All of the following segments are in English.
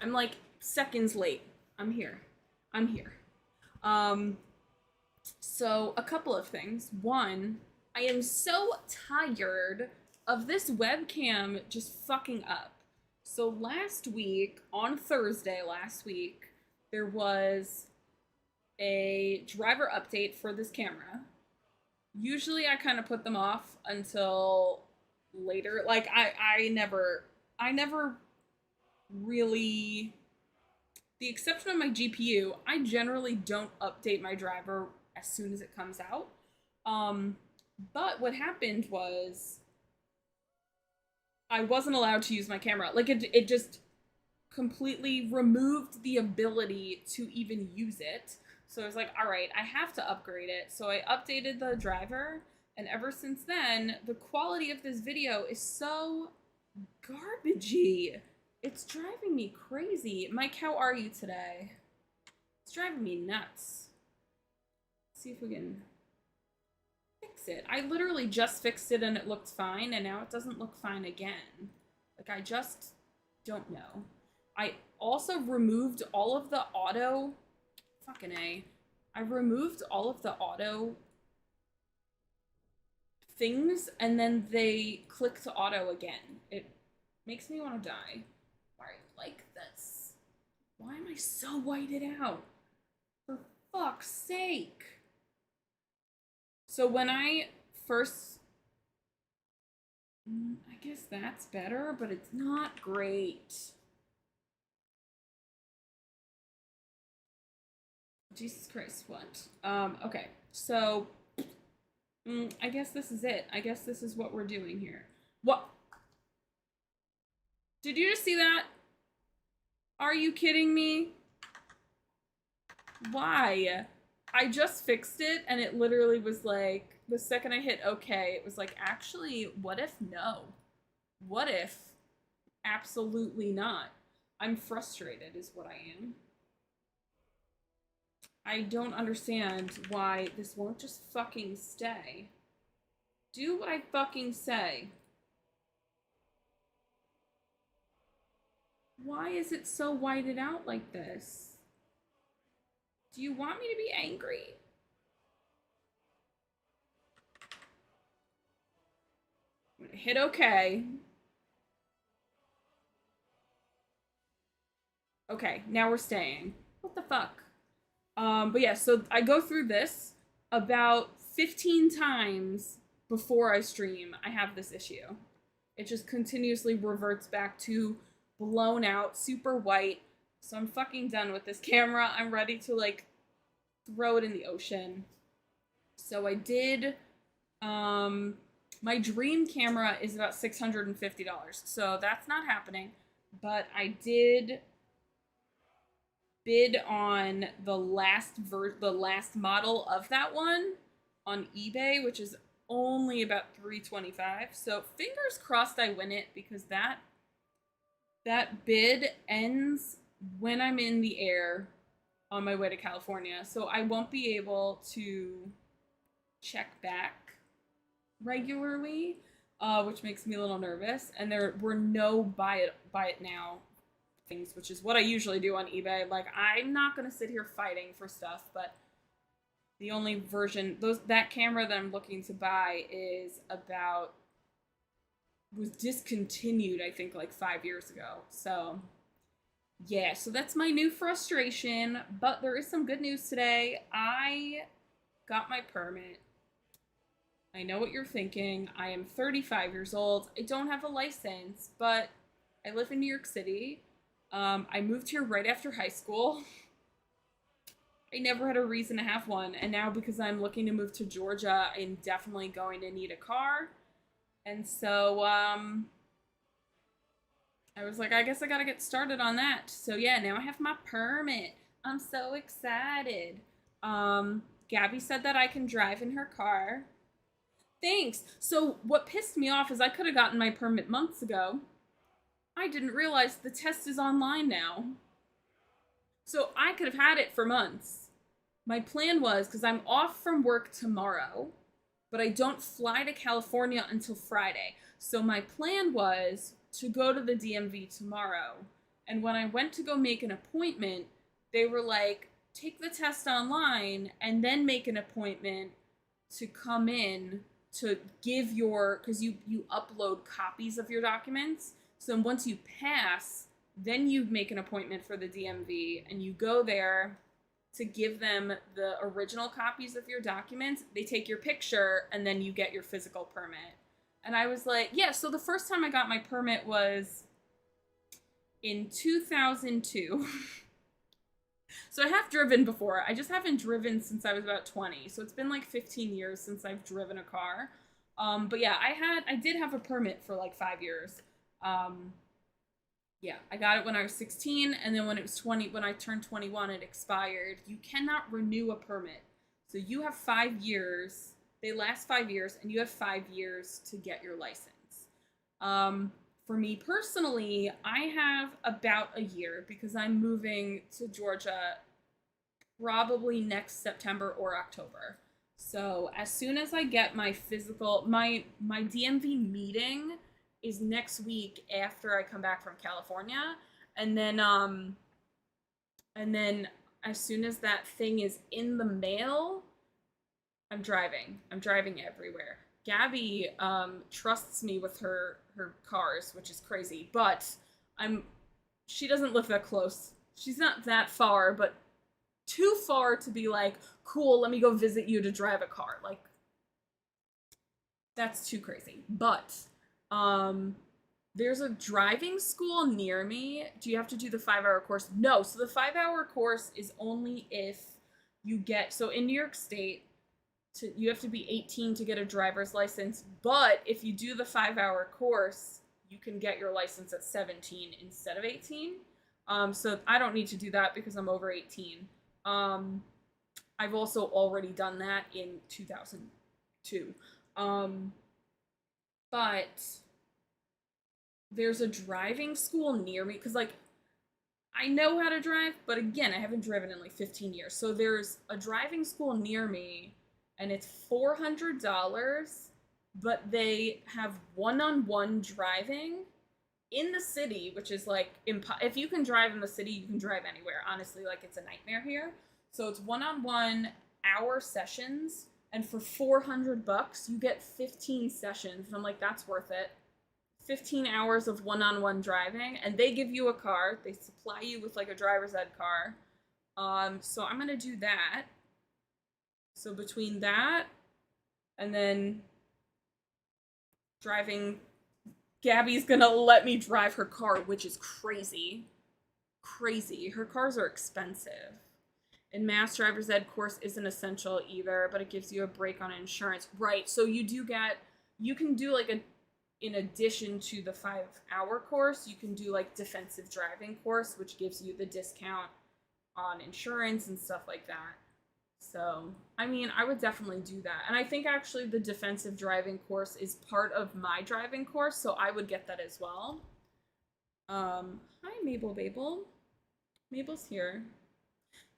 I'm like seconds late. I'm here. I'm here. So a couple of things. One, I am so tired of this webcam just fucking up. So last week, on Thursday last week, there was a driver update for this camera. Usually I kind of put them off until later. Like I never really, the exception of my GPU, I generally don't update my driver as soon as it comes out. But what happened was I wasn't allowed to use my camera. Like it just completely removed the ability to even use it. So I was like, all right, I have to upgrade it. So I updated the driver, and ever since then, the quality of this video is so garbagey. It's driving me crazy. Mike, how are you today? It's driving me nuts. Let's see if we can fix it. I literally just fixed it and it looked fine, and now it doesn't look fine again. Like, I just don't know. I also removed all of the auto... Fucking A. I removed all of the auto things, and then they click to auto again. It makes me want to die. Alright, like this. Why am I so whited out? For fuck's sake. So when I first... I guess that's better, but it's not great. Jesus Christ, what? Okay, so... I guess this is it. I guess this is what we're doing here. What? Did you just see that? Are you kidding me? Why? I just fixed it, and it literally was like, the second I hit OK, it was like, actually, what if no? What if absolutely not? I'm frustrated is what I am. I don't understand why this won't just fucking stay. Do what I fucking say. Why is it so whited out like this? Do you want me to be angry? I'm gonna hit OK. Okay, now we're staying. What the fuck? But yeah, so I go through this about 15 times before I stream. I have this issue. It just continuously reverts back to blown out, super white. So I'm fucking done with this camera. I'm ready to like throw it in the ocean. So I did, my dream camera is about $650. So that's not happening, but I did bid on the last model of that one on eBay, which is only about $325. So fingers crossed I win it, because that bid ends when I'm in the air on my way to California. So I won't be able to check back regularly, which makes me a little nervous. And there were no buy it now things, which is what I usually do on eBay. Like, I'm not gonna sit here fighting for stuff, but the only version, that camera that I'm looking to buy was discontinued, I think, like 5 years ago. So yeah, so that's my new frustration. But there is some good news today. I got my permit. I know what you're thinking. I am 35 years old. I don't have a license, but I live in New York City. I moved here right after high school. I never had a reason to have one, and now because I'm looking to move to Georgia, I'm definitely going to need a car. And so, I was like, I guess I gotta get started on that. So yeah, now I have my permit. I'm so excited. Gabby said that I can drive in her car. Thanks. So what pissed me off is I could have gotten my permit months ago. I didn't realize the test is online now. So I could have had it for months. My plan was, because I'm off from work tomorrow, but I don't fly to California until Friday. So my plan was to go to the DMV tomorrow And when I went to go make an appointment, they were like, take the test online and then make an appointment to come in to give your, because you upload copies of your documents. So once you pass, then you make an appointment for the DMV and you go there to give them the original copies of your documents. They take your picture and then you get your physical permit. And I was like, yeah, so the first time I got my permit was in 2002. So I have driven before. I just haven't driven since I was about 20. So it's been like 15 years since I've driven a car. But yeah, I did have a permit for like 5 years. Yeah, I got it when I was 16, and then when I turned 21, it expired. You cannot renew a permit. So you have 5 years. They last 5 years, and you have 5 years to get your license. For me personally, I have about a year because I'm moving to Georgia probably next September or October. So as soon as I get my physical, my DMV meeting is next week after I come back from California, and then as soon as that thing is in the mail, I'm driving. I'm driving everywhere. Gabby trusts me with her cars, which is crazy, but she doesn't live that close. She's not that far, but too far to be like, cool, let me go visit you to drive a car. Like, that's too crazy. But there's a driving school near me. Do you have to do the 5-hour course? No. So the 5-hour course is only if you get, so in New York State, you have to be 18 to get a driver's license. But if you do the 5-hour course, you can get your license at 17 instead of 18. So I don't need to do that because I'm over 18. I've also already done that in 2002. But there's a driving school near me because, like, I know how to drive, but again, I haven't driven in like 15 years. So there's a driving school near me, and it's $400, but they have one-on-one driving in the city, which is like, if you can drive in the city, you can drive anywhere. Honestly, like, it's a nightmare here. So it's one-on-one hour sessions. And for $400, you get 15 sessions. And I'm like, that's worth it. 15 hours of one-on-one driving. And they give you a car. They supply you with like a driver's ed car. So I'm going to do that. So between that and then driving, Gabby's going to let me drive her car, which is crazy. Crazy. Her cars are expensive. And Mass Driver's Ed course isn't essential either, but it gives you a break on insurance. Right, so you can do like in addition to the 5-hour course, you can do like defensive driving course, which gives you the discount on insurance and stuff like that. So, I mean, I would definitely do that. And I think actually the defensive driving course is part of my driving course, so I would get that as well. Hi, Mabel Babel. Mabel's here.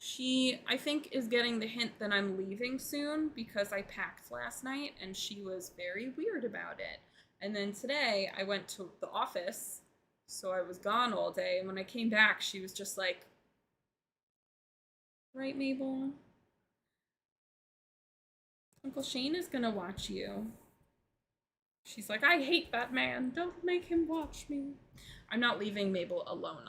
She, I think, is getting the hint that I'm leaving soon because I packed last night and she was very weird about it. And then today I went to the office, so I was gone all day. And when I came back, she was just like, right, Mabel? Uncle Shane is gonna watch you. She's like, I hate that man. Don't make him watch me. I'm not leaving Mabel alone,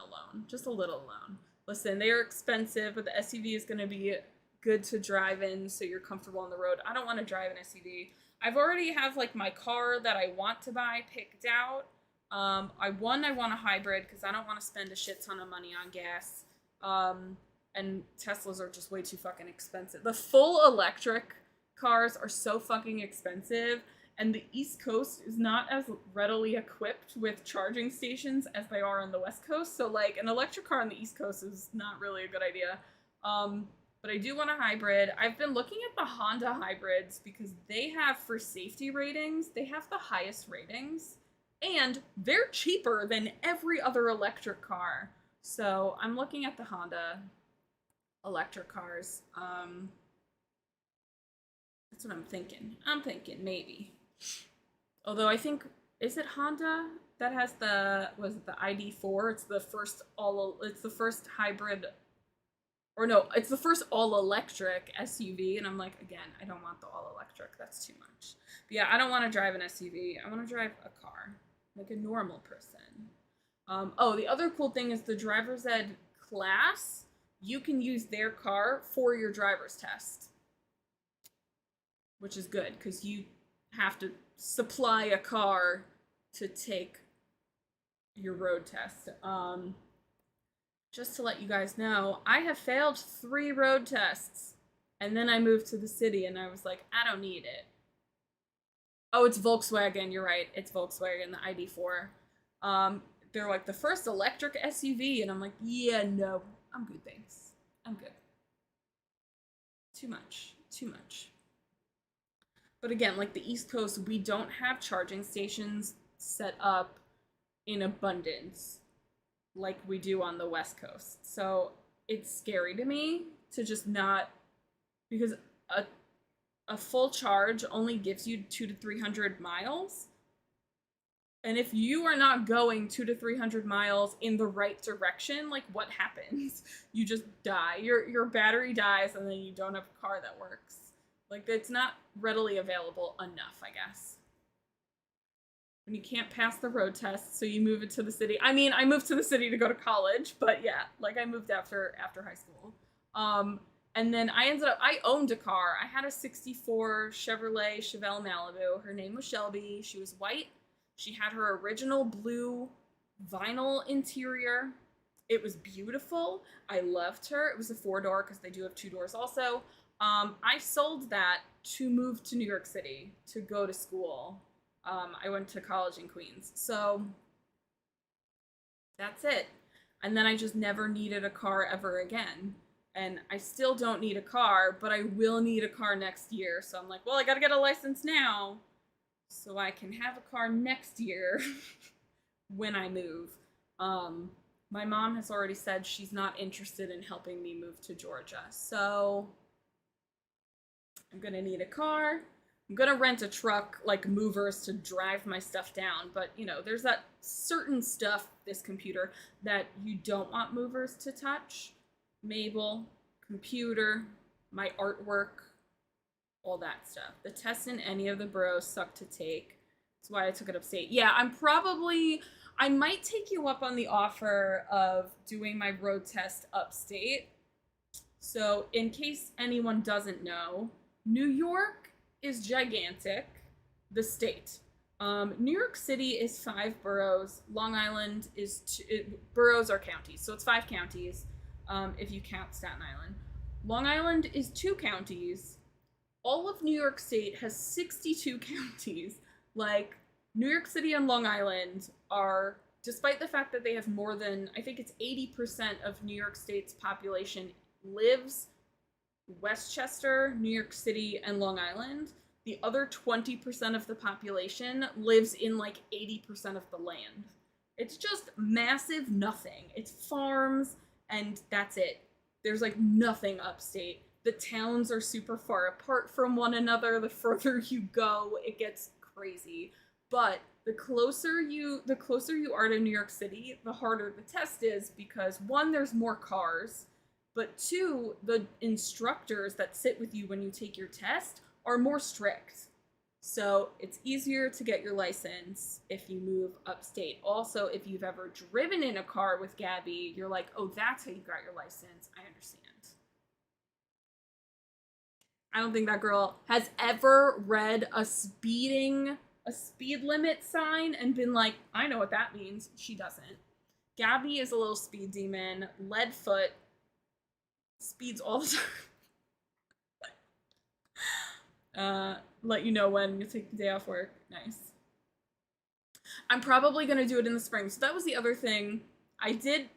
just a little alone. Listen, they are expensive, but the SUV is going to be good to drive in so you're comfortable on the road. I don't want to drive an SUV. I've already have like my car that I want to buy picked out. I want a hybrid because I don't want to spend a shit ton of money on gas. And Teslas are just way too fucking expensive. The full electric cars are so fucking expensive. And the East Coast is not as readily equipped with charging stations as they are on the West Coast. So, like, an electric car on the East Coast is not really a good idea. But I do want a hybrid. I've been looking at the Honda hybrids because they have, for safety ratings, they have the highest ratings. And they're cheaper than every other electric car. So, I'm looking at the Honda electric cars. That's what I'm thinking. I'm thinking maybe. Although I think, is it Honda? that has the, was it the ID4? It's the first hybrid, or no, it's the first all electric SUV, and I'm like, again, I don't want the all electric. That's too much. But yeah, I don't want to drive an SUV. I want to drive a car, like a normal person. Oh, the other cool thing is the driver's ed class. You can use their car for your driver's test, which is good because you have to supply a car to take your road test. Just to let you guys know, I have failed 3 road tests, and then I moved to the city, and I was like, I don't need it. Oh, it's Volkswagen. You're right. It's Volkswagen, the ID4. They're like the first electric SUV, and I'm like, yeah, no, I'm good, thanks. I'm good. Too much. Too much. But again, like the East Coast, we don't have charging stations set up in abundance like we do on the West Coast. So it's scary to me to just not, because a full charge only gives you 200 to 300 miles. And if you are not going 200 to 300 miles in the right direction, like what happens? You just die. Your battery dies, and then you don't have a car that works. Like, it's not readily available enough, I guess. And you can't pass the road test, so you move it to the city. I mean, I moved to the city to go to college, but yeah, like I moved after high school. And then I owned a car. I had a 64 Chevrolet Chevelle Malibu. Her name was Shelby. She was white. She had her original blue vinyl interior. It was beautiful. I loved her. It was a 4-door because they do have 2 doors also. I sold that to move to New York City to go to school. I went to college in Queens. So that's it. And then I just never needed a car ever again. And I still don't need a car, but I will need a car next year. So I'm like, well, I gotta get a license now so I can have a car next year when I move. My mom has already said she's not interested in helping me move to Georgia. So I'm gonna need a car. I'm gonna rent a truck, like movers, to drive my stuff down. But, you know, there's that certain stuff, this computer, that you don't want movers to touch. Mabel, computer, my artwork, all that stuff. The tests in any of the boroughs suck to take. That's why I took it upstate. Yeah, I might take you up on the offer of doing my road test upstate. So in case anyone doesn't know, New York is gigantic, the state. New York City is 5 boroughs. Long Island is boroughs are counties, so it's 5 counties. If you count Staten Island. Long Island is 2 counties. All of New York State has 62 counties. Like, New York City and Long Island are, despite the fact that they have more than, I think it's 80% of New York State's population lives Westchester, New York City, and Long Island. The other 20% of the population lives in like 80% of the land. It's just massive nothing. It's farms, and that's it. There's like nothing upstate. The towns are super far apart from one another. The further you go, it gets crazy. But the closer you are to New York City, the harder the test is, because 1, there's more cars, but 2, the instructors that sit with you when you take your test are more strict. So it's easier to get your license if you move upstate. Also, if you've ever driven in a car with Gabby, you're like, oh, that's how you got your license. I understand. I don't think that girl has ever read a speed limit sign and been like, I know what that means. She doesn't. Gabby is a little speed demon. Lead foot. Speeds all the time. Let you know when you take the day off work. Nice. I'm probably gonna do it in the spring. So that was the other thing. I did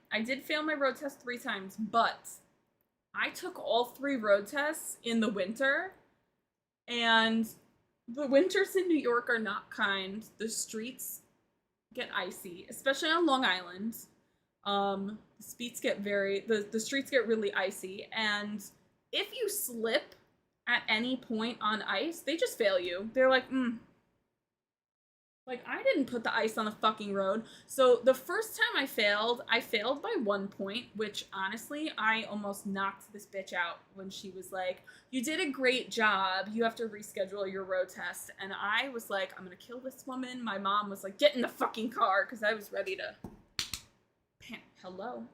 fail my road test 3 times, but I took all 3 road tests in the winter, and the winters in New York are not kind. The streets get icy, especially on Long Island. The streets get really icy, and if you slip at any point on ice, they just fail you. They're like, Like, I didn't put the ice on the fucking road. So the first time I failed by 1 point, which honestly, I almost knocked this bitch out when she was like, "You did a great job. You have to reschedule your road test." And I was like, "I'm gonna kill this woman." My mom was like, "Get in the fucking car," because I was ready to. Hello.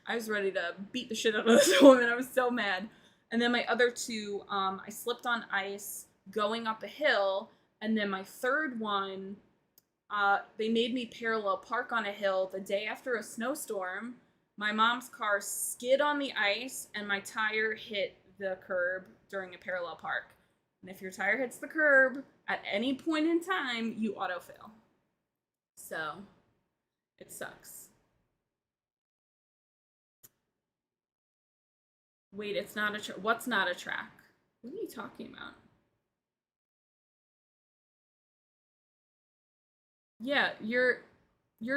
I was ready to beat the shit out of this woman. I was so mad. And then my other two, I slipped on ice going up a hill. And then my third one, they made me parallel park on a hill the day after a snowstorm. My mom's car skid on the ice, and my tire hit the curb during a parallel park. And if your tire hits the curb at any point in time, you auto fail. So it sucks. Wait, it's not a what's not a track? What are you talking about? Yeah, your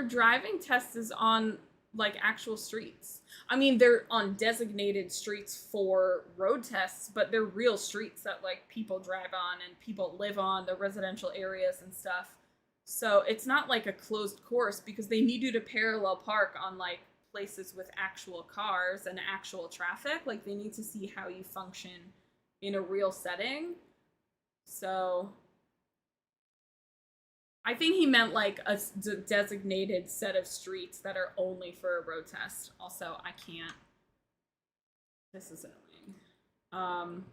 driving test is on like actual streets. I mean, they're on designated streets for road tests, but they're real streets that like people drive on and people live on, the residential areas and stuff. So it's not like a closed course because they need you to parallel park on like places with actual cars and actual traffic. Like they need to see how you function in a real setting. So I think he meant like a designated set of streets that are only for a road test. Also, I can't. This is annoying.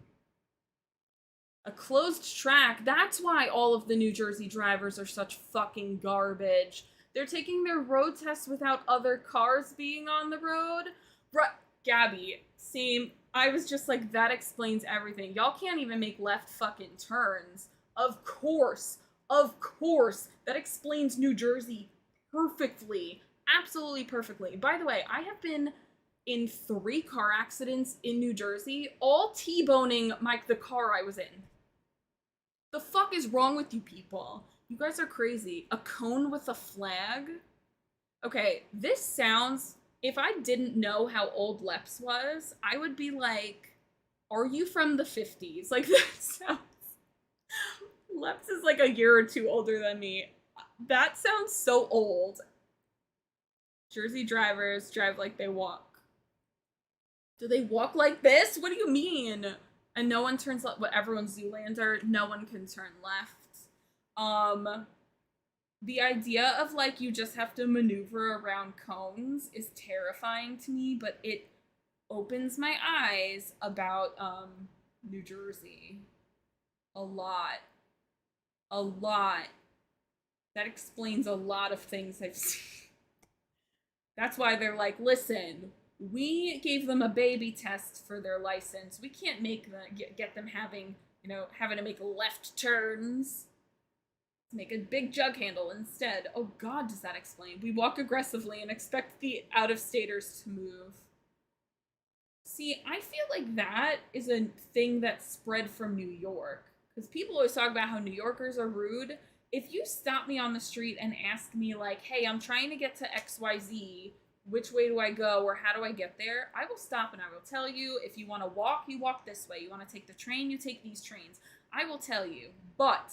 A closed track. That's why all of the New Jersey drivers are such fucking garbage. They're taking their road tests without other cars being on the road. Gabby, same. I was just like, that explains everything. Y'all can't even make left fucking turns. Of course. Of course. That explains New Jersey perfectly. Absolutely perfectly. By the way, I have been in 3 car accidents in New Jersey, all T-boning the car I was in. The fuck is wrong with you people? You guys are crazy. A cone with a flag? Okay, this sounds. If I didn't know how old Leps was, I would be like, are you from the 50s? Like, that sounds. Leps is like a year or two older than me. That sounds so old. Jersey drivers drive like they walk. Do they walk like this? What do you mean? And no one turns left. What, everyone's Zoolander? No one can turn left. The idea of like you just have to maneuver around cones is terrifying to me, but it opens my eyes about New Jersey a lot. A lot. That explains a lot of things I've seen. That's why they're like, listen, we gave them a baby test for their license. We can't make them get them having, having to make left turns. Let's make a big jug handle instead. Oh God, does that explain? We walk aggressively and expect the out-of-staters to move. See, I feel like that is a thing that spread from New York. Because people always talk about how New Yorkers are rude. If you stop me on the street and ask me, like, hey, I'm trying to get to XYZ, which way do I go or how do I get there? I will stop and I will tell you. If you want to walk, you walk this way. You want to take the train, you take these trains. I will tell you. But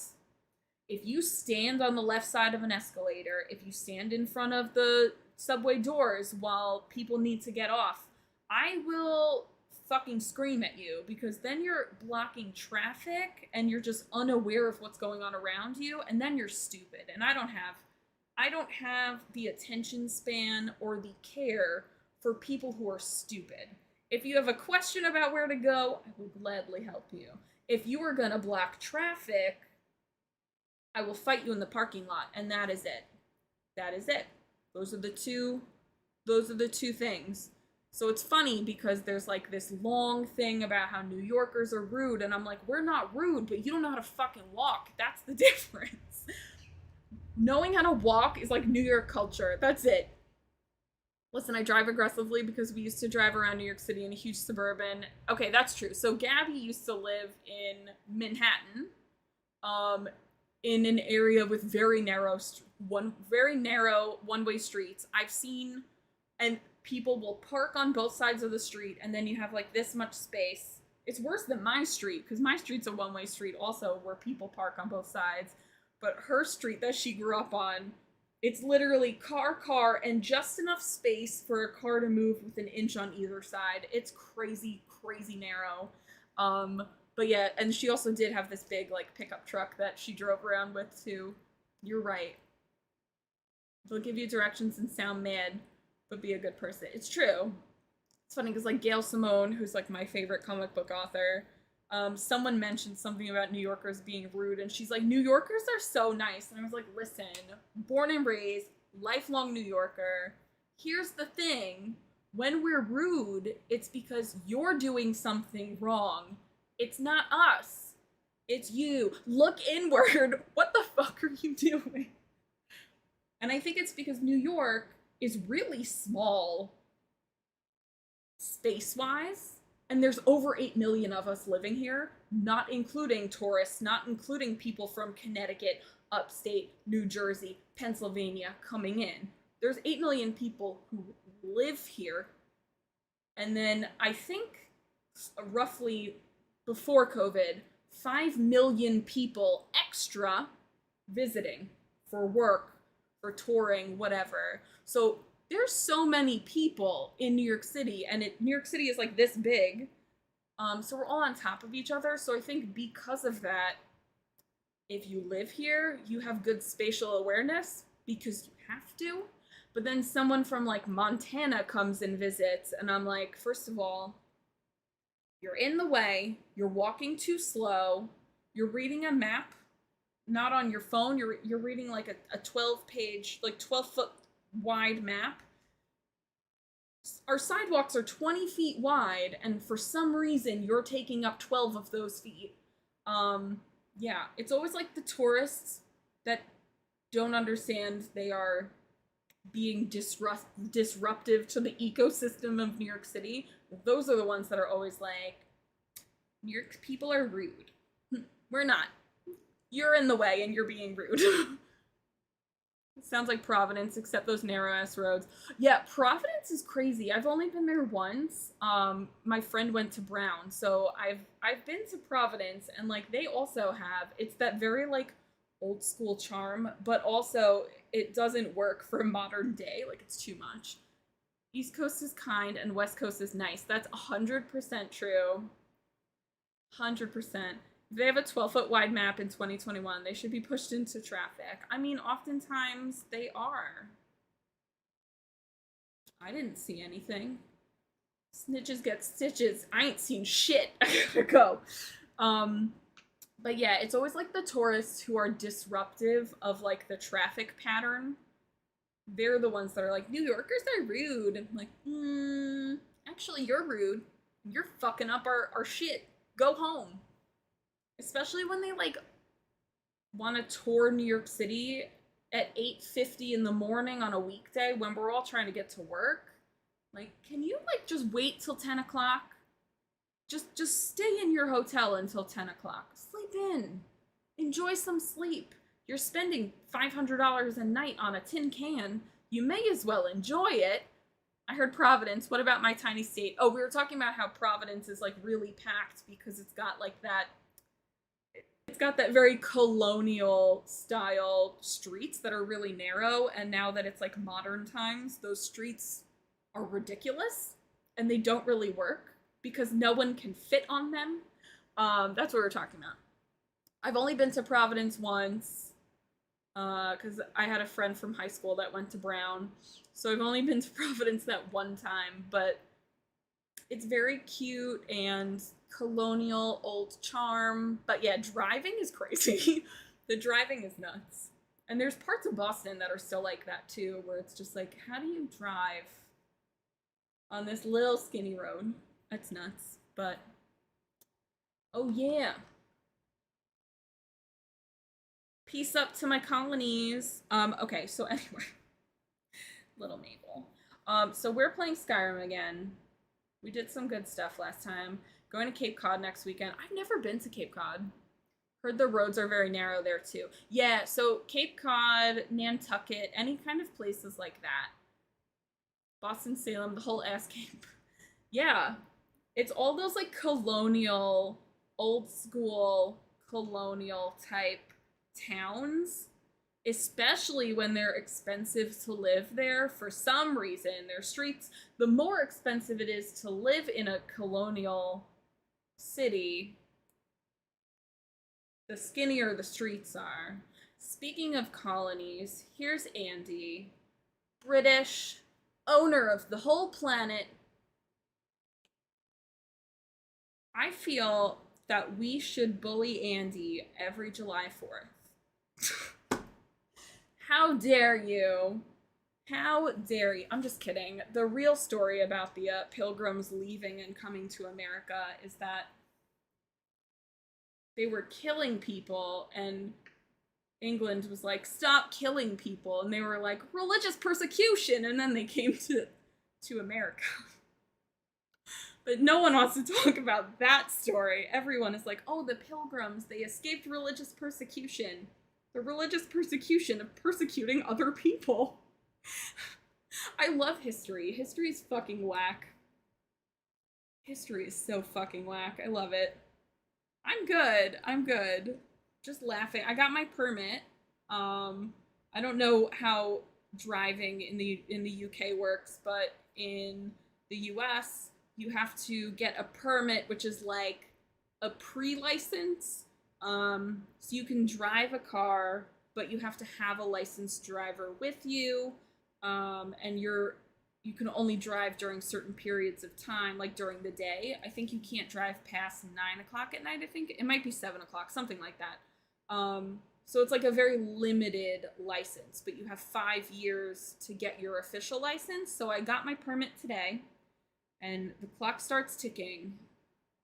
if you stand on the left side of an escalator, if you stand in front of the subway doors while people need to get off, I will fucking scream at you because then you're blocking traffic and you're just unaware of what's going on around you, and then you're stupid. And I don't have the attention span or the care for people who are stupid. If you have a question about where to go, I will gladly help you. If you are gonna block traffic, I will fight you in the parking lot, and that is it. That is it. Those are the two things. So it's funny because there's like this long thing about how New Yorkers are rude, and I'm like, we're not rude, but you don't know how to fucking walk. That's the difference. Knowing how to walk is like New York culture. That's it. Listen, I drive aggressively because we used to drive around New York City in a huge suburban. Okay, that's true. So Gabby used to live in Manhattan, in an area with very narrow one-way streets. I've seen, and people will park on both sides of the street, and then you have like this much space. It's worse than my street because my street's a one-way street also where people park on both sides. but her street that she grew up on, it's literally car, and just enough space for a car to move with an inch on either side. It's crazy, crazy narrow. But yeah, and she also did have this big like pickup truck that she drove around with too. You're right. They'll give you directions and sound mad, but be a good person. It's true. It's funny because like Gail Simone, who's like my favorite comic book author, someone mentioned something about New Yorkers being rude, and she's like, New Yorkers are so nice. And I was like, listen, born and raised, lifelong New Yorker. Here's the thing. When we're rude, it's because you're doing something wrong. It's not us. It's you. Look inward. What the fuck are you doing? And I think it's because New York is really small space-wise, and there's over 8 million of us living here, not including tourists, not including people from Connecticut, upstate, New Jersey, Pennsylvania coming in. There's 8 million people who live here. And then I think roughly before COVID, 5 million people extra visiting for work, for touring, whatever. So there's so many people in New York City, and New York City is like this big. So we're all on top of each other. So I think because of that, if you live here, you have good spatial awareness because you have to. But then someone from like Montana comes and visits, and I'm like, first of all, you're in the way, you're walking too slow, you're reading a map, not on your phone, you're reading like a 12-page, like 12-foot wide map. Our sidewalks are 20 feet wide, and for some reason you're taking up 12 of those feet. Yeah, it's always like the tourists that don't understand they are being disruptive to the ecosystem of New York City. Those are the ones that are always like, New York people are rude. We're not. You're in the way and you're being rude. It sounds like Providence, except those narrow-ass roads. Yeah, Providence is crazy. I've only been there once. My friend went to Brown, so I've been to Providence, and like they also have, it's that very like old school charm, but also it doesn't work for modern day. Like it's too much. East Coast is kind and West Coast is nice. That's 100% true. 100%. If they have a 12-foot wide map in 2021, they should be pushed into traffic. I mean, oftentimes they are. I didn't see anything. Snitches get stitches. I ain't seen shit. I gotta go. But yeah, it's always like the tourists who are disruptive of like the traffic pattern. They're the ones that are like, New Yorkers are rude. I'm like, actually you're rude. You're fucking up our shit. Go home. Especially when they like want to tour New York City at 8:50 in the morning on a weekday when we're all trying to get to work. Like, can you like just wait till 10 o'clock? Just stay in your hotel until 10 o'clock. Sleep in. Enjoy some sleep. You're spending $500 a night on a tin can. You may as well enjoy it. I heard Providence. What about my tiny state? Oh, we were talking about how Providence is like really packed because it's got like that. It's got that very colonial style streets that are really narrow, and now that it's like modern times, those streets are ridiculous and they don't really work because no one can fit on them. That's what we're talking about. I've only been to Providence once because I had a friend from high school that went to Brown, so I've only been to Providence that one time, but it's very cute and colonial, old charm. But yeah, driving is crazy. The driving is nuts. And there's parts of Boston that are still like that too, where it's just like, how do you drive on this little skinny road? That's nuts. But, oh yeah. Peace up to my colonies. Okay, so anyway. Little Mabel. So we're playing Skyrim again. We did some good stuff last time. Going to Cape Cod next weekend. I've never been to Cape Cod. Heard the roads are very narrow there too. Yeah, so Cape Cod, Nantucket, any kind of places like that. Boston, Salem, the whole ass Cape. Yeah, it's all those like colonial, old school, colonial type towns, especially when they're expensive to live there for some reason. Their streets, the more expensive it is to live in a colonial city, the skinnier the streets are. Speaking of colonies, here's Andy, British, owner of the whole planet. I feel that we should bully Andy every July 4th. How dare you? How dare you? I'm just kidding. The real story about the Pilgrims leaving and coming to America is that they were killing people, and England was like, stop killing people, and they were like, religious persecution, and then they came to America. But no one wants to talk about that story. Everyone is like, oh, the Pilgrims, they escaped religious persecution. The religious persecution of persecuting other people. I love history. History is fucking whack. History is so fucking whack. I love it. I'm good. I'm good. Just laughing. I got my permit. I don't know how driving in the UK works, but in the US, you have to get a permit, which is like a pre-license. So you can drive a car, but you have to have a licensed driver with you. And you can only drive during certain periods of time, like during the day. I think you can't drive past 9 o'clock at night. I think it might be 7 o'clock, something like that. So it's like a very limited license, but you have 5 years to get your official license. So I got my permit today, and the clock starts ticking.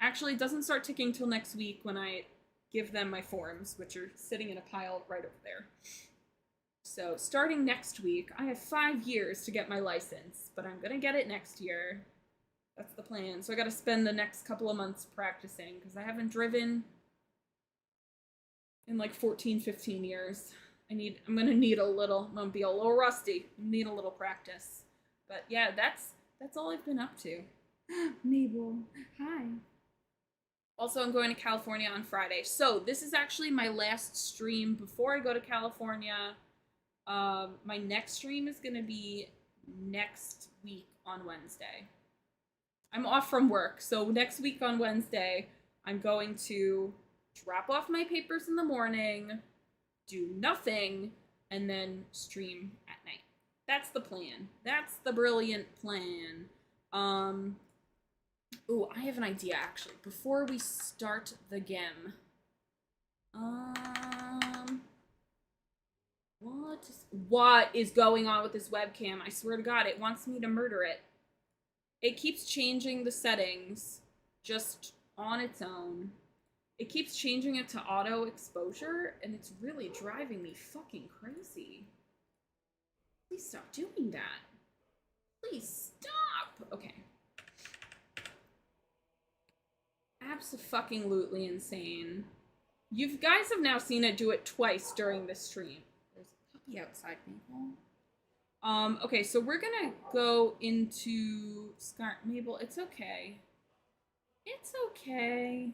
Actually, it doesn't start ticking till next week when I give them my forms, which are sitting in a pile right over there. So starting next week, I have 5 years to get my license, but I'm gonna get it next year. That's the plan. So I gotta spend the next couple of months practicing, because I haven't driven in like 14, 15 years. I'm gonna need I'm gonna be a little rusty. Need a little practice. But yeah, that's all I've been up to. Mabel, hi. Also, I'm going to California on Friday. So this is actually my last stream before I go to California. My next stream is gonna be next week on Wednesday. I'm off from work, so next week on Wednesday, I'm going to drop off my papers in the morning, do nothing, and then stream at night. That's the plan. That's the brilliant plan. Ooh, I have an idea, actually. Before we start the game. What is going on with this webcam? I swear to God, it wants me to murder it. It keeps changing the settings just on its own. It keeps changing it to auto exposure, and it's really driving me fucking crazy. Please stop doing that. Please stop. Okay. Abso-fucking-lutely insane. You guys have now seen it do it twice during this stream. There's a puppy outside, Mabel. Okay, so we're gonna go into Mabel, it's okay. It's okay.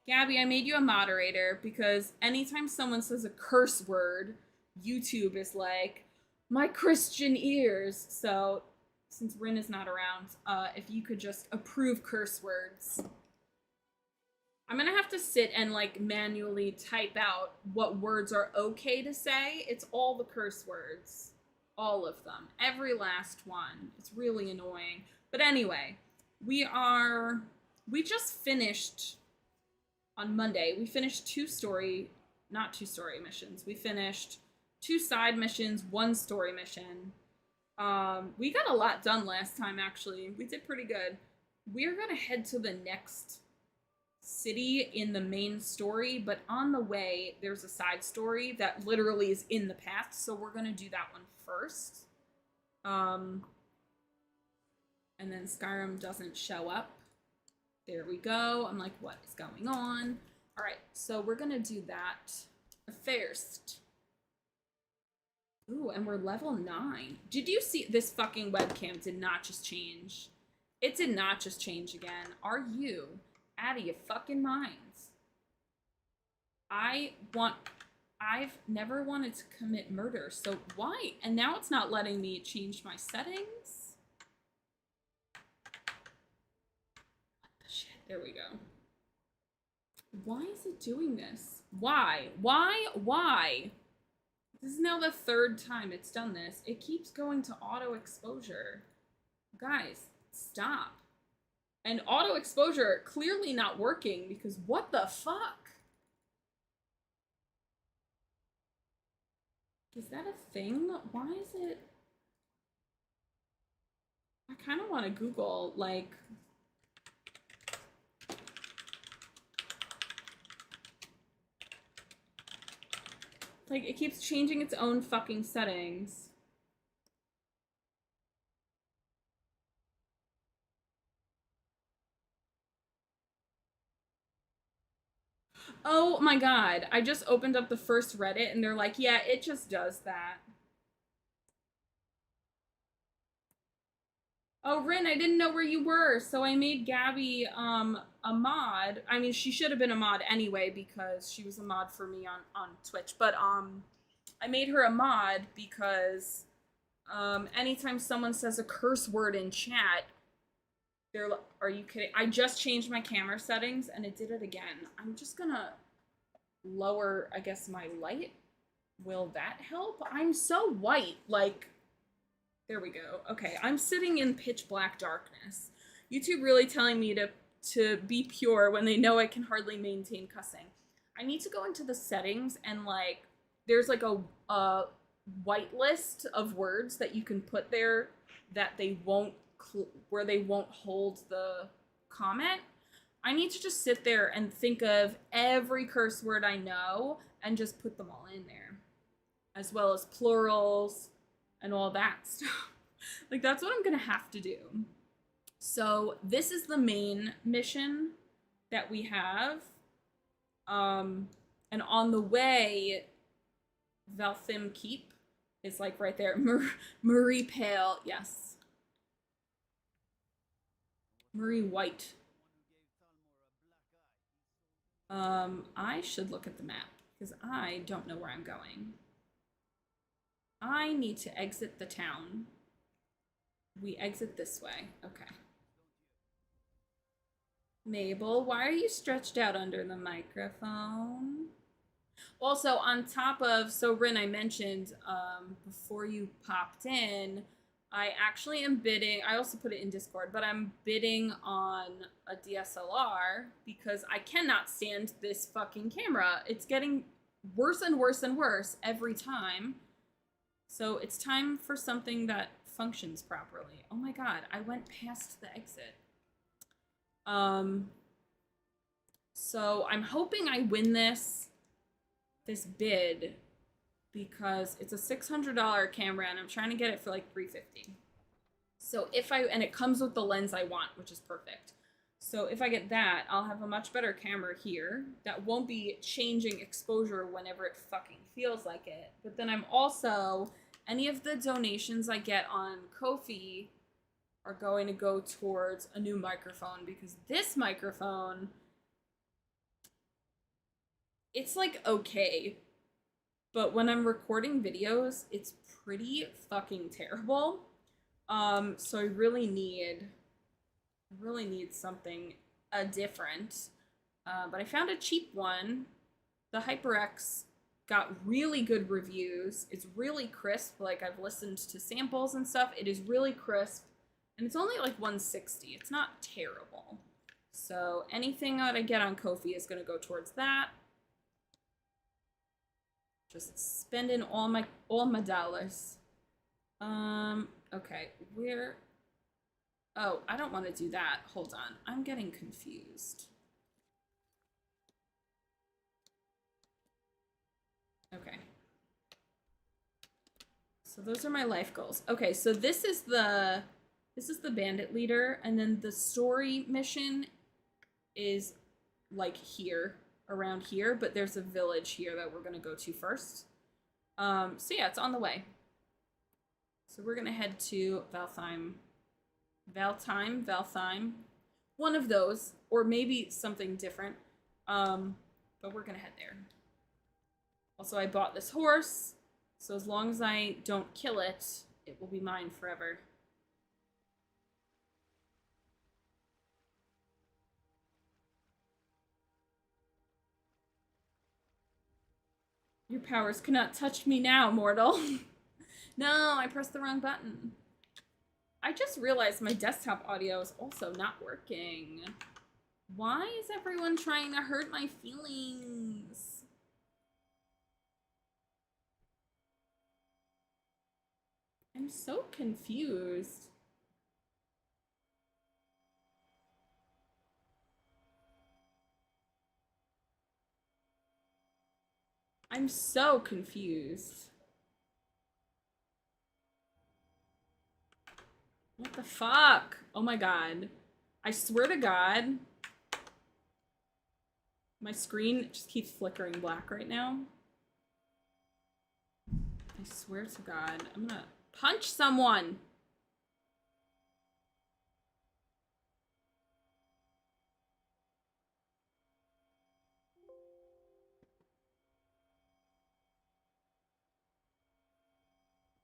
Gabby, I made you a moderator because anytime someone says a curse word, YouTube is like, my Christian ears. So, since Rin is not around, if you could just approve curse words. I'm gonna have to sit and like manually type out what words are okay to say. It's all the curse words. All of them. Every last one. It's really annoying. But anyway, we just finished on Monday. We finished not two story missions. We finished 2 side missions, 1 story mission. We got a lot done last time, actually. We did pretty good. We're gonna head to the next city in the main story, but on the way, there's a side story that literally is in the past, so we're gonna do that one first. And then Skyrim doesn't show up. There we go. I'm like, what is going on? All right, so we're gonna do that first. Ooh, and we're level 9. Did you see this fucking webcam did not just change? It did not just change again. Are you out of your fucking minds? I've never wanted to commit murder, so why? And now it's not letting me change my settings. What the shit? There we go. Why is it doing this? Why? Why? This is now the third time it's done this. It keeps going to auto exposure. Guys, stop. And auto exposure clearly not working because what the fuck? Is that a thing? Why is it? I kind of want to Google, like, it keeps changing its own fucking settings. Oh my god, I just opened up the first Reddit and they're like, yeah, it just does that. Oh, Rin, I didn't know where you were, so I made Gabby a mod. I mean, she should have been a mod anyway because she was a mod for me on Twitch, but I made her a mod because anytime someone says a curse word in chat, they're like, are you kidding? I just changed my camera settings and it did it again. I'm just gonna lower, I guess, my light. Will that help? I'm so white, like, there we go. Okay, I'm sitting in pitch black darkness. YouTube really telling me to be pure when they know I can hardly maintain cussing. I need to go into the settings and, like, there's like a white list of words that you can put there that they won't where they won't hold the comment. I need to just sit there and think of every curse word I know and just put them all in there, as well as plurals and all that stuff. Like, that's what I'm gonna have to do. So this is the main mission that we have. And on the way, Valthim Keep is like right there. Marie Pale, yes. Marie White. I should look at the map because I don't know where I'm going. I need to exit the town. We exit this way. Okay. Mabel, why are you stretched out under the microphone? Also, on top of, so Rin, I mentioned before you popped in, I actually am bidding, I also put it in Discord, but I'm bidding on a DSLR because I cannot stand this fucking camera. It's getting worse and worse and worse every time. So it's time for something that functions properly. Oh my god, I went past the exit. So I'm hoping I win this bid because it's a $600 camera and I'm trying to get it for like $350. So and it comes with the lens I want, which is perfect. So if I get that, I'll have a much better camera here that won't be changing exposure whenever it fucking feels like it. But then I'm also, any of the donations I get on Kofi are going to go towards a new microphone because this microphone, it's like okay, but when I'm recording videos, it's pretty fucking terrible. So I really need something different. But I found a cheap one. The HyperX got really good reviews. It's really crisp. Like, I've listened to samples and stuff. It is really crisp. And it's only like $160. It's not terrible. So anything that I get on Kofi is going to go towards that. Just spending all my dollars. Okay, where? Oh, I don't want to do that. Hold on. I'm getting confused. Okay. So those are my life goals. Okay, so this is the bandit leader, and then the story mission is like here, around here, but there's a village here that we're gonna go to first. So yeah, it's on the way. So we're gonna head to Valtheim. One of those, or maybe something different. But we're gonna head there. Also, I bought this horse, so as long as I don't kill it, it will be mine forever. Your powers cannot touch me now, mortal. No, I pressed the wrong button. I just realized my desktop audio is also not working. Why is everyone trying to hurt my feelings? I'm so confused. I'm so confused. What the fuck? Oh my god. I swear to god. My screen just keeps flickering black right now. I swear to god. I'm gonna punch someone!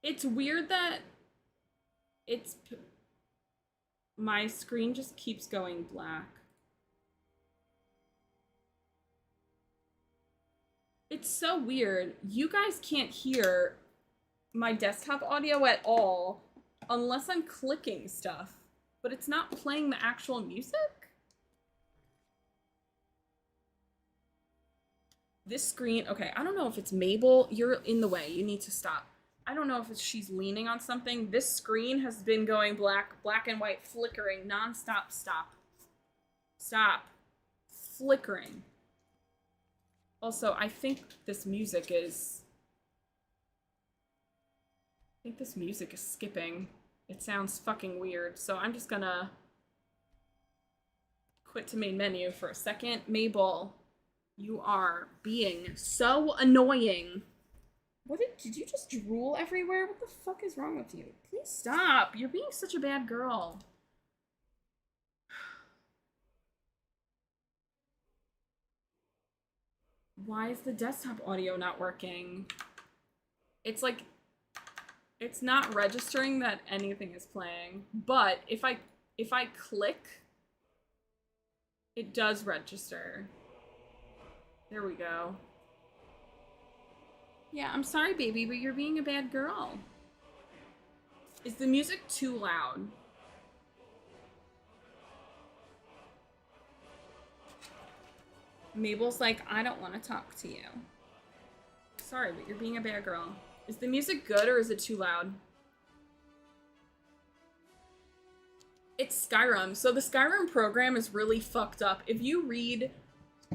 It's weird that my screen just keeps going black. It's so weird. You guys can't hear my desktop audio at all unless I'm clicking stuff, but it's not playing the actual music? This screen, okay, I don't know if it's Mabel. You're in the way. You need to stop. I don't know if she's leaning on something. This screen has been going black and white, flickering, nonstop. Stop. Flickering. Also, I think this music is skipping. It sounds fucking weird, so I'm just gonna quit to main menu for a second. Mabel, you are being so annoying. What did you just drool everywhere? What the fuck is wrong with you? Please stop. You're being such a bad girl. Why is the desktop audio not working? It's like, it's not registering that anything is playing, but if I click, it does register. There we go. Yeah, I'm sorry, baby, but you're being a bad girl. Is the music too loud? Mabel's like, I don't want to talk to you. Sorry, but you're being a bad girl. Is the music good or is it too loud? It's Skyrim. So the Skyrim program is really fucked up. If you read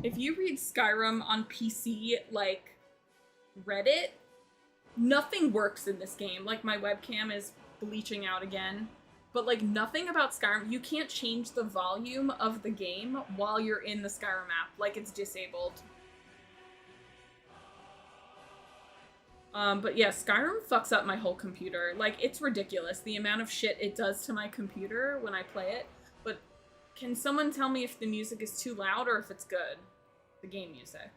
Skyrim on PC, like Reddit, nothing works in this game. Like, my webcam is bleaching out again. But, like, nothing about Skyrim. You can't change the volume of the game while you're in the Skyrim app. Like, it's disabled. But yeah, Skyrim fucks up my whole computer. Like, it's ridiculous, the amount of shit it does to my computer when I play it. But can someone tell me if the music is too loud or if it's good? The game music.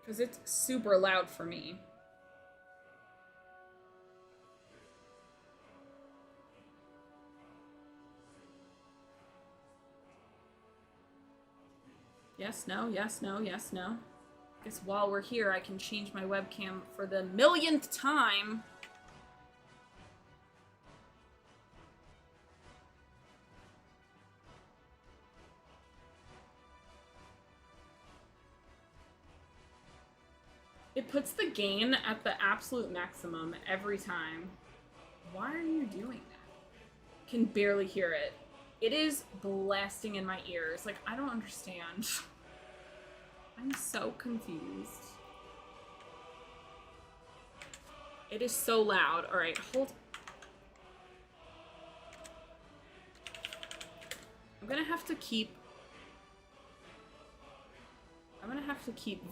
Because it's super loud for me. Yes, no, yes, no, yes, no. Guess while we're here, I can change my webcam for the millionth time. It puts the gain at the absolute maximum every time. Why are you doing that? Can barely hear it. It is blasting in my ears. Like, I don't understand. I'm so confused. It is so loud. Alright, hold. I'm gonna have to keep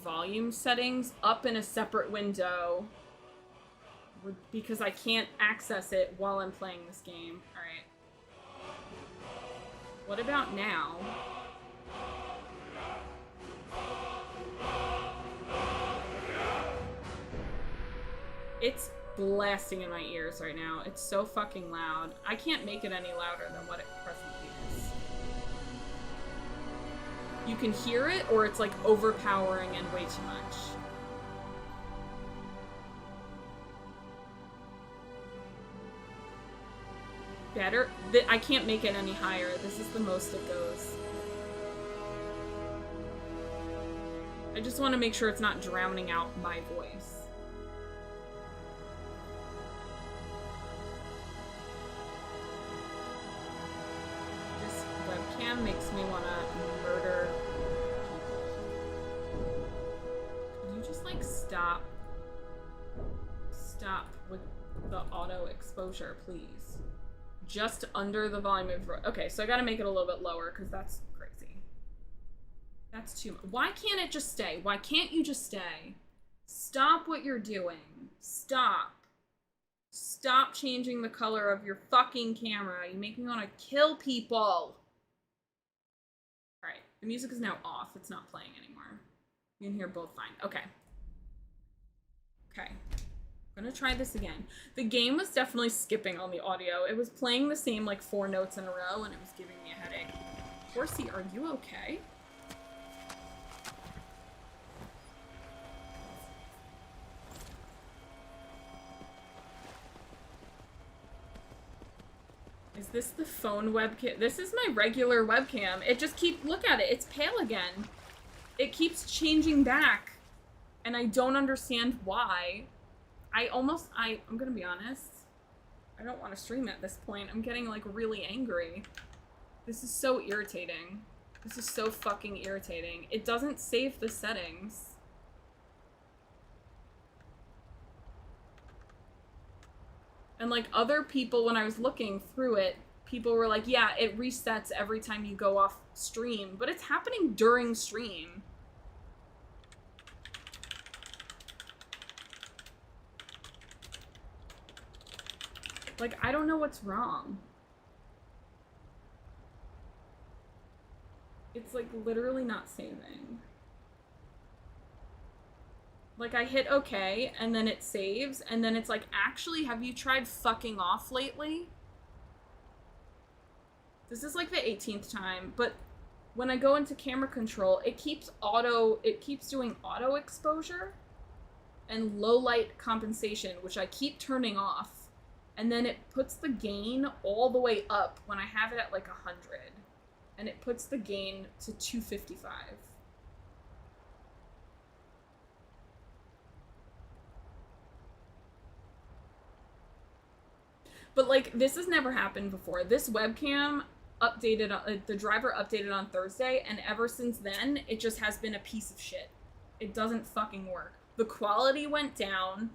volume settings up in a separate window because I can't access it while I'm playing this game. Alright. What about now? It's blasting in my ears right now. It's so fucking loud. I can't make it any louder than what it presently is. You can hear it, or it's like overpowering and way too much. Better? I can't make it any higher. This is the most it goes. I just want to make sure it's not drowning out my voice. This webcam makes me want to murder people. Can you just, like, stop with the auto exposure, please? Just under the volume of... Okay, so I gotta make it a little bit lower, because that's crazy. That's too much. Why can't it just stay? Why can't you just stay? Stop what you're doing. Stop. Stop changing the color of your fucking camera. You make me want to kill people. Alright, the music is now off. It's not playing anymore. You can hear both fine. Okay. Okay. I'm gonna try this again. The game was definitely skipping on the audio. It was playing the same, like, 4 notes in a row, and it was giving me a headache. Horsey, are you okay? Is this the phone webcam? This is my regular webcam. It just look at it. It's pale again. It keeps changing back. And I don't understand why. I'm gonna be honest. I don't want to stream at this point. I'm getting, like, really angry. This is so irritating. This is so fucking irritating. It doesn't save the settings. And, like, other people, when I was looking through it, people were like, yeah, it resets every time you go off stream. But it's happening during stream. Like, I don't know what's wrong. It's, like, literally not saving. Like, I hit OK, and then it saves, and then it's like, actually, have you tried fucking off lately? This is, like, the 18th time, but when I go into camera control, it keeps doing auto exposure and low light compensation, which I keep turning off. And then it puts the gain all the way up when I have it at, like, 100. And it puts the gain to 255. But, like, this has never happened before. This webcam updated, the driver updated on Thursday, and ever since then, it just has been a piece of shit. It doesn't fucking work. The quality went down.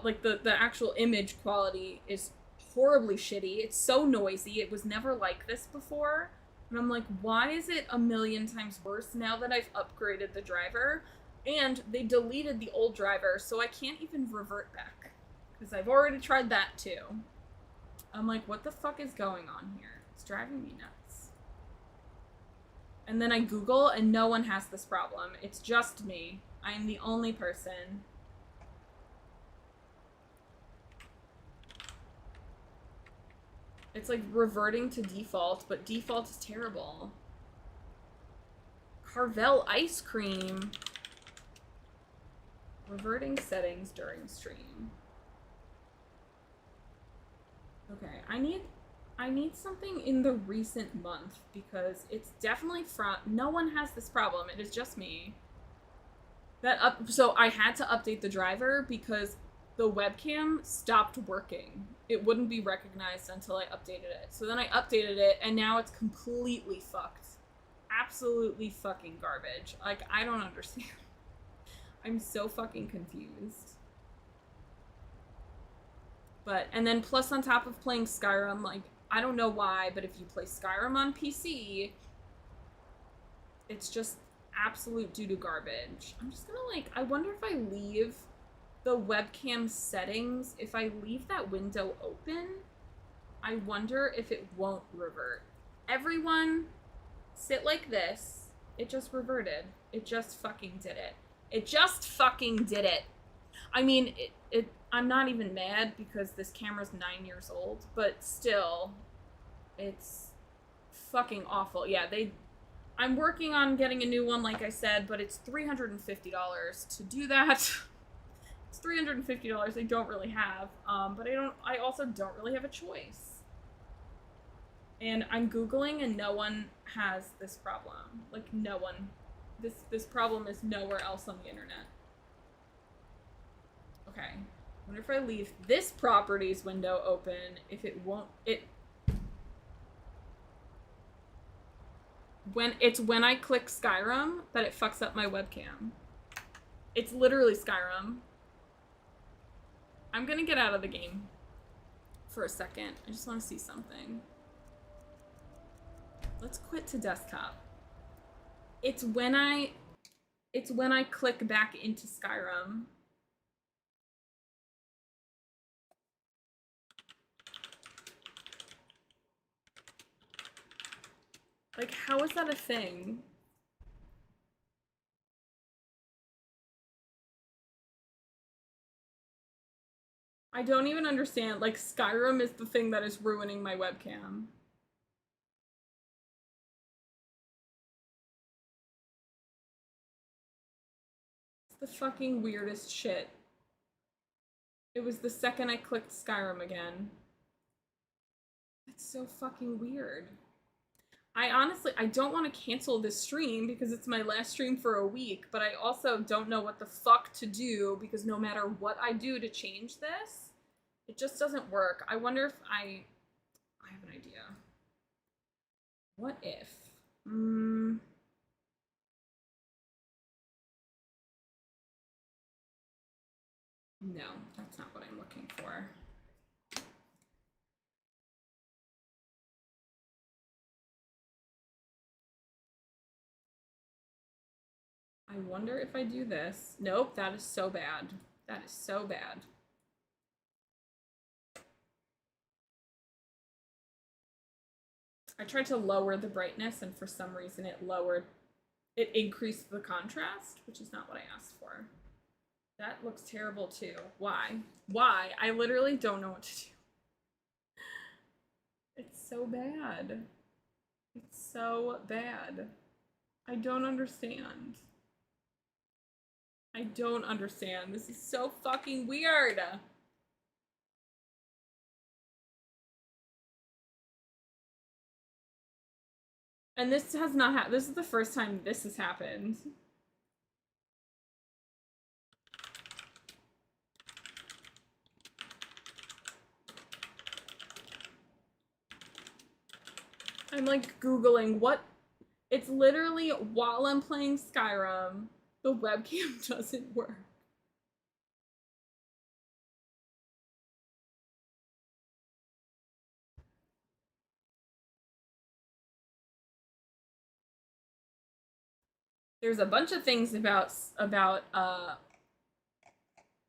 Like, the actual image quality is horribly shitty. It's so noisy. It was never like this before. And I'm like, why is it a million times worse now that I've upgraded the driver? And they deleted the old driver, so I can't even revert back. Because I've already tried that too. I'm like, what the fuck is going on here? It's driving me nuts. And then I Google, and no one has this problem. It's just me. I am the only person. It's like reverting to default, but default is terrible. Carvel ice cream. Reverting settings during stream. Okay, I need something in the recent month, because it's definitely no one has this problem. It is just me. So I had to update the driver because the webcam stopped working. It wouldn't be recognized until I updated it. So then I updated it, and now it's completely fucked. Absolutely fucking garbage. Like, I don't understand. I'm so fucking confused. But, and then plus on top of playing Skyrim, like, I don't know why, but if you play Skyrim on PC, it's just absolute doo-doo garbage. I'm just gonna, like, I wonder if I leave the webcam settings, if I leave that window open, I wonder if it won't revert. Everyone, sit like this. It just reverted. It just fucking did it. It just fucking did it. I mean, I'm not even mad because this camera's 9 years old, but still, it's fucking awful. Yeah, I'm working on getting a new one, like I said, but it's $350 to do that. It's $350 I don't really have, but I also don't really have a choice. And I'm Googling and no one has this problem. Like, no one. This problem is nowhere else on the internet. Okay. I wonder if I leave this properties window open, if it won't, when I click Skyrim that it fucks up my webcam. It's literally Skyrim. I'm gonna get out of the game for a second. I just want to see something. Let's quit to desktop. It's when I click back into Skyrim. Like, how is that a thing? I don't even understand. Like, Skyrim is the thing that is ruining my webcam. It's the fucking weirdest shit. It was the second I clicked Skyrim again. It's so fucking weird. I don't want to cancel this stream because it's my last stream for a week, but I also don't know what the fuck to do because no matter what I do to change this, it just doesn't work. I wonder if I have an idea. What if? No, that's not what I'm looking for. I wonder if I do this. Nope, that is so bad. That is so bad. I tried to lower the brightness and for some reason it increased the contrast, which is not what I asked for. That looks terrible too. Why? Why? I literally don't know what to do. It's so bad. It's so bad. I don't understand. I don't understand. This is so fucking weird. And this has not happened. This is the first time this has happened. I'm like Googling what. It's literally while I'm playing Skyrim, the webcam doesn't work. There's a bunch of things about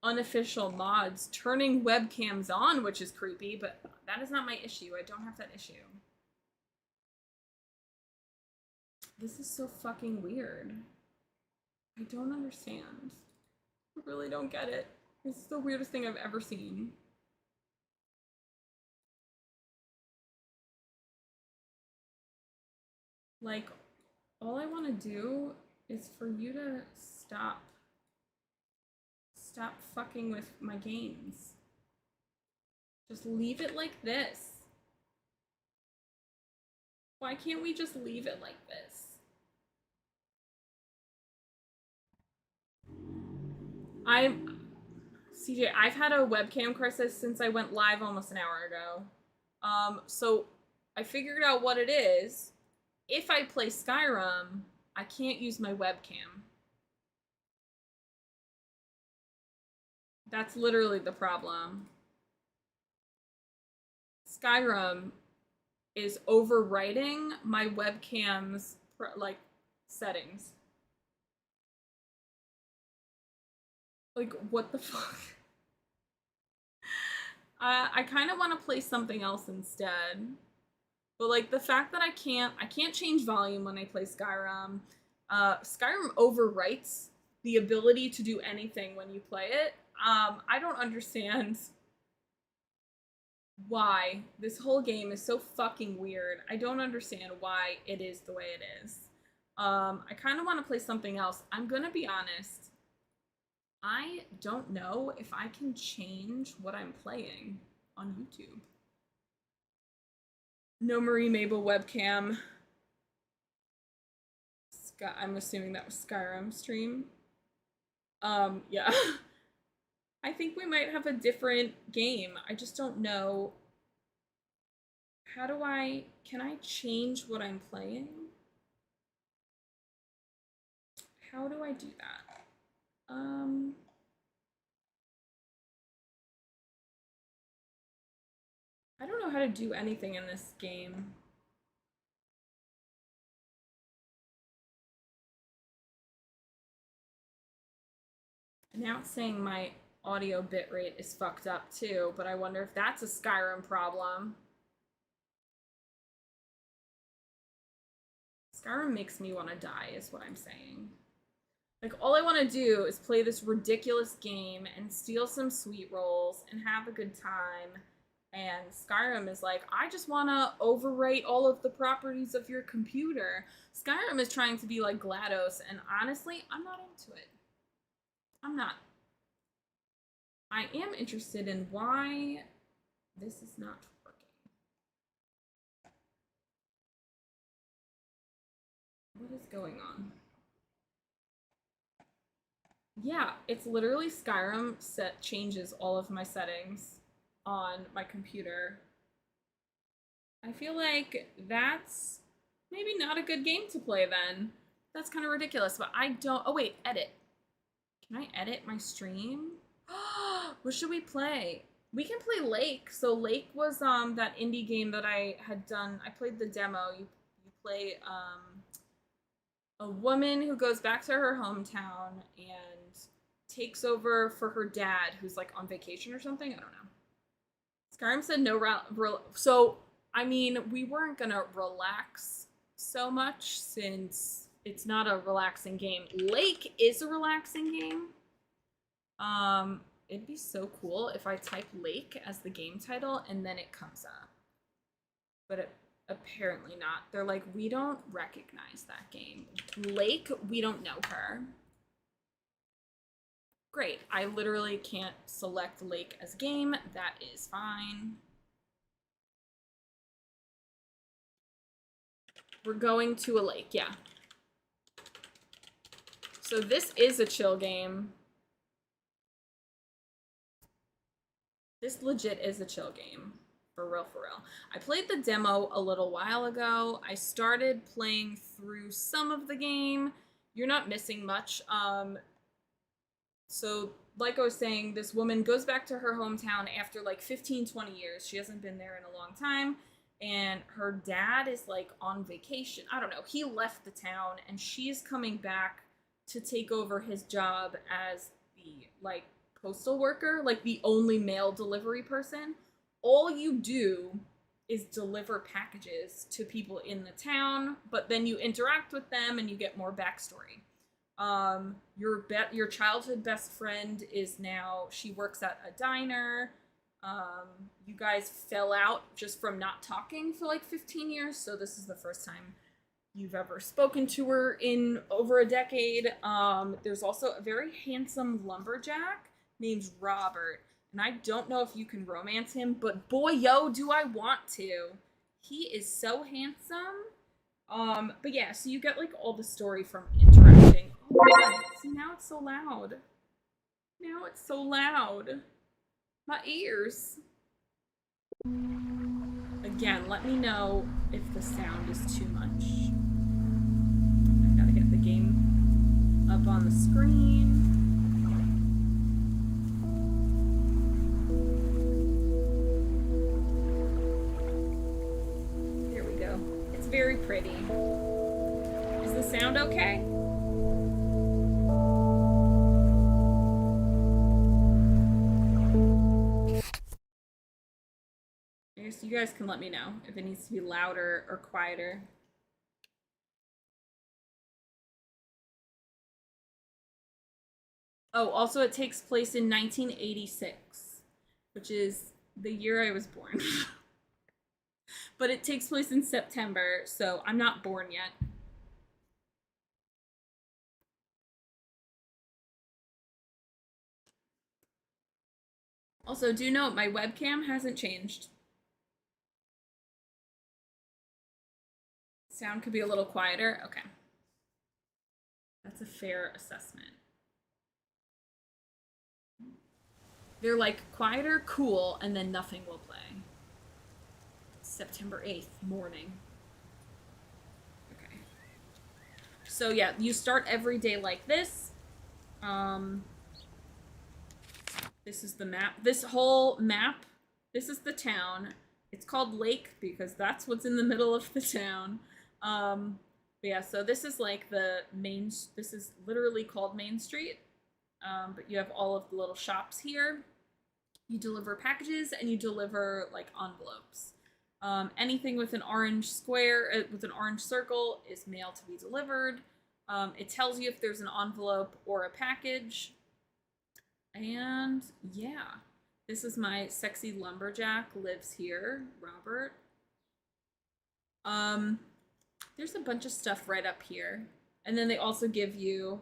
unofficial mods turning webcams on, which is creepy, but that is not my issue. I don't have that issue. This is so fucking weird. I don't understand. I really don't get it. This is the weirdest thing I've ever seen. Like, all I want to do is for you to stop fucking with my games. Just leave it like this. Why can't we just leave it like this? CJ, I've had a webcam crisis since I went live almost an hour ago. So I figured out what it is. If I play Skyrim, I can't use my webcam. That's literally the problem. Skyrim is overwriting my webcam's like settings. Like, what the fuck? I kind of want to play something else instead. But like the fact that I can't change volume when I play Skyrim. Skyrim overwrites the ability to do anything when you play it. I don't understand why this whole game is so fucking weird. I don't understand why it is the way it is. I kind of want to play something else. I'm gonna be honest. I don't know if I can change what I'm playing on YouTube. No Marie Mabel webcam. I'm assuming that was Skyrim stream. Yeah. I think we might have a different game. I just don't know. How do can I change what I'm playing? How do I do that? I don't know how to do anything in this game. Now it's saying my audio bitrate is fucked up too, but I wonder if that's a Skyrim problem. Skyrim makes me want to die, is what I'm saying. Like, all I want to do is play this ridiculous game and steal some sweet rolls and have a good time. And Skyrim is like, I just want to overwrite all of the properties of your computer. Skyrim is trying to be like GLaDOS, and honestly, I'm not into it. I'm not. I am interested in why this is not working. What is going on? Yeah, it's literally Skyrim changes all of my settings on my computer. I feel like that's maybe not a good game to play then. That's kind of ridiculous, but I don't... Oh, wait, edit. Can I edit my stream? What should we play? We can play Lake. So Lake was that indie game that I had done. I played the demo. You play a woman who goes back to her hometown and takes over for her dad, who's like on vacation or something. I don't know. Skyrim said no. So I mean, we weren't gonna relax so much since it's not a relaxing game. Lake is a relaxing game. It'd be so cool if I type Lake as the game title and then it comes up. But apparently not. They're like, we don't recognize that game. Lake, we don't know her. Great. I literally can't select Lake as game. That is fine. We're going to a lake, yeah. So this is a chill game. This legit is a chill game. For real, for real. I played the demo a little while ago. I started playing through some of the game. You're not missing much. So, like I was saying, this woman goes back to her hometown after like 15, 20 years. She hasn't been there in a long time. And her dad is like on vacation. I don't know. He left the town and she's coming back to take over his job as the like postal worker, like the only mail delivery person. All you do is deliver packages to people in the town, but then you interact with them and you get more backstory. Your childhood best friend is now, she works at a diner. You guys fell out just from not talking for like 15 years, so this is the first time you've ever spoken to her in over a decade. There's also a very handsome lumberjack named Robert, and I don't know if you can romance him, but boy, yo, do I want to. He is so handsome. But yeah, so you get like all the story from interacting. Oh my god, see, now it's so loud. Now it's so loud. My ears. Again, let me know if the sound is too much. I gotta get the game up on the screen. There we go. It's very pretty. Is the sound okay? I guess you guys can let me know if it needs to be louder or quieter. Oh, also it takes place in 1986, which is the year I was born. But it takes place in September, so I'm not born yet. Also, do note my webcam hasn't changed. Sound could be a little quieter. Okay. That's a fair assessment. They're like quieter, cool, and then nothing will play. September 8th morning. Okay. So yeah, you start every day like this. This is the map. This whole map, this is the town. It's called Lake because that's what's in the middle of the town. But yeah, so this is like the main, this is literally called Main Street. But you have all of the little shops here. You deliver packages and you deliver like envelopes. Anything with an orange square, with an orange circle is mail to be delivered. It tells you if there's an envelope or a package. And yeah, this is my sexy lumberjack lives here, Robert. There's a bunch of stuff right up here. And then they also give you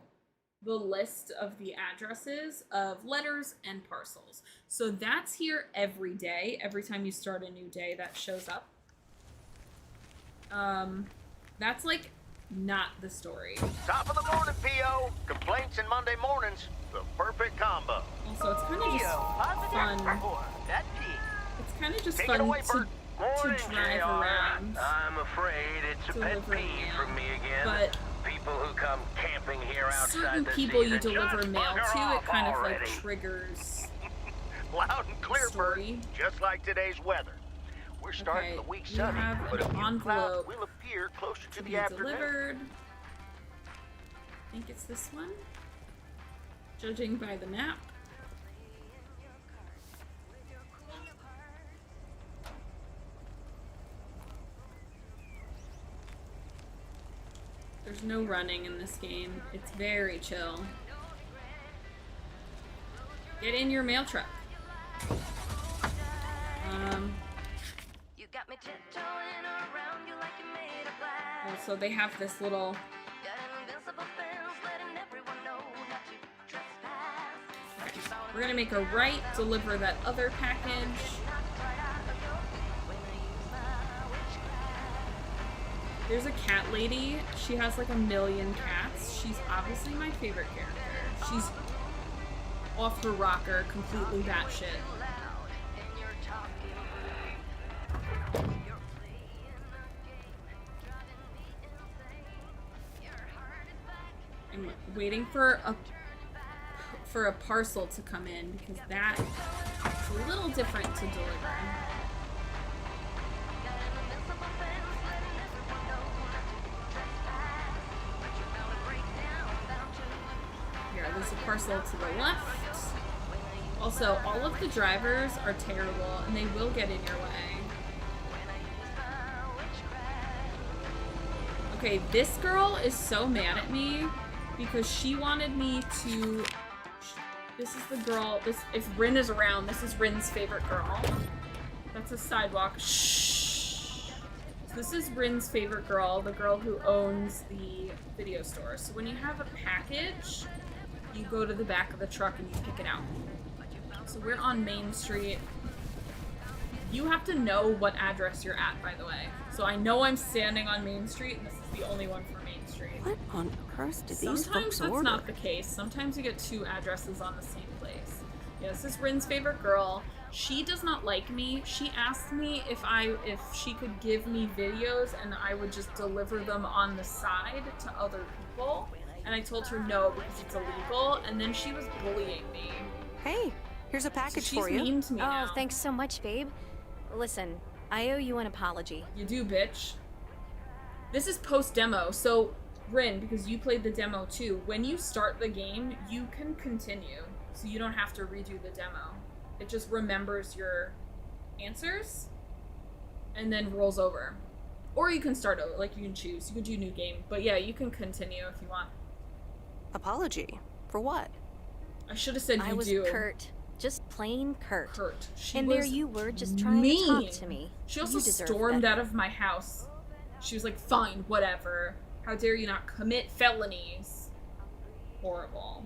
the list of the addresses of letters and parcels. So that's here every day. Every time you start a new day, that shows up. That's like not the story. Top of the morning, P.O. Complaints and Monday mornings, the perfect combo. Also, it's kind of just fun. It's kind of just fun to drive around. I'm afraid it's a pet peeve from me again. But people who come camping here outside certain people you deliver mail to, it kind of like triggers loud and clear, story. Bird, just like today's weather. We're starting the week sunny, but a few clouds will appear closer to the afternoon. Delivered. I think it's this one, judging by the map. There's no running in this game. It's very chill. Get in your mail truck. Also, they have this little... Okay. We're gonna make a right, deliver that other package. There's a cat lady. She has like 1 million cats. She's obviously my favorite character. She's off her rocker, completely batshit. I'm waiting for a parcel to come in because that is a little different to deliver. Here, there's a parcel to the left. Also, all of the drivers are terrible and they will get in your way. Okay, this girl is so mad at me because she wanted me to... This is the girl, if Rin is around, this is Rin's favorite girl. That's a sidewalk. Shh. So this is Rin's favorite girl, the girl who owns the video store. So when you have a package, you go to the back of the truck and you pick it out. So we're on Main Street. You have to know what address you're at, by the way. So I know I'm standing on Main Street, and this is the only one for Main Street. What on earth did these folks order? Sometimes that's not the case. Sometimes you get 2 addresses on the same place. Yeah, this is Rin's favorite girl. She does not like me. She asked me if she could give me videos and I would just deliver them on the side to other people. And I told her no because it's illegal. And then she was bullying me. Hey, here's a package for you. She's mean to me now. Oh, thanks so much, babe. Listen, I owe you an apology. You do, bitch. This is post-demo, so Rin, because you played the demo too, when you start the game, you can continue. So you don't have to redo the demo. It just remembers your answers and then rolls over. Or you can start over, like you can choose. You can do new game. But yeah, you can continue if you want. Apology? For what? I should have said I was curt. Just plain curt. Curt. And there you were just trying to talk to me. She also stormed out of my house. She was like, fine, whatever. How dare you not commit felonies? Horrible.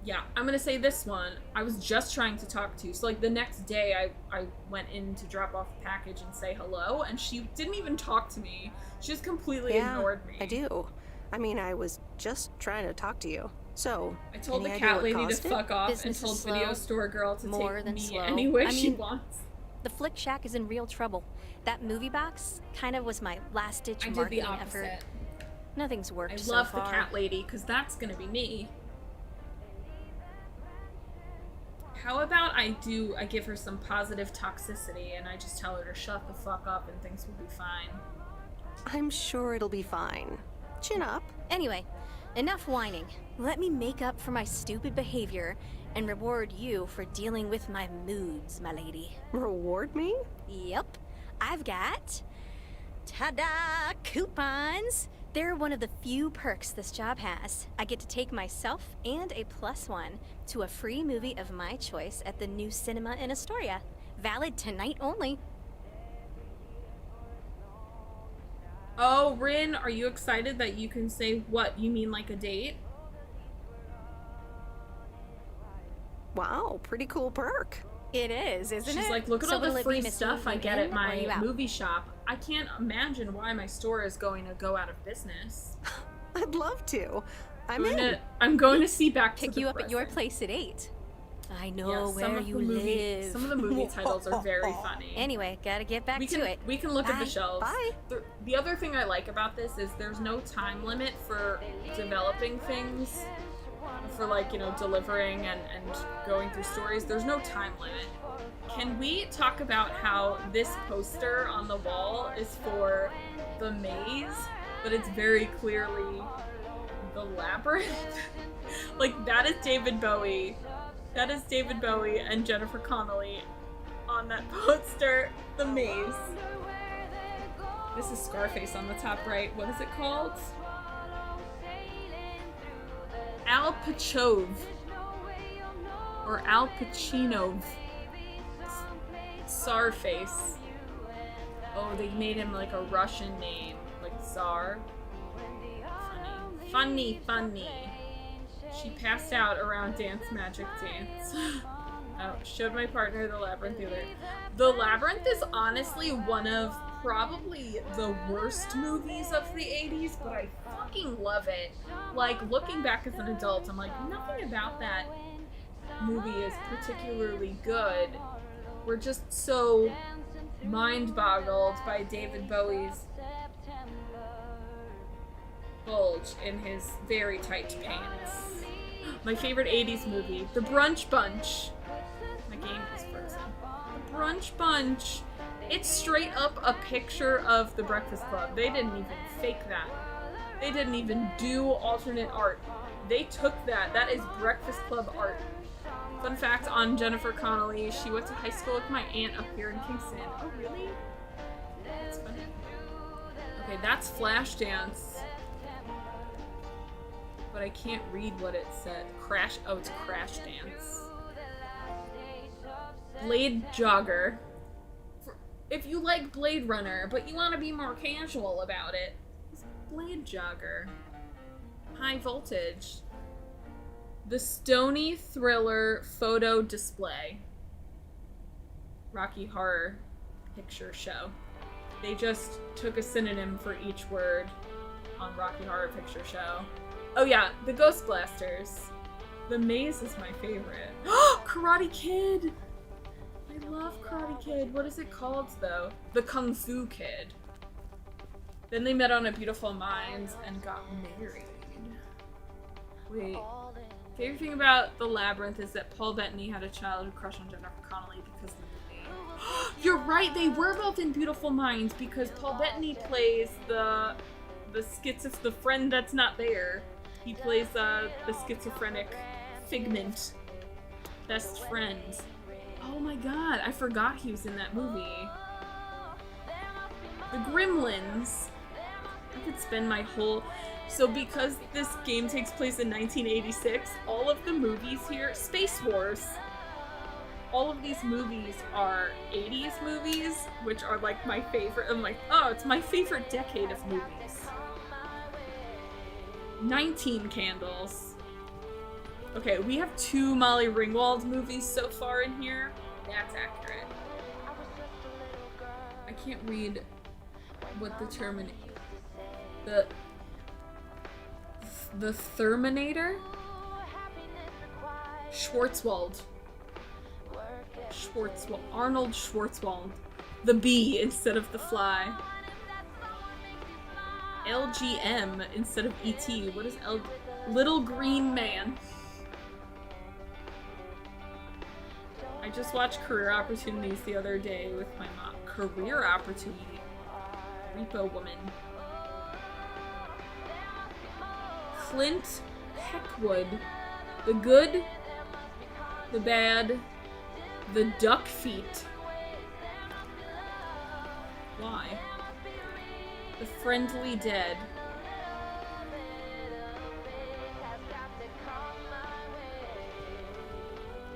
Yeah, I'm gonna say this one. I was just trying to talk to. So like the next day I went in to drop off a package and say hello, and she didn't even talk to me. She just completely ignored me. I do. I mean, I was just trying to talk to you. So, I told the cat lady to fuck off and told Video Store Girl to take me anywhere she wants. The Flick Shack is in real trouble. That movie box kind of was my last-ditch marketing effort. Nothing's worked so far. I love the cat lady, because that's gonna be me. How about I give her some positive toxicity and I just tell her to shut the fuck up and things will be fine. I'm sure it'll be fine. Chin up. Anyway, enough whining. Let me make up for my stupid behavior and reward you for dealing with my moods, my lady. Reward me? Yep. I've got... ta-da! Coupons! They're one of the few perks this job has. I get to take myself and a +1 to a free movie of my choice at the new cinema in Astoria. Valid tonight only. Oh, Rin, are you excited that you can say what? You mean like a date? Wow, pretty cool perk. It is, isn't it? She's like, look at all the free stuff I get at my movie shop. I can't imagine why my store is going to go out of business. I'd love to. I'm going to see Back to the Pick you up Present. at your place at 8. I know where you live. Some of the movie titles are very funny. Anyway, gotta get back to it. We can look at the shelves. Bye. The other thing I like about this is there's no time limit for developing things. For like, you know, delivering and going through stories. There's no time limit. Can we talk about how this poster on the wall is for the maze, but it's very clearly the labyrinth? Like, that is David Bowie. That is David Bowie and Jennifer Connelly on that poster. The maze. This is Scarface on the top right. What is it called? Al Pachove. Or Al Pacino. Czarface. Oh, they made him like a Russian name. Like Tsar. Funny. She passed out around Dance Magic Dance. Oh, showed my partner The Labyrinth the other. The Labyrinth is honestly one of probably the worst movies of the 80s, but I fucking love it. Like, looking back as an adult, I'm like, nothing about that movie is particularly good. We're just so mind-boggled by David Bowie's bulge in his very tight pants. My favorite 80s movie, The Brunch Bunch. My game is frozen. The Brunch Bunch. It's straight up a picture of The Breakfast Club. They didn't even fake that. They didn't even do alternate art. They took that. That is Breakfast Club art. Fun fact on Jennifer Connelly, she went to high school with my aunt up here in Kingston. Oh, really? That's funny. Okay, that's Flashdance. But I can't read what it said. Oh, it's Crash Dance. Blade Jogger. If you like Blade Runner, but you want to be more casual about it, it's Blade Jogger. High Voltage. The Stony Thriller Photo Display. Rocky Horror Picture Show. They just took a synonym for each word on Rocky Horror Picture Show. Oh yeah, the Ghost Blasters. The Maze is my favorite. Karate Kid! I love Karate Kid. What is it called, though? The Kung Fu Kid. Then they met on A Beautiful Mind and got married. Wait. Favorite thing about The Labyrinth is that Paul Bettany had a childhood crush on Jennifer Connelly because of the movie. You're right, they were both in Beautiful Minds because Paul Bettany plays the friend that's not there. He plays the schizophrenic Figment best friend. Oh my god, I forgot he was in that movie. The Gremlins. I could spend my whole... So because this game takes place in 1986, all of the movies here, Space Wars, all of these movies are 80s movies, which are like my favorite. I'm like, oh, it's my favorite decade of movies. 19 candles. Okay, we have 2 Molly Ringwald movies so far in here. That's accurate. I can't read what the the Terminator? Schwarzwald. Arnold Schwarzwald. The bee instead of the fly. LGM instead of ET. What is Little Green Man? I just watched Career Opportunities the other day with my mom. Career Opportunity. Repo Woman. Clint Peckwood. The Good, the Bad, the Duck Feet. Why? The Friendly Dead.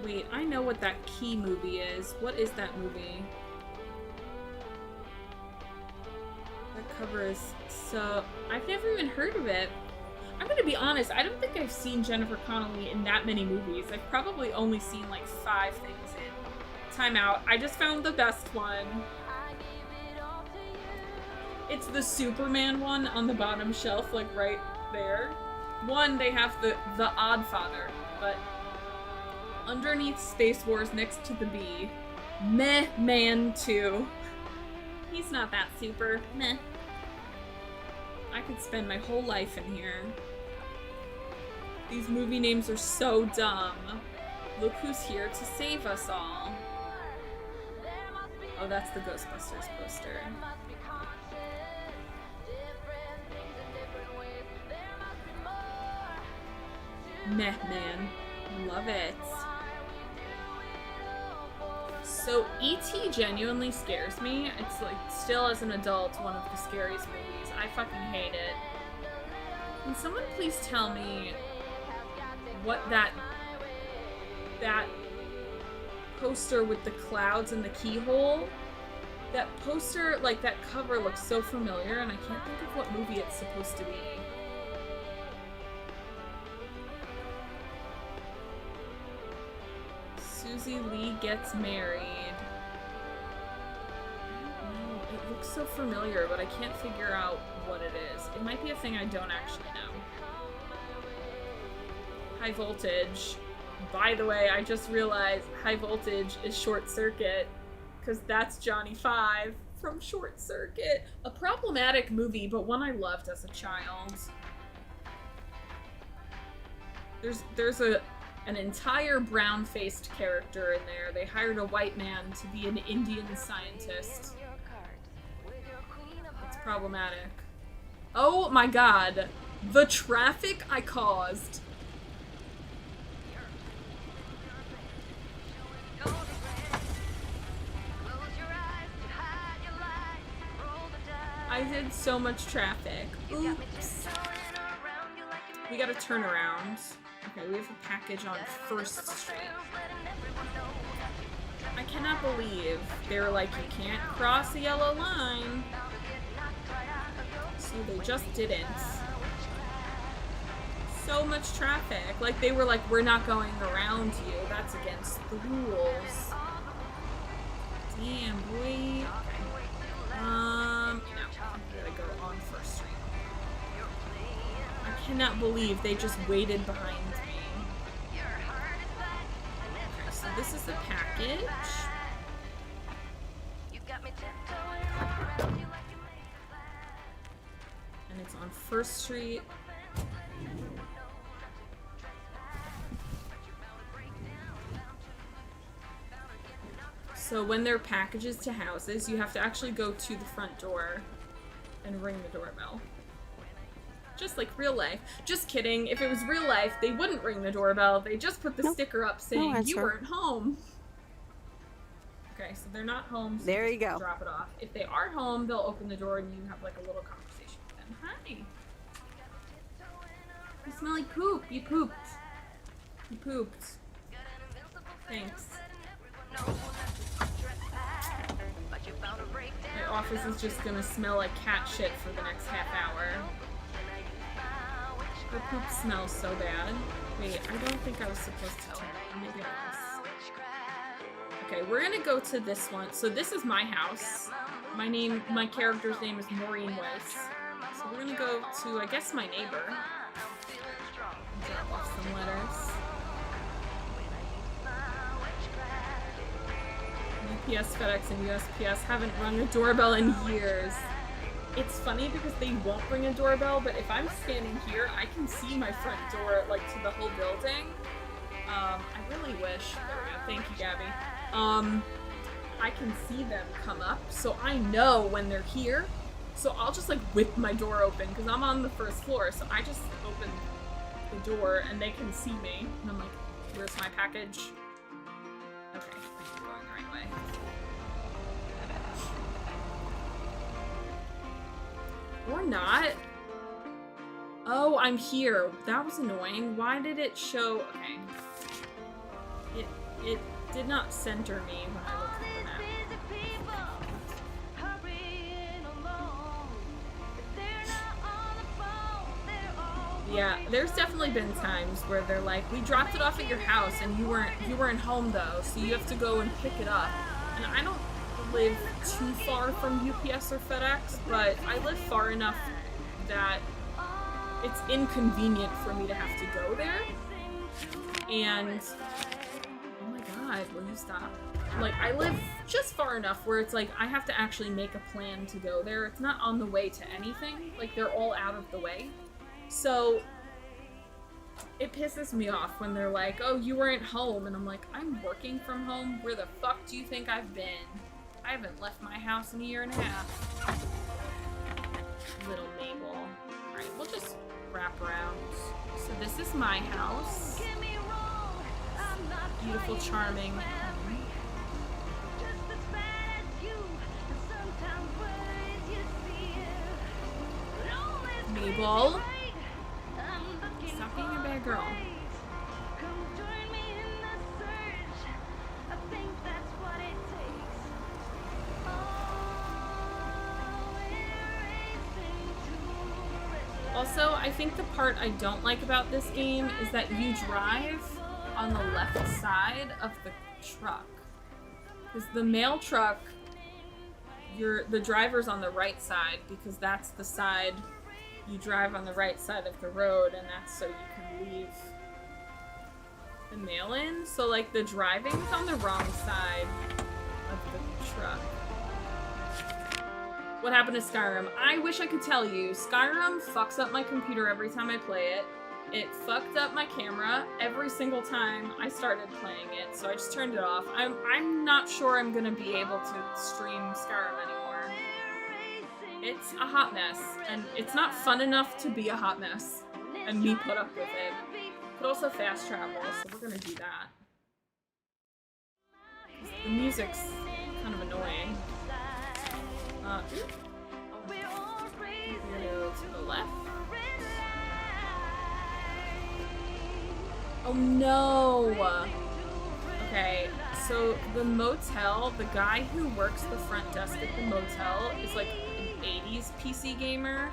Wait, I know what that Key movie is. What is that movie? That cover is so... I've never even heard of it. I'm gonna be honest, I don't think I've seen Jennifer Connelly in that many movies. I've probably only seen like 5 things in. Time out. I just found the best one. It's the Superman one on the bottom shelf, like right there. One, they have the Oddfather, but underneath Space Wars next to the bee, Meh Man 2. He's not that super. Meh. I could spend my whole life in here. These movie names are so dumb. Look who's here to save us all. Oh, that's the Ghostbusters poster. Meh Man. Love it. So E.T. genuinely scares me. It's like, still as an adult, one of the scariest movies. I fucking hate it. Can someone please tell me what that poster with the clouds and the keyhole? That poster, like that cover looks so familiar and I can't think of what movie it's supposed to be. Susie Lee Gets Married. I don't know. It looks so familiar, but I can't figure out what it is. It might be a thing I don't actually know. High Voltage. By the way, I just realized High Voltage is Short Circuit, because that's Johnny Five from Short Circuit. A problematic movie, but one I loved as a child. There's an entire brown-faced character in there. They hired a white man to be an Indian scientist. It's problematic. Oh my god. The traffic I caused. I did so much traffic. Oops. We gotta turn around. Okay, we have a package on 1st Street. I cannot believe they were like, you can't cross the yellow line. So they just didn't. So much traffic. Like, they were like, we're not going around you. That's against the rules. Damn, boy. We gotta go on 1st Street. I cannot believe they just waited behind me. Okay, so this is the package. And it's on 1st Street. So when they're packages to houses, you have to actually go to the front door and ring the doorbell. Just like real life. Just kidding. If it was real life, they wouldn't ring the doorbell. They just put the sticker up saying you weren't home. Okay, so they're not home. So there you go. Drop it off. If they are home, they'll open the door and you have like a little conversation with them. Hi. smelly poop. You pooped. You pooped. Thanks. My office is just gonna smell like cat shit for the next half hour. The poop smells so bad. Wait, I don't think I was supposed to turn it. Maybe I was. Okay, we're gonna go to this one. So this is my house. My character's name is Maureen Weiss. So we're gonna go to, I guess, my neighbor. Drop off some letters. UPS, FedEx, and USPS haven't rung a doorbell in years. It's funny because they won't ring a doorbell, but if I'm standing here, I can see my front door, like, to the whole building. I really wish. There we go. Thank you, Gabby. I can see them come up, so I know when they're here. So I'll just, like, whip my door open, because I'm on the first floor, so I just open the door, and they can see me. And I'm like, where's my package? Okay, I'm going the right way. Or not. Oh, I'm here. That was annoying. Why did it show... Okay. It did not center me when I looked at the map. Yeah, there's definitely been times where they're like, we dropped it off at your house and you weren't home though, so you have to go and pick it up. And I don't live too far from UPS or FedEx, but I live far enough that it's inconvenient for me to have to go there. And oh my god, will you stop? Like, I live just far enough where it's like I have to actually make a plan to go there. It's not on the way to anything. Like, they're all out of the way. So it pisses me off when they're like, oh, you weren't home. And I'm like, I'm working from home. Where the fuck do you think I've been? I haven't left my house in a year and a half. Little Mabel. Alright, we'll just wrap around. So this is my house. Beautiful, charming. Mabel. Stop being a bad girl. Also, I think the part I don't like about this game is that you drive on the left side of the truck. Because the mail truck, the driver's on the right side, because that's the side you drive on the right side of the road, and that's so you can leave the mail in. So, like, the driving's on the wrong side of the truck. What happened to Skyrim? I wish I could tell you. Skyrim fucks up my computer every time I play it. It fucked up my camera every single time I started playing it, so I just turned it off. I'm not sure I'm gonna be able to stream Skyrim anymore. It's a hot mess, and it's not fun enough to be a hot mess, and me put up with it. But also fast travel, so we're gonna do that. The music's kind of annoying. We're gonna go to the left. Oh no! Okay, so the motel, the guy who works the front desk at the motel is like an 80s PC gamer.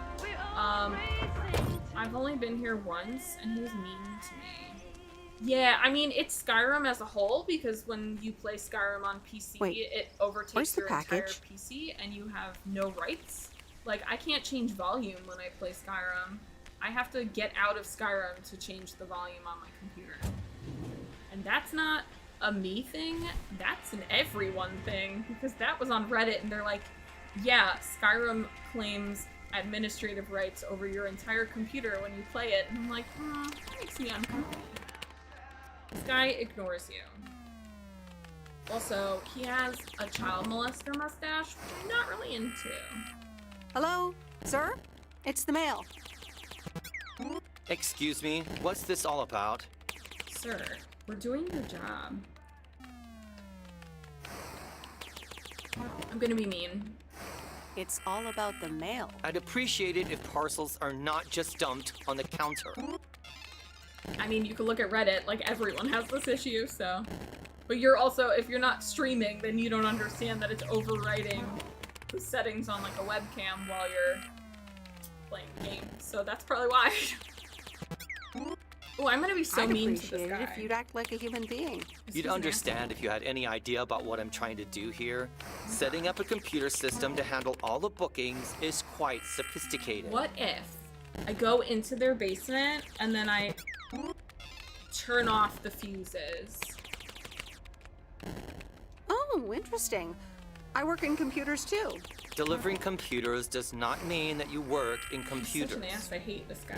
I've only been here once, and he was mean to me. Yeah, I mean, it's Skyrim as a whole, because when you play Skyrim on PC, it overtakes your entire PC, and you have no rights. Like, I can't change volume when I play Skyrim. I have to get out of Skyrim to change the volume on my computer. And that's not a me thing, that's an everyone thing, because that was on Reddit, and they're like, yeah, Skyrim claims administrative rights over your entire computer when you play it, and I'm like, that makes me uncomfortable. This guy ignores you. Also, he has a child molester mustache, which I'm not really into. Hello, sir? It's the mail. Excuse me, what's this all about? Sir, we're doing your job. I'm gonna be mean. It's all about the mail. I'd appreciate it if parcels are not just dumped on the counter. I mean, you can look at Reddit, like everyone has this issue, so. But you're also, if you're not streaming, then you don't understand that it's overwriting the settings on like a webcam while you're playing games. So that's probably why. Oh, I'm gonna be so mean to this guy. If you'd act like a human being. You'd understand if you had any idea about what I'm trying to do here. Setting up a computer system to handle all the bookings is quite sophisticated. What if I go into their basement and then I turn off the fuses? Oh, interesting. I work in computers too. Delivering computers does not mean that you work in computers. Such an ass, I hate this guy.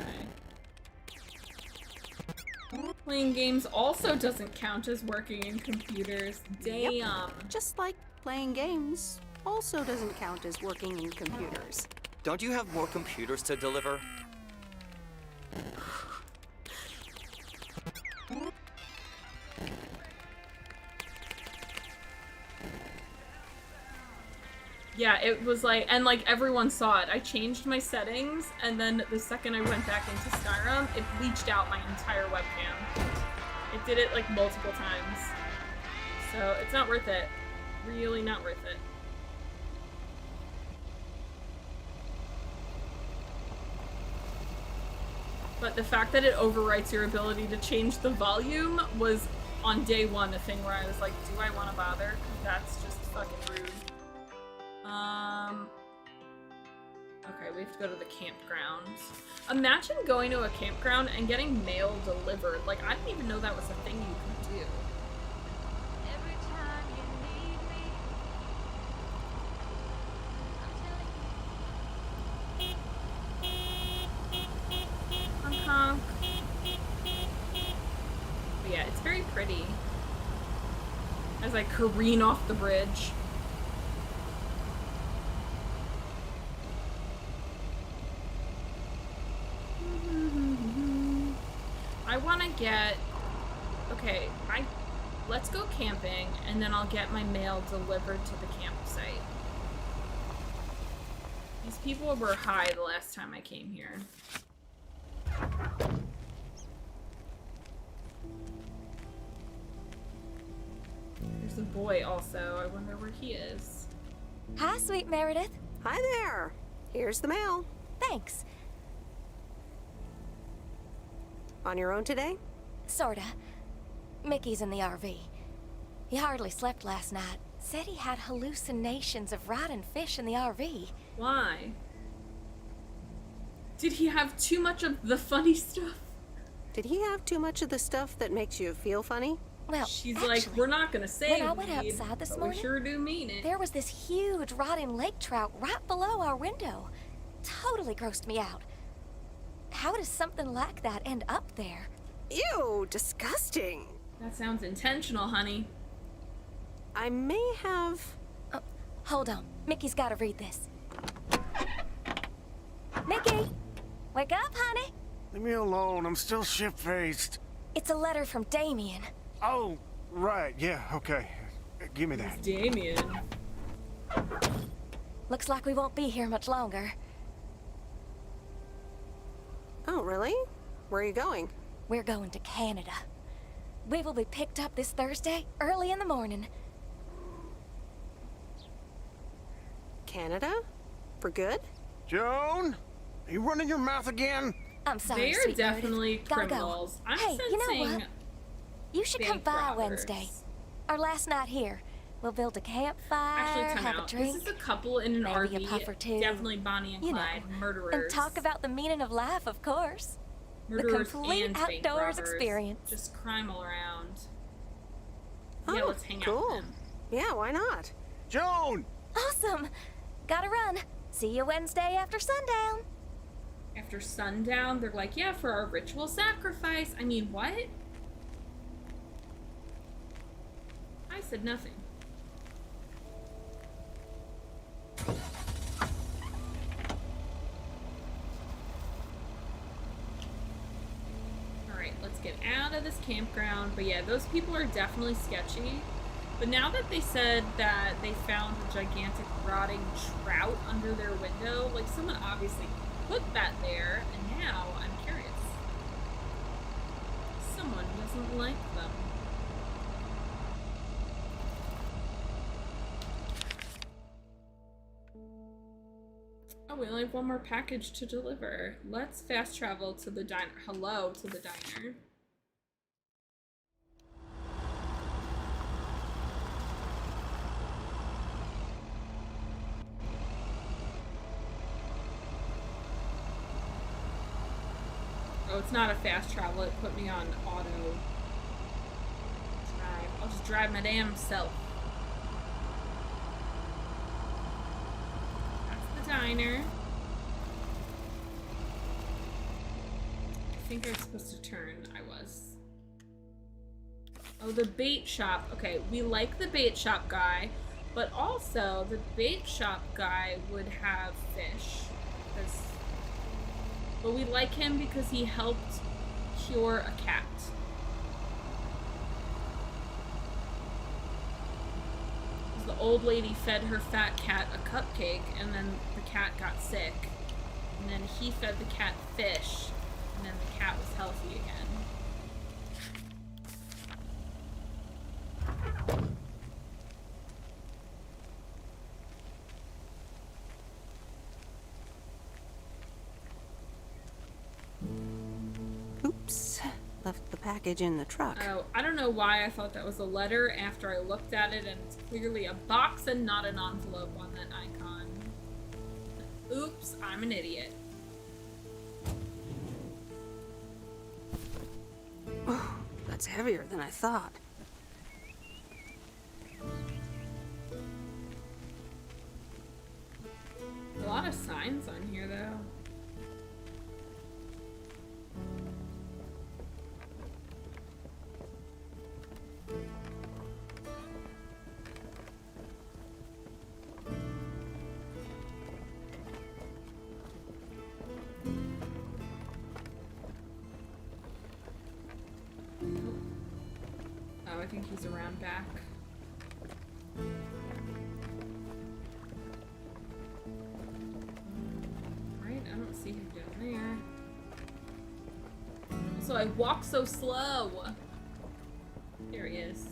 Playing games also doesn't count as working in computers. Damn. Yep. Just like playing games also doesn't count as working in computers. Don't you have more computers to deliver? Yeah, it was like, and like everyone saw it. I changed my settings, and then the second I went back into Skyrim, it bleached out my entire webcam. It did it like multiple times. So it's not worth it. Really not worth it. But the fact that it overwrites your ability to change the volume was on day one a thing where I was like, do I want to bother? Because that's just fucking rude. Okay, we have to go to the campground. Imagine going to a campground and getting mail delivered. Like, I didn't even know that was a thing you could do. Every time you need me, I'm telling you. Honk honk. But yeah, it's very pretty. As I careen off the bridge. I want to get, okay, let's go camping, and then I'll get my mail delivered to the campsite. These people were high the last time I came here. There's a boy also. I wonder where he is. Hi, sweet Meredith. Hi there. Here's the mail. Thanks. On your own today? Sorta. Mickey's in the RV. He hardly slept last night. Said he had hallucinations of rotting fish in the RV. Why? Did he have too much of the funny stuff? Did he have too much of the stuff that makes you feel funny? Well, She's actually, like, we're not gonna say when I went weed, outside this but morning, we sure do mean it. there was this huge rotting lake trout right below our window. Totally grossed me out. How does something like that end up there? Ew, disgusting. That sounds intentional, honey. I may have... Hold on. Mickey's gotta read this. Mickey! Wake up, honey! Leave me alone, I'm still shit-faced. It's a letter from Damien. Oh, right, yeah, okay. Give me that. Damien. Looks like we won't be here much longer. Oh, really? Where are you going? We're going to Canada. We will be picked up this Thursday, early in the morning. Canada? For good? Joan? Are you running your mouth again? I'm sorry, They are sweet definitely Meredith. Gotta go. criminals. I'm Hey, you know sensing what? You should come bank by robbers. Wednesday. Our last night here. We'll build a campfire, Actually, time have out. a drink, This is a couple in an maybe a RV. puff or two. Definitely Bonnie and You know, Clyde, murderers. and talk about the meaning of life, of course. murderers complete and bank outdoors robbers. experience. Just crime all around. Oh, Yeah, let's hang out cool. with them. Yeah, why not? Joan! Awesome! Gotta run. See you Wednesday after sundown. After sundown, they're like, yeah, for our ritual sacrifice. I mean, what? I said nothing. Alright, let's get out of this campground. But yeah, those people are definitely sketchy. But now that they said that they found a gigantic rotting trout under their window, like someone obviously put that there, and now I'm curious. Someone doesn't like them. Oh, we only have one more package to deliver. Let's fast travel to the diner. Hello to the diner. Oh, it's not a fast travel. It put me on auto drive. I'll just drive my damn self. That's the diner. I think I was supposed to turn. I was. Oh, the bait shop. Okay, we like the bait shop guy, but also the bait shop guy would have fish. But we like him because he helped cure a cat. The old lady fed her fat cat a cupcake, and then the cat got sick. And then he fed the cat fish, and then the cat was healthy again. Oops. Left the package in the truck. Oh, I don't know why I thought that was a letter after I looked at it, and it's clearly a box and not an envelope on that icon. Oops, I'm an idiot. Oh, that's heavier than I thought. A lot of signs on here, though. I think he's around back. Right, I don't see him down there. So I walk so slow. There he is.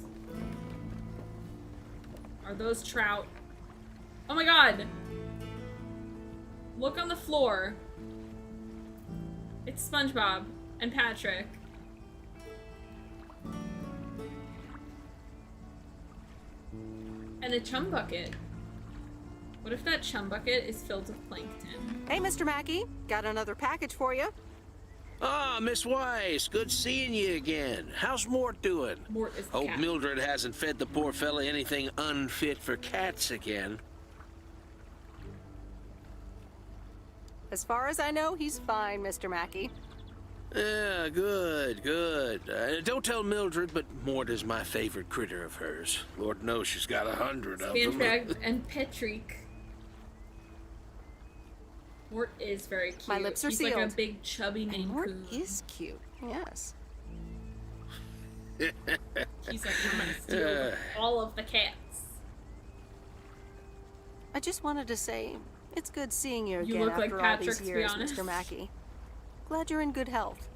Are those trout? Oh my god! Look on the floor. It's SpongeBob and Patrick. And a chum bucket. What if that chum bucket is filled with plankton? Hey, Mr. Mackey. Got another package for you. Ah, Miss Weiss, good seeing you again. How's Mort doing? Mort is the Hope cat. Mildred hasn't fed the poor fella anything unfit for cats again. As far as I know, he's fine, Mr. Mackey. Yeah, good, good. Don't tell Mildred, but Mort is my favorite critter of hers. Lord knows she's got 100 of them. Spantrag and Petrick. Mort is very cute. My lips are He's sealed. like a big chubby And Maine Mort Coon. is cute. Yes. He's like, I'm gonna steal all of the cats. I just wanted to say, it's good seeing you again look like after all Patrick, these to be years, honest. Mr. Mackey. Glad you're in good health.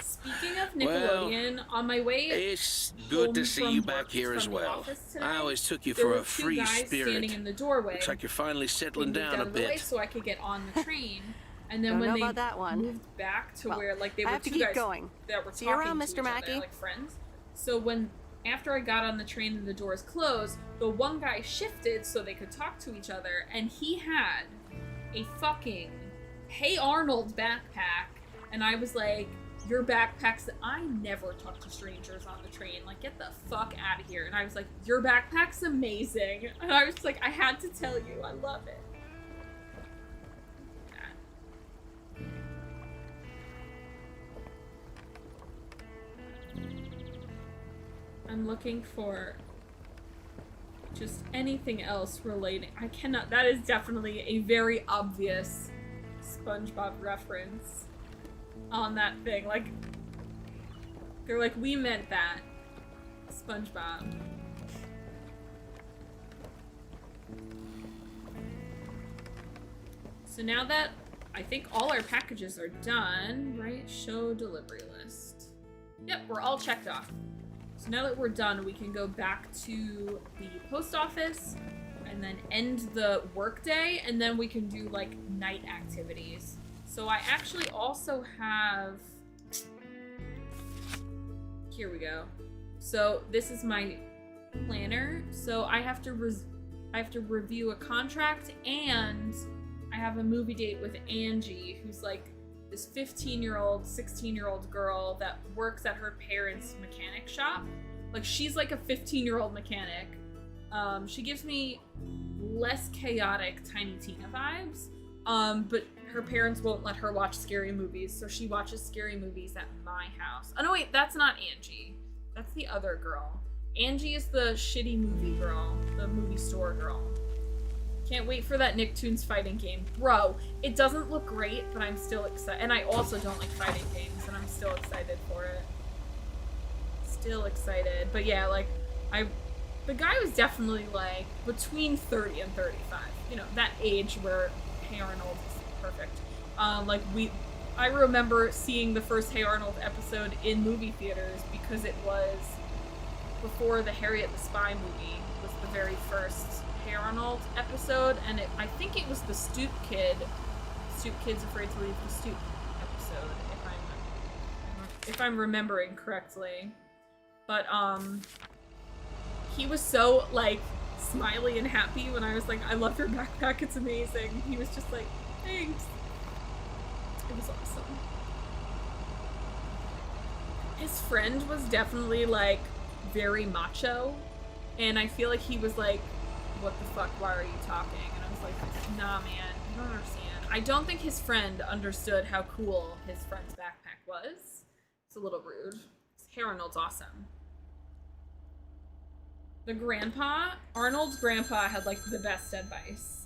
Speaking of Nickelodeon, on my way It's good home to see from you work back here as from the well. office today, I always took you there for were a two free guys spirit. standing in the doorway. Looks like you're finally They settling moved down out a of the way bit. so I could get on the train. And then Don't when know they about that one. moved back to Well, where like they I were have to two keep guys going. that were See you talking around, to Mr. each other, Mackey. like friends. So when after I got on the train and the doors closed, the one guy shifted so they could talk to each other, and he had a fucking Hey Arnold backpack, and I was like, your backpack's I never talk to strangers on the train. Like, get the fuck out of here. And I was like, your backpack's amazing. And I was like, I had to tell you, I love it. I'm looking for just anything else relating. I cannot. That is definitely a very obvious SpongeBob reference on that thing. Like, they're like, we meant that. SpongeBob. So now that I think all our packages are done, right? Show delivery list. Yep, we're all checked off. So now that we're done, we can go back to the post office and then end the workday, and then we can do like night activities. So I actually also have... Here we go. So this is my planner. So I have to review a contract, and I have a movie date with Angie, who's like this 15-year-old, 16-year-old girl that works at her parents' mechanic shop. Like, she's like a 15-year-old mechanic. She gives me less chaotic Tiny Tina vibes, but her parents won't let her watch scary movies, so she watches scary movies at my house. Oh no, wait, that's not Angie. That's the other girl. Angie is the shitty movie girl, the movie store girl. Can't wait for that Nicktoons fighting game. Bro, it doesn't look great, but I'm still excited. And I also don't like fighting games, and I'm still excited for it. Still excited. But yeah, like, the guy was definitely like between 30 and 35. You know, that age where Hey Arnold is perfect. I remember seeing the first Hey Arnold episode in movie theaters because it was before the Harriet the Spy movie was the very first Hey Arnold episode, and I think it was the Stoop Kid's Afraid to Leave the Stoop episode, if I'm remembering correctly. But he was so like smiley and happy when I was like, I love your backpack, it's amazing. He was just like, thanks. It was awesome. His friend was definitely like very macho, and I feel like he was like, what the fuck, why are you talking? And I was like, nah man, you don't understand. I don't think his friend understood how cool his friend's backpack was. It's a little rude. Hey Arnold's awesome. The grandpa, Arnold's grandpa had like the best advice.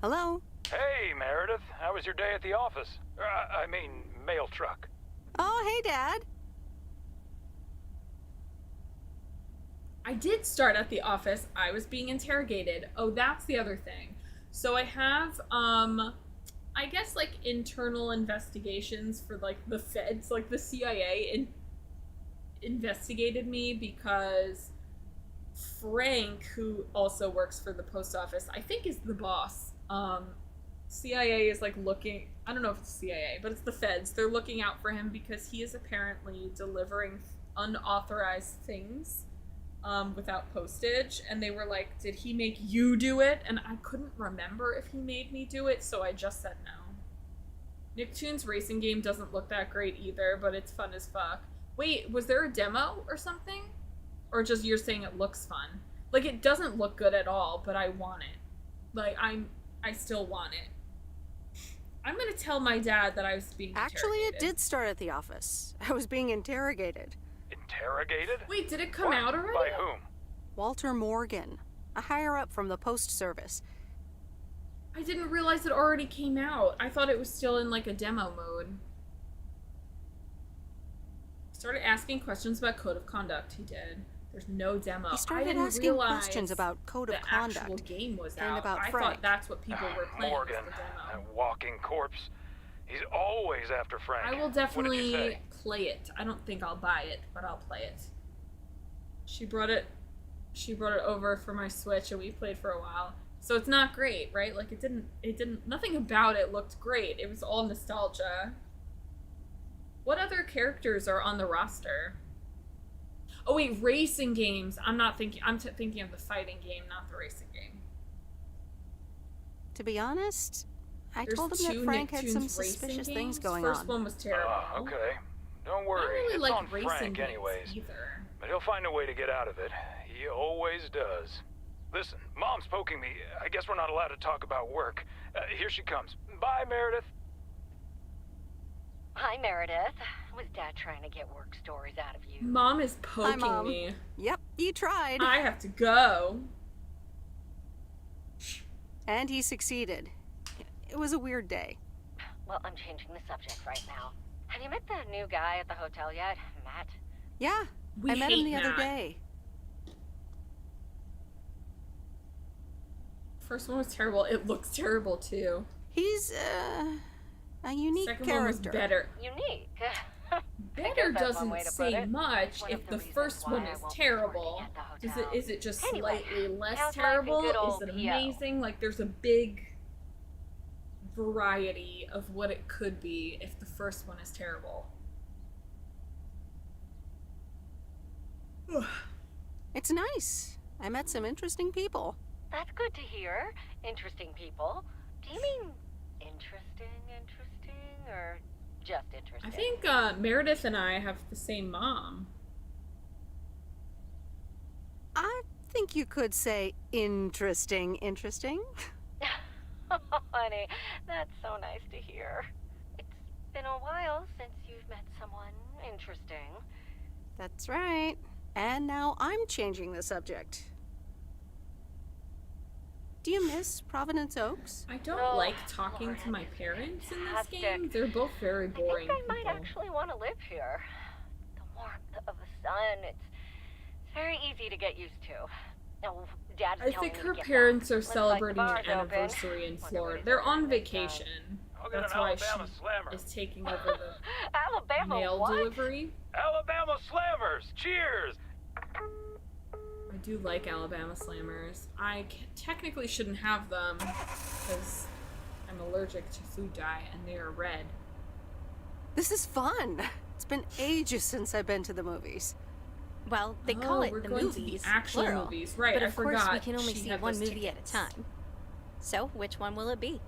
Hello? Hey, Meredith. How was your day at the office? I mean, mail truck. Oh, hey, Dad. I did start at the office. I was being interrogated. Oh, that's the other thing. So I have, I guess like internal investigations for like the feds, like the CIA investigated me because Frank, who also works for the post office, I think is the boss. CIA is like looking, I don't know if it's CIA, but it's the feds. They're looking out for him because he is apparently delivering unauthorized things without postage, and they were like, did he make you do it? And I couldn't remember if he made me do it, so I just said no. Nicktoons racing game doesn't look that great either, but it's fun as fuck. Wait, was there a demo or something? Or just you're saying it looks fun? Like, it doesn't look good at all, but I want it. Like, I still want it. I'm gonna tell my dad that I was being Actually, it did start at the office. I was being interrogated. Interrogated? Wait, did it come out already? By whom? Walter Morgan, a higher-up from the Post Service. I didn't realize it already came out. I thought it was still in, like, a demo mode. Started asking questions about code of conduct. He did. There's no demo. He started I didn't asking realize questions about code of conduct. The actual game was and out. about I Frank. thought that's what people were playing. Morgan, was the demo. that walking corpse. He's always after Frank. I will What did you definitely say? play it. I don't think I'll buy it, but I'll play it. She brought it over for my Switch, and we played for a while. So it's not great, right? Like, it didn't, nothing about it looked great. It was all nostalgia. What other characters are on the roster? Oh wait, racing games. I'm thinking of the fighting game, not the racing game. To be honest, I There's told him that two Frank had some Nicktoons racing suspicious games. things going First on. one was terrible. Okay. Don't I worry. don't really It's like on racing Frank games anyways. either. But he'll find a way to get out of it. He always does. Listen, Mom's poking me. I guess we're not allowed to talk about work. Here she comes. Bye, Meredith. Hi, Meredith. Was Dad trying to get work stories out of you? Mom is poking Mom. me. Yep, he tried. I have to go. And he succeeded. It was a weird day. Well, I'm changing the subject right now. Have you met the new guy at the hotel yet, Matt? Yeah, We I met him hate the other Matt. day. First one was terrible. It looks terrible too. He's, A unique Second character. one was better. Unique. Better that's one way doesn't to put say it. much One if of the the reasons first why one I is won't be terrible. working at the hotel. Is it just Anyway, slightly less how's life in terrible? good Is old it PO? amazing? Like there's a big variety of what it could be if the first one is terrible. It's nice. I met some interesting people. That's good to hear. Interesting people. Do you mean interesting, or just interesting? I think Meredith and I have the same mom. I think you could say interesting. Oh, honey, that's so nice to hear. It's been a while since you've met someone interesting. That's right. And now I'm changing the subject. Do you miss Providence Oaks? I don't Oh, like talking Lauren, to my parents in this fantastic. game. They're both very I boring think I might people. actually want to live here. The warmth of the sun, it's very easy to get used to. Oh, Dad's I telling think me her to get parents back. are Looks like the celebrating an bar's open. anniversary in Wonder what Florida. he's They're having on this time. vacation. I'll get That's an why Alabama she Slammer. is taking over the Alabama mail what? delivery. Alabama Slammers! Cheers! I do like Alabama Slammers. I technically shouldn't have them because I'm allergic to food dye and they are red. This is fun. It's been ages since I've been to the movies. Well, they call we're it the going movies, to the actual plural. movies. Right, But I of course, forgot we can only she see had one those movie at a tickets. time. So, which one will it be?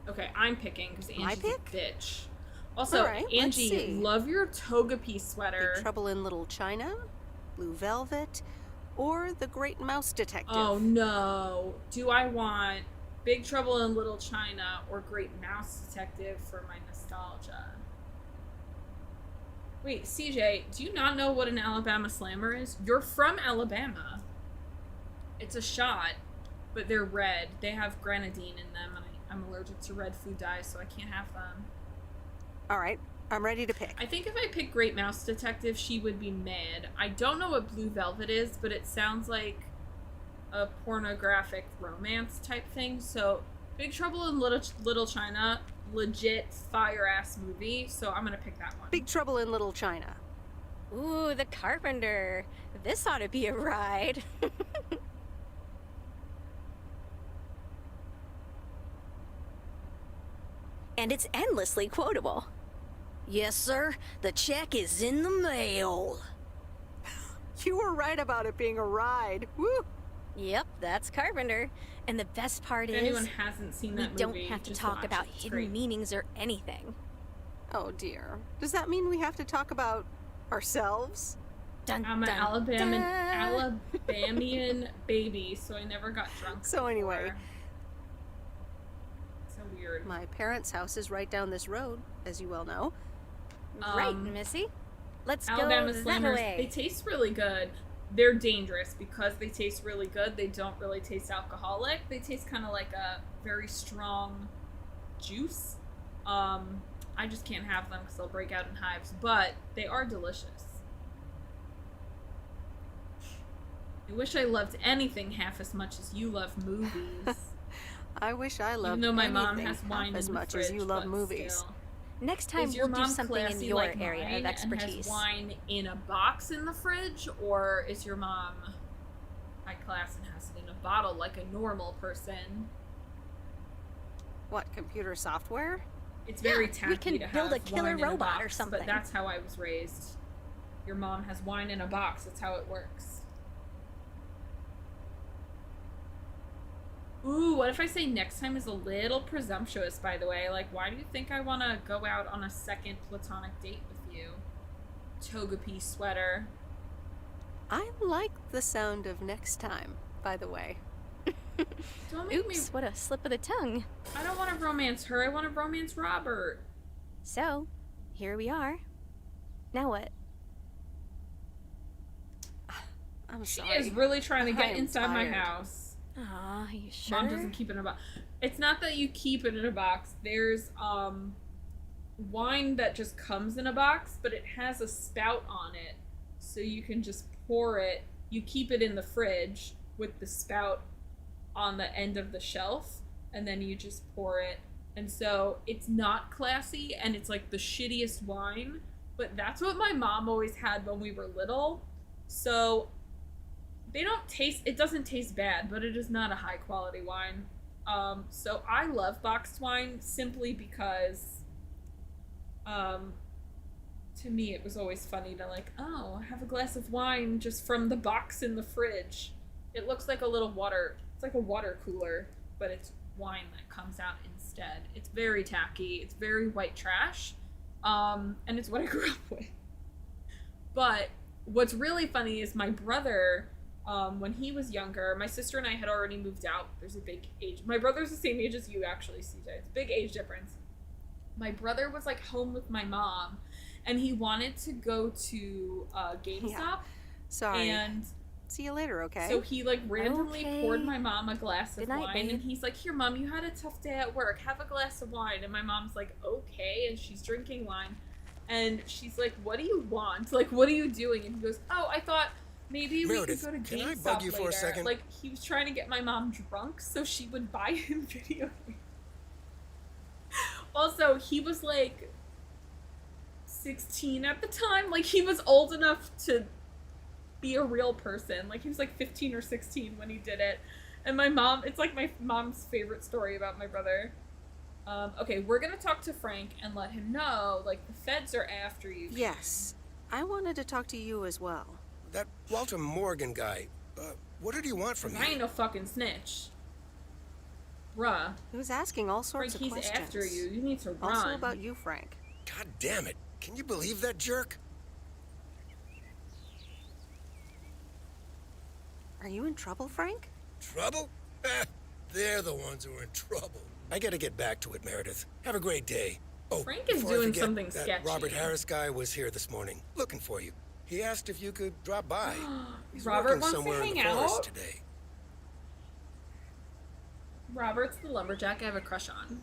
Okay, I'm picking because My Angie's a pick? bitch. Also, All right, let's Angie, see. love your toga piece sweater. Big Trouble in Little China, Blue Velvet, or The Great Mouse Detective. Oh no. Do I want Big Trouble in Little China or Great Mouse Detective for my nostalgia? Wait, CJ, do you not know what an Alabama Slammer is? You're from Alabama. It's a shot, but they're red. They have grenadine in them, and I'm allergic to red food dye, so I can't have them. All right, I'm ready to pick. I think if I pick Great Mouse Detective, she would be mad. I don't know what Blue Velvet is, but it sounds like a pornographic romance type thing. So, Big Trouble in Little China, legit fire-ass movie, so I'm gonna pick that one. Big Trouble in Little China. Ooh, The Carpenter. This ought to be a ride. And it's endlessly quotable. Yes, sir. The check is in the mail. You were right about it being a ride. Woo! Yep, that's Carpenter. And the best part If is, anyone hasn't seen we that don't movie, have to just talk watch about it. It's hidden great. meanings or anything. Oh dear. Does that mean we have to talk about ourselves? Dun, I'm an dun, Alabamian baby, so I never got drunk. So anyway. before. So weird. My parents' house is right down this road, as you well know. Right, Missy. Let's Alabama go that Slammers, way. they taste really good. They're dangerous because they taste really good. They don't really taste alcoholic. They taste kind of like a very strong juice. I just can't have them because they'll break out in hives, but they are delicious. I wish I loved anything half as much as you love movies. I wish I loved Even though my mom anything has wine half as in the much fridge, as you love but movies. still. Next time Is your we'll do mom something in classy your like area mine of and expertise. has wine in a box in the fridge, or is your mom high class and has it in a bottle like a normal person? What, computer software? It's very Yeah, tacky we can to build have a killer wine in robot or box, something. But that's how I was raised. Your mom has wine in a box. That's how it works. Ooh, what if I say next time is a little presumptuous, by the way? Like, why do you think I want to go out on a second platonic date with you? Toga piece sweater. I like the sound of next time, by the way. Don't make me... Oops, what a slip of the tongue. I don't want to romance her. I want to romance Robert. So, here we are. Now what? I'm She sorry. is really trying to I get am inside my tired. house. Aw, you sure? Mom doesn't keep it in a box. It's not that you keep it in a box. There's wine that just comes in a box, but it has a spout on it, so you can just pour it. You keep it in the fridge with the spout on the end of the shelf, and then you just pour it And so it's not classy and it's like the shittiest wine, but that's what my mom always had when we were little. So it doesn't taste bad, but it is not a high quality wine. So I love boxed wine simply because, to me it was always funny to like, oh, have a glass of wine just from the box in the fridge. It looks like a little it's like a water cooler, but it's wine that comes out instead. It's very tacky, it's very white trash, and it's what I grew up with. But what's really funny is my brother, when he was younger, my sister and I had already moved out. There's a big age. My brother's the same age as you, actually, CJ. It's a big age difference. My brother was like home with my mom, and he wanted to go to GameStop. Yeah. Sorry. And see you later, okay? so he like randomly poured my mom a glass of Good night, wine, babe. and he's like, "Here, Mom, you had a tough day at work. Have a glass of wine." And my mom's like, "Okay," and she's drinking wine, and she's like, "What do you want? Like, what are you doing?" And he goes, "Oh, I thought maybe Meredith, we could go to GameStop can I bug you later." for a second? Like, he was trying to get my mom drunk so she would buy him video games. Also, he was like 16 at the time. Like, he was old enough to be a real person. Like, he was like 15 or 16 when he did it. And my mom, it's like my mom's favorite story about my brother. Okay, we're gonna talk to Frank and let him know, like, the feds are after you. Yes. I wanted to talk to you as well. That Walter Morgan guy, what did he want from I ain't you? no fucking snitch. Bruh. He was asking all sorts Frank, of he's questions. after you. You need to run. Also about you, Frank. God damn it. Can you believe that jerk? Are you in trouble, Frank? Trouble? They're the ones who are in trouble. I gotta get back to it, Meredith. Have a great day. Oh, Frank is before I doing forget, something that sketchy. Robert Harris guy was here this morning, looking for you. He asked if you could drop by. He's Robert working wants to somewhere in hang the forest out? today. Robert's the lumberjack I have a crush on.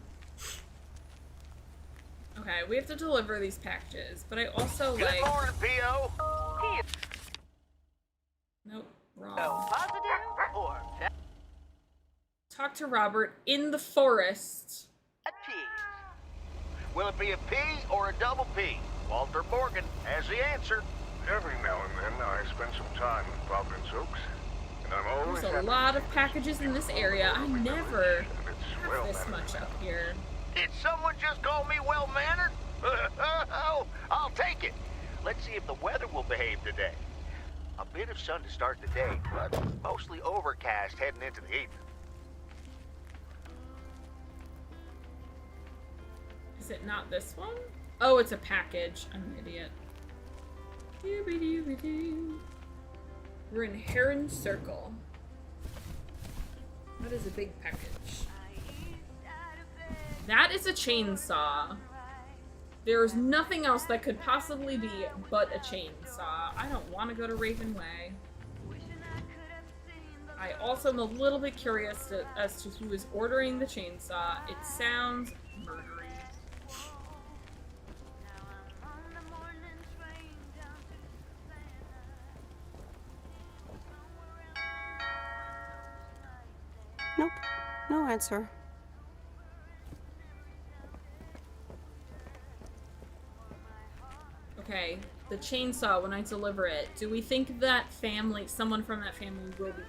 Okay, we have to deliver these packages, but I also Good like... morning, P.O. Nope, wrong. Positive or Talk to Robert in the forest. a T? Will it be a P or a double P? Walter Morgan has the answer. Every now and then I spend some time in Providence Oaks, and I'm always There's a happy lot to of packages in this area. I never and it's have well this managed. much up here. Did someone just call me well-mannered? Oh, I'll take it. Let's see if the weather will behave today. A bit of sun to start the day, but mostly overcast heading into the evening. Is it not this one? Oh, it's a package. I'm an idiot. Doo-ba-doo-ba-doo. We're in Heron Circle. That is a big package. That is a chainsaw. There is nothing else that could possibly be but a chainsaw. I don't want to go to Raven Way. I also am a little bit curious as to who is ordering the chainsaw. It sounds murdery. Nope. No answer. Okay, the chainsaw, when I deliver it, do we think that someone from that family will be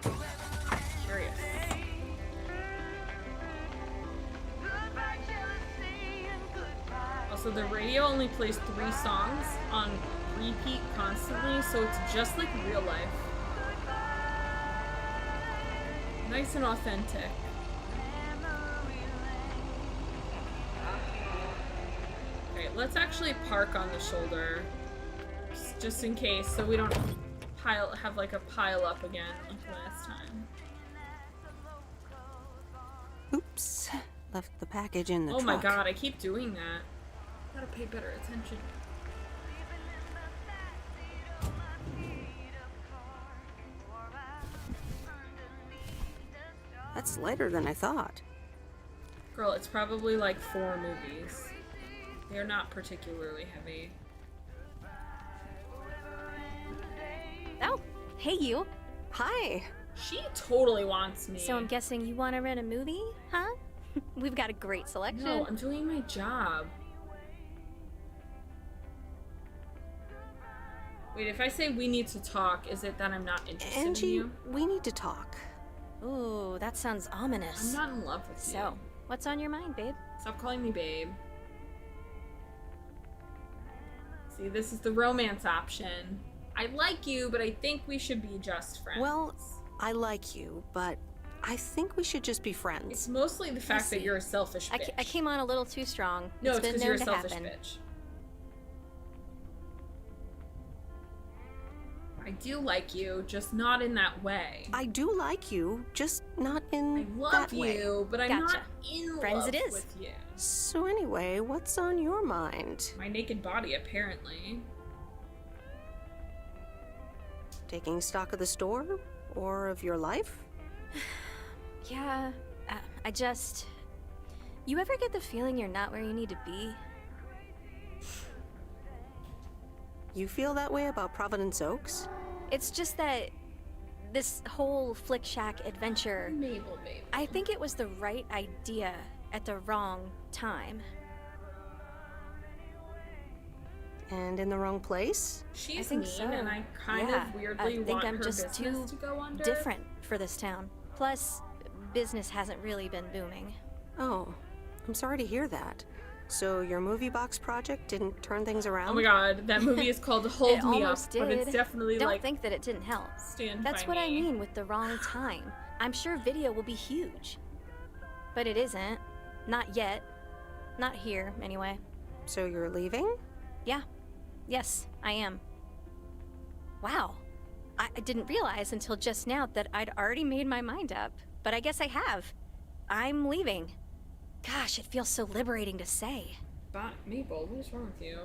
home? Curious. Also, the radio only plays 3 songs on repeat constantly, so it's just like real life. Nice and authentic. Okay, let's actually park on the shoulder, just in case, so we don't have like a pile up again like last time. Oops. Left the package in the Oh truck. my god, I keep doing that. Gotta pay better attention. That's lighter than I thought. Girl, it's probably like 4 movies. They're not particularly heavy. Oh, hey you. Hi. She totally wants me. So I'm guessing you want to rent a movie, huh? We've got a great selection. No, I'm doing my job. Wait, if I say we need to talk, is it that I'm not interested Angie, in you? we need to talk. Ooh, that sounds ominous. I'm not in love with you. So, what's on your mind, babe? Stop calling me babe. See, this is the romance option. I like you, but I think we should be just friends. Well, I like you, but I think we should just be friends. It's mostly the fact that you're a selfish bitch. I came on a little too strong. No, it's it's been because known you're a to selfish happen. bitch. I do like you, just not in that way. I do like you, just not in I love that way. you, but I'm Gotcha. not in Friends love it is. with you. So anyway, what's on your mind? My naked body, apparently. Taking stock of the store? Or of your life? Yeah, I just... You ever get the feeling you're not where you need to be? You feel that way about Providence Oaks? It's just that this whole Flick Shack adventure... Mabel, baby. I think it was the right idea at the wrong time. And in the wrong place? She's I think mean, so. and I kind Yeah, of weirdly I think want I'm her just business too to go under. different for this town. Plus, business hasn't really been booming. Oh, I'm sorry to hear that. So your movie box project didn't turn things around? Oh my god, that movie is called Hold It Me Up, almost but it's did. definitely Don't like think that it didn't help. Stand That's by what I Me. mean with the wrong time. I'm sure video will be huge. But it isn't. Not yet. Not here, anyway. So you're leaving? Yeah. Yes, I am. Wow. I didn't realize until just now that I'd already made my mind up. But I guess I have. I'm leaving. Gosh, it feels so liberating to say. Bye, Mabel, what is wrong with you?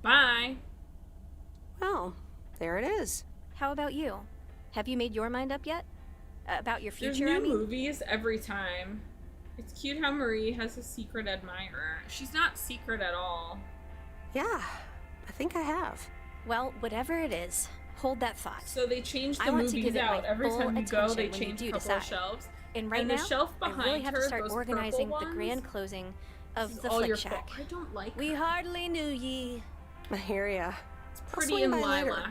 Bye. Well, there it is. How about you? Have you made your mind up yet? About your There's future, new I mean? movies every time. It's cute how Marie has a secret admirer. She's not secret at all. Yeah, I think I have. Well, whatever it is, hold that thought. So they change the I want to movies give it out my every full time you go. attention They when you change a do couple of decide. shelves. And right and now, the shelf I behind really have her, to start those organizing purple the ones, grand closing this of is the all your Flick Shack. fault. I don't like We that. hardly knew ye. I hear ya. It's I'll pretty swing in by later. lilac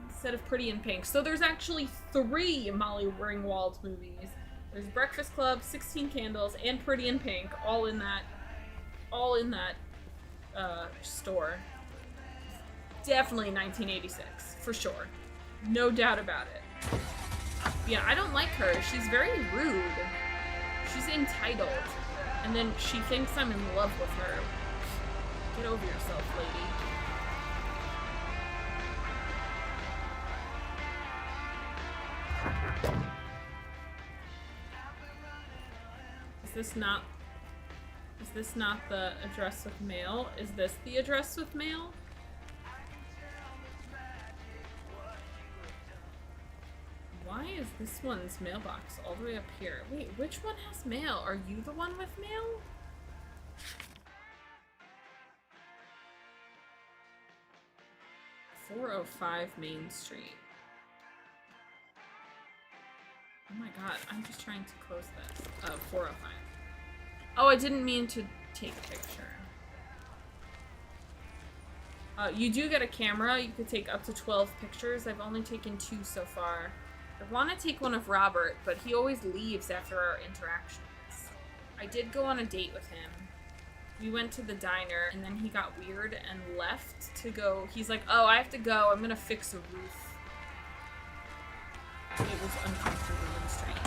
instead of pretty in pink. So there's actually 3 Molly Ringwald movies. There's Breakfast Club, 16 Candles, and Pretty in Pink, all in that store. Definitely 1986, for sure. No doubt about it. Yeah, I don't like her. She's very rude. She's entitled. And then she thinks I'm in love with her. Get over yourself, lady. Is this not the address with mail? Is this the address with mail? Why is this one's mailbox all the way up here? Wait, which one has mail? Are you the one with mail? .405 Main Street. Oh my god, I'm just trying to close this. 405. Oh, I didn't mean to take a picture. You do get a camera. You could take up to 12 pictures. I've only taken 2 so far. I want to take one of Robert, but he always leaves after our interactions. I did go on a date with him. We went to the diner, and then he got weird and left to go. He's like, oh, I have to go. I'm going to fix a roof. It was uncomfortable and strange.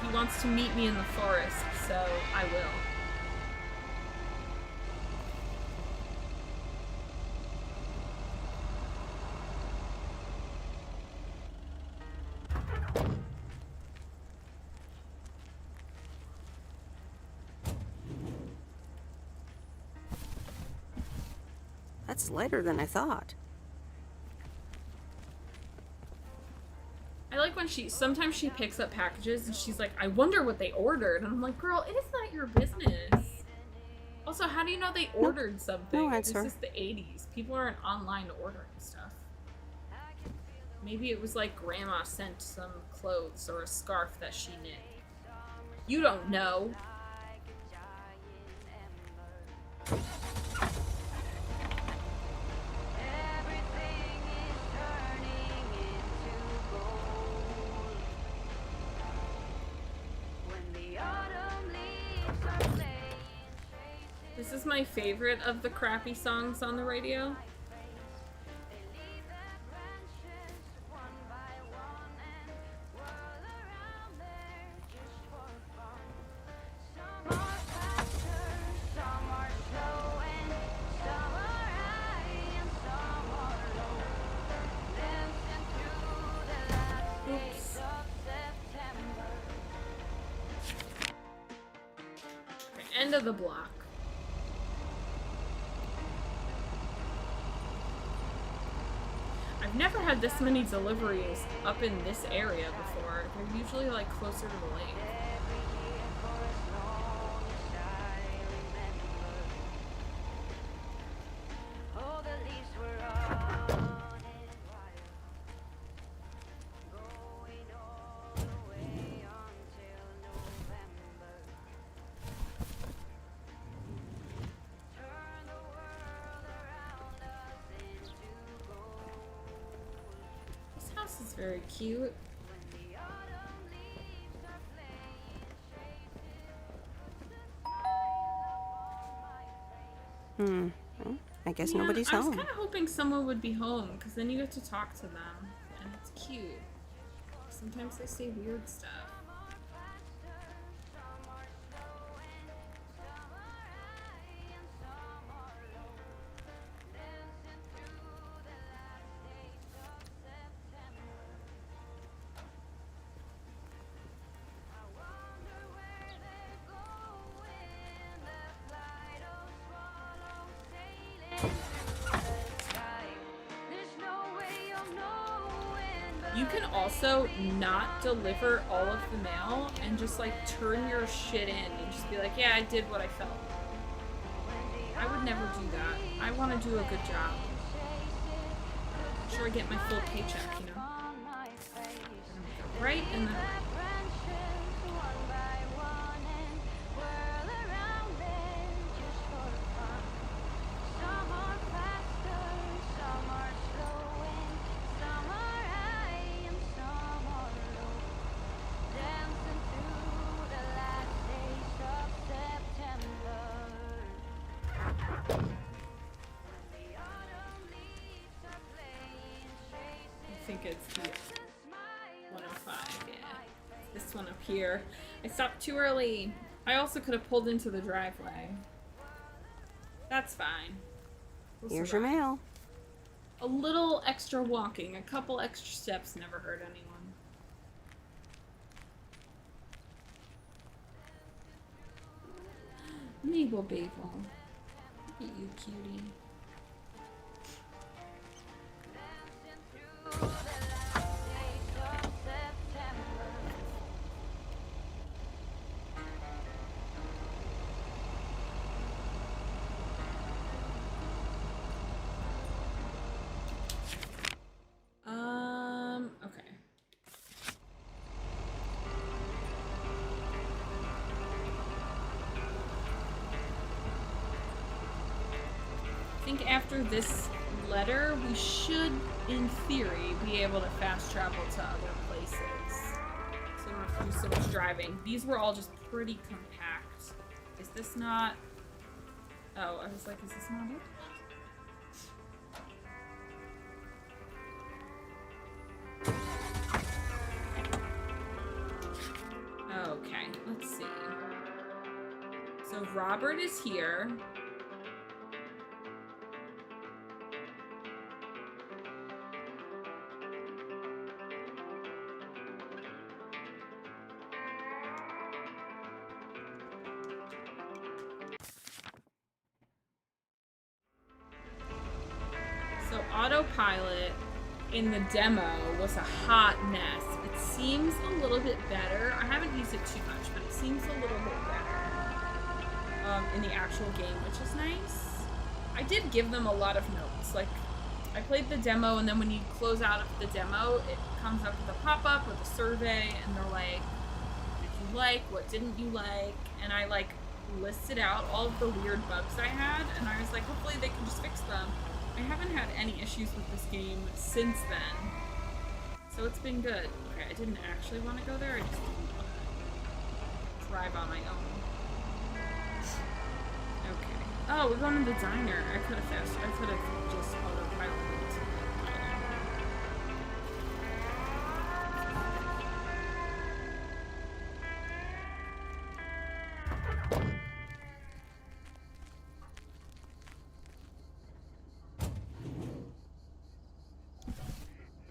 He wants to meet me in the forest, so I will. That's lighter than I thought. I like when sometimes she picks up packages and she's like, I wonder what they ordered. And I'm like, girl, it is not your business. Also, how do you know they ordered something? No answer. This is the 80s. People aren't online ordering stuff. Maybe it was like Grandma sent some clothes or a scarf that she knit. You don't know. This is my favorite of the crappy songs on the radio. End of the block. I've never had this many deliveries up in this area before. They're usually like closer to the lake. This is very cute. Well, I guess nobody's I was home. kind of hoping someone would be home, because then you get to talk to them, and it's cute. Sometimes they say weird stuff. You can also not deliver all of the mail and just like turn your shit in and just be like, yeah, I did what I felt. I would never do that. I want to do a good job. Make sure I get my full paycheck, you know? Right and then right. I think it's the 105, yeah. This one up here. I stopped too early. I also could have pulled into the driveway. That's fine. Here's your mail. A little extra walking, a couple extra steps never hurt anyone. Mabel Babel. Look at you, cutie. Okay. I think after this letter, we should, in theory, be able to fast travel to other places. So we don't have to do so much driving. These were all just pretty compact. Is this not... Oh, I was like, is this not it? Okay, let's see. So Robert is here. So autopilot in the demo was a hot mess. It seems a little bit better. I haven't used it too much, but it seems a little bit better in the actual game, which is nice. I did give them a lot of notes. Like, I played the demo, and then when you close out of the demo, it comes up with a pop-up with a survey, and they're like, what did you like, what didn't you like, and I like listed out all of the weird bugs I had, and I was like, hopefully they can just fix them. I haven't had any issues with this game since then, so it's been good. Okay, I didn't actually want to go there, I just didn't want to drive on my own. Okay. Oh, we're going to the diner. I could have just autopiloted to the diner.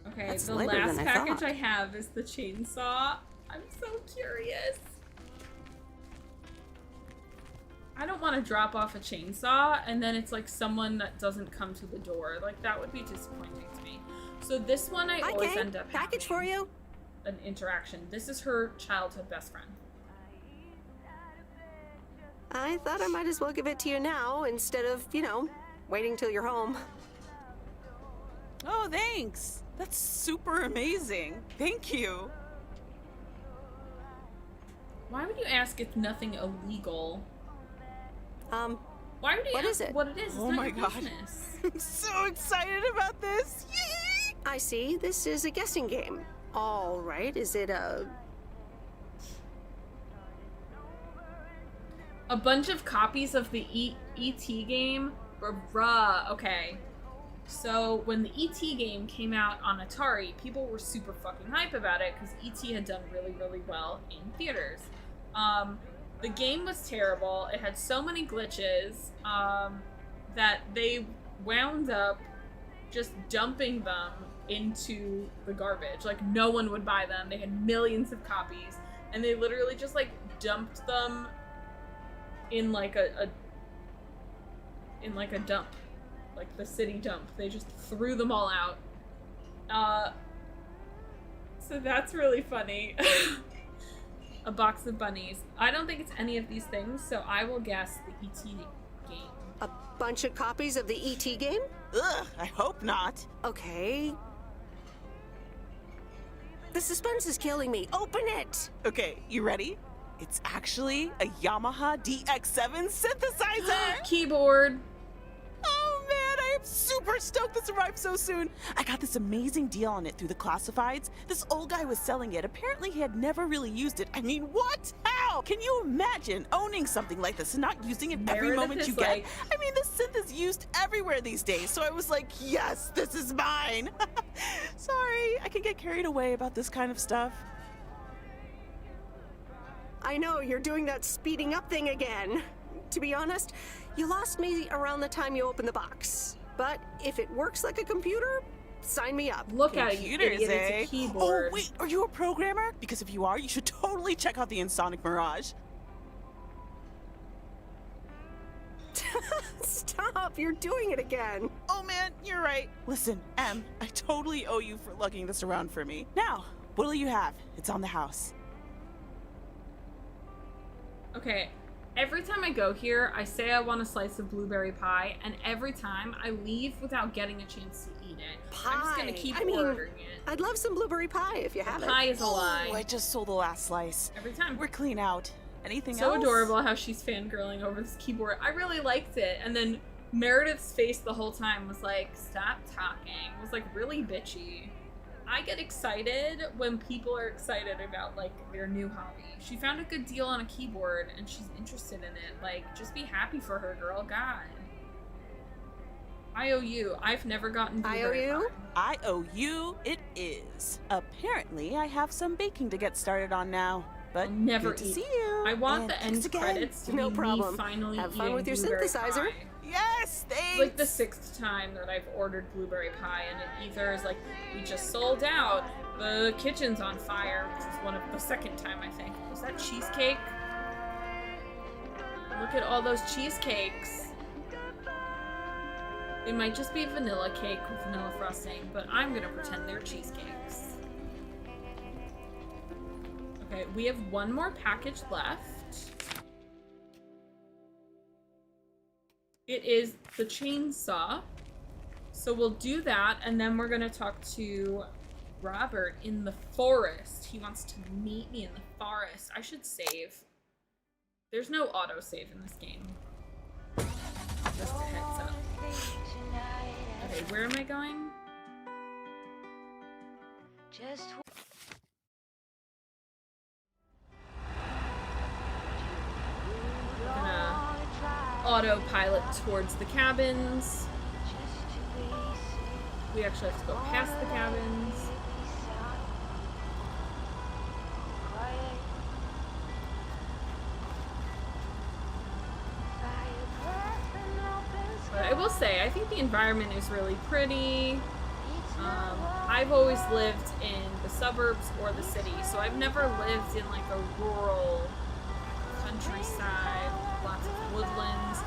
Okay, That's the later last than I package thought. I have is the chainsaw. I'm so curious. I don't want to drop off a chainsaw and then it's like someone that doesn't come to the door. Like, that would be disappointing to me. So this one I always end up package for having you. an interaction. This is her childhood best friend. I thought I might as well give it to you now instead of, you know, waiting till you're home. Oh, thanks. That's super amazing. Thank you. Why would you ask if nothing illegal? Why would you what ask is it? what it is? It's Oh not my your God. business. I'm so excited about this. Yay! I see. This is a guessing game. All right. Is it a... A bunch of copies of the E.T. game? Bruh. Okay. So, when the E.T. game came out on Atari, people were super fucking hype about it because E.T. had done really, really well in theaters. The game was terrible. It had so many glitches that they wound up just dumping them into the garbage. Like, no one would buy them. They had millions of copies, and they literally just, like, dumped them in, like, a dump. Like, the city dump. They just threw them all out. So that's really funny. A box of bunnies. I don't think it's any of these things, so I will guess the E.T. game. A bunch of copies of the E.T. game? Ugh, I hope not. Okay. The suspense is killing me. Open it! Okay, you ready? It's actually a Yamaha DX7 synthesizer. Keyboard. Oh man, I am super stoked this arrived so soon. I got this amazing deal on it through the classifieds. This old guy was selling it. Apparently he had never really used it. I mean, what? How? Can you imagine owning something like this and not using it every Meredith moment is you get? like- I mean, this synth is used everywhere these days, so I was like, yes, this is mine. Sorry, I can get carried away about this kind of stuff. I know, you're doing that speeding up thing again. To be honest, you lost me around the time you opened the box. But if it works like a computer, sign me up. Look at it, you Computers, idiot. eh? It's a keyboard. Oh, wait, are you a programmer? Because if you are, you should totally check out the Insonic Mirage. Stop, you're doing it again. Oh man, you're right. Listen, Em, I totally owe you for lugging this around for me. Now, what'll you have? It's on the house. Okay, every time I go here, I say I want a slice of blueberry pie, and every time I leave without getting a chance to eat it. I'm just gonna keep ordering it. I'd love some blueberry pie if you have it. Pie is a lie. Oh, I just sold the last slice. Every time. We're clean out. Anything So else? adorable how she's fangirling over this keyboard. I really liked it. And then Meredith's face the whole time was like, stop talking. It was like really bitchy. I get excited when people are excited about like their new hobby. She found a good deal on a keyboard and she's interested in it. Like, just be happy for her, girl. God. I owe you. I've never gotten blueberry pie. I owe you. It is. Apparently, I have some baking to get started on now. But Never good to eat. see you. I want And the end thanks again. credits to No be problem. me finally Have fun eating with your blueberry synthesizer. pie. Yes, thanks. It's like the 6th time that I've ordered blueberry pie, and it either is like, we just sold out, the kitchen's on fire, which is one of the second time, I think. Was that cheesecake? Look at all those cheesecakes. They might just be vanilla cake with vanilla frosting, but I'm gonna pretend they're cheesecakes. Okay, we have one more package left. It is the chainsaw. So we'll do that, and then we're gonna talk to Robert in the forest. He wants to meet me in the forest. I should save. There's no autosave in this game. Just a heads up. Okay, where am I going? Just I'm gonna autopilot towards the cabins. We actually have to go past the cabins. But I will say, I think the environment is really pretty. I've always lived in the suburbs or the city, so I've never lived in like a rural countryside, lots of woodlands.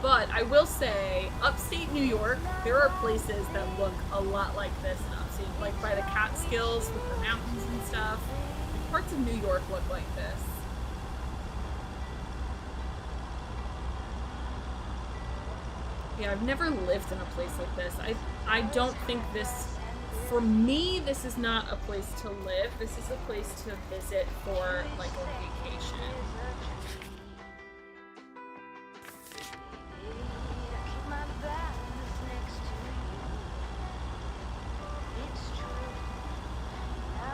But I will say, upstate New York, there are places that look a lot like this in upstate, like by the Catskills with the mountains and stuff. Parts of New York look like this. Yeah, I've never lived in a place like this. I don't think this, for me, this is not a place to live. This is a place to visit for like a vacation.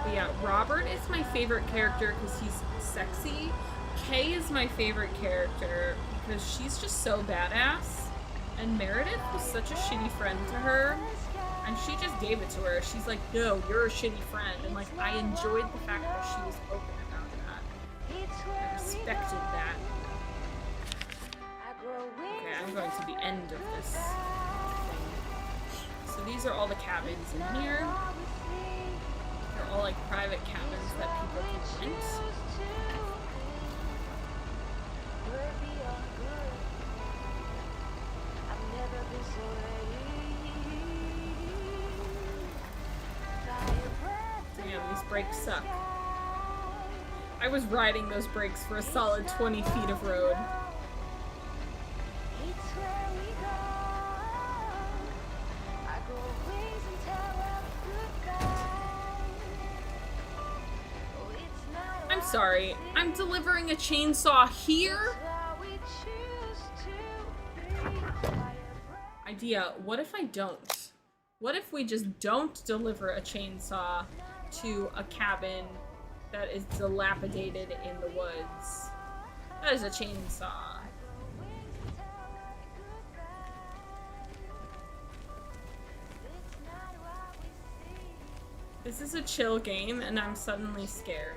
But yeah, Robert is my favorite character because he's sexy. Kay is my favorite character because she's just so badass. And Meredith was such a shitty friend to her, and she just gave it to her. She's like, no, you're a shitty friend. And like, I enjoyed the fact that she was open about that. I respected that. Okay, I'm going to the end of this thing. So these are all the cabins in here. They're all like private cabins that people can rent. Damn, these brakes suck. I was riding those brakes for a solid 20 feet of road. I'm sorry, I'm delivering a chainsaw here? Idea, what if I don't? What if we just don't deliver a chainsaw to a cabin that is dilapidated in the woods? That is a chainsaw. This is a chill game and I'm suddenly scared.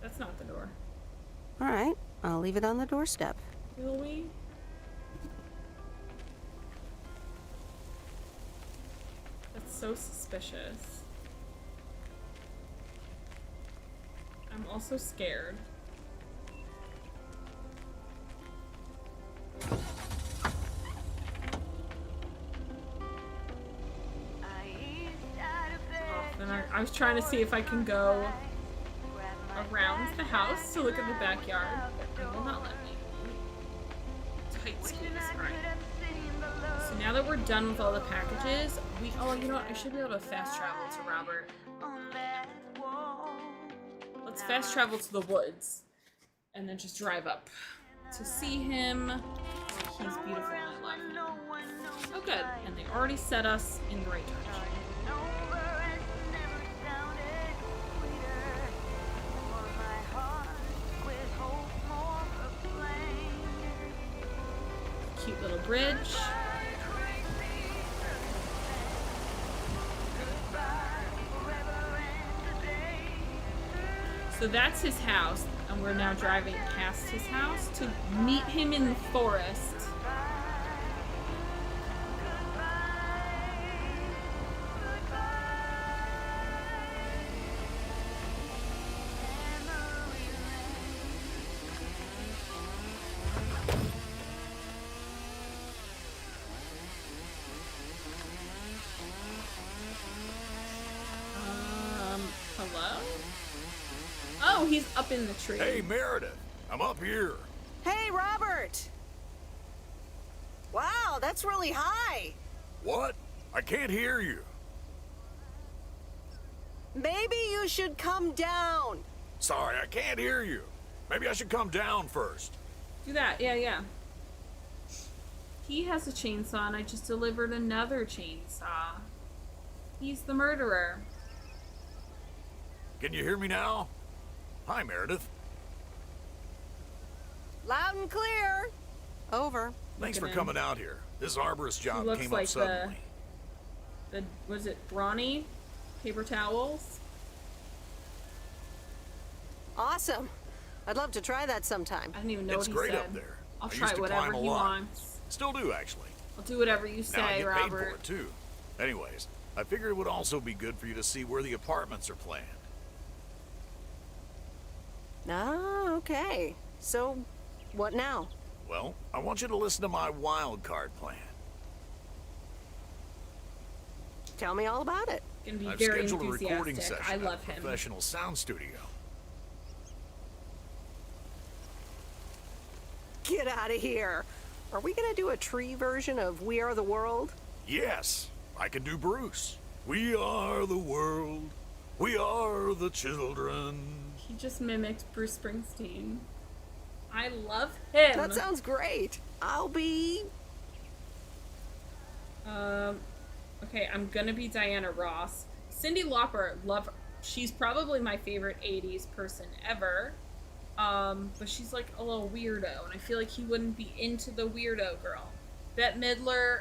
That's not the door. All right, I'll leave it on the doorstep. Will we? That's so suspicious. I'm also scared. I was trying to see if I can go around the house to look at the backyard, but it will not let me. Tight squeeze, alright. So now that we're done with all the packages, oh, you know what? I should be able to fast travel to Robert. Let's fast travel to the woods and then just drive up to see him. He's beautiful and I love him. Oh, good. And they already set us in the right direction. Cute little bridge. So that's his house, and we're now driving past his house to meet him in the forest. Hello? Oh, he's up in the tree. Hey, Meredith, I'm up here. Hey, Robert! What? Wow, that's really high. What? I can't hear you. Maybe you should come down. Sorry, I can't hear you. Maybe I should come down first. Do that. Yeah. He has a chainsaw, and I just delivered another chainsaw. He's the murderer. Can you hear me now? Hi, Meredith. Loud and clear. Over. Thanks Look for at coming out here. This arborist He job looks came like up suddenly. the was it brawny paper towels? Awesome. I'd love to try that sometime. I didn't even know It's what he great said. up there. I'll I try used to whatever climb a he lot. wants. Still do, actually. I'll do whatever you Now I say, get paid for Robert. it, too. Anyways, I figured it would also be good for you to see where the apartments are planned. Ah, okay. So, what now? Well, I want you to listen to my wild card plan. Tell me all about it. Gonna be I've very scheduled a recording enthusiastic. session I love at a him. professional sound studio. Get out of here. Are we gonna do a tree version of We Are the World? Yes, I can do Bruce. We are the world. We are the children. He just mimicked Bruce Springsteen. I love him. That sounds great. I'll be... Okay, I'm gonna be Diana Ross. Cyndi Lauper, love her. She's probably my favorite 80s person ever. But she's like a little weirdo, and I feel like he wouldn't be into the weirdo girl. Bette Midler,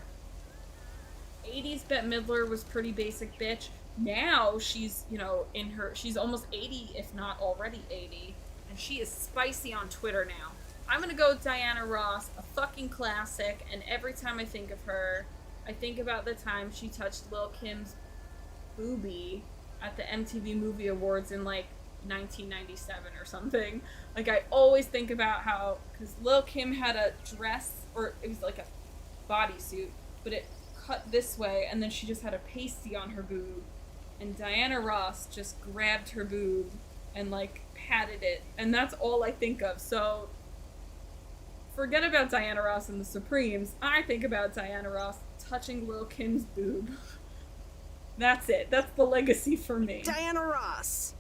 80s Bette Midler was pretty basic bitch. Now she's, she's almost 80, if not already 80, and she is spicy on Twitter now. I'm gonna go with Diana Ross, a fucking classic, and every time I think of her, I think about the time she touched Lil' Kim's boobie at the MTV Movie Awards in, 1997 or something. I always think about how, because Lil' Kim had a dress, or it was like a bodysuit, but it cut this way, and then she just had a pasty on her boob, and Diana Ross just grabbed her boob and, patted it, and that's all I think of. So, forget about Diana Ross and the Supremes. I think about Diana Ross touching Lil' Kim's boob. That's it. That's the legacy for me. Diana Ross.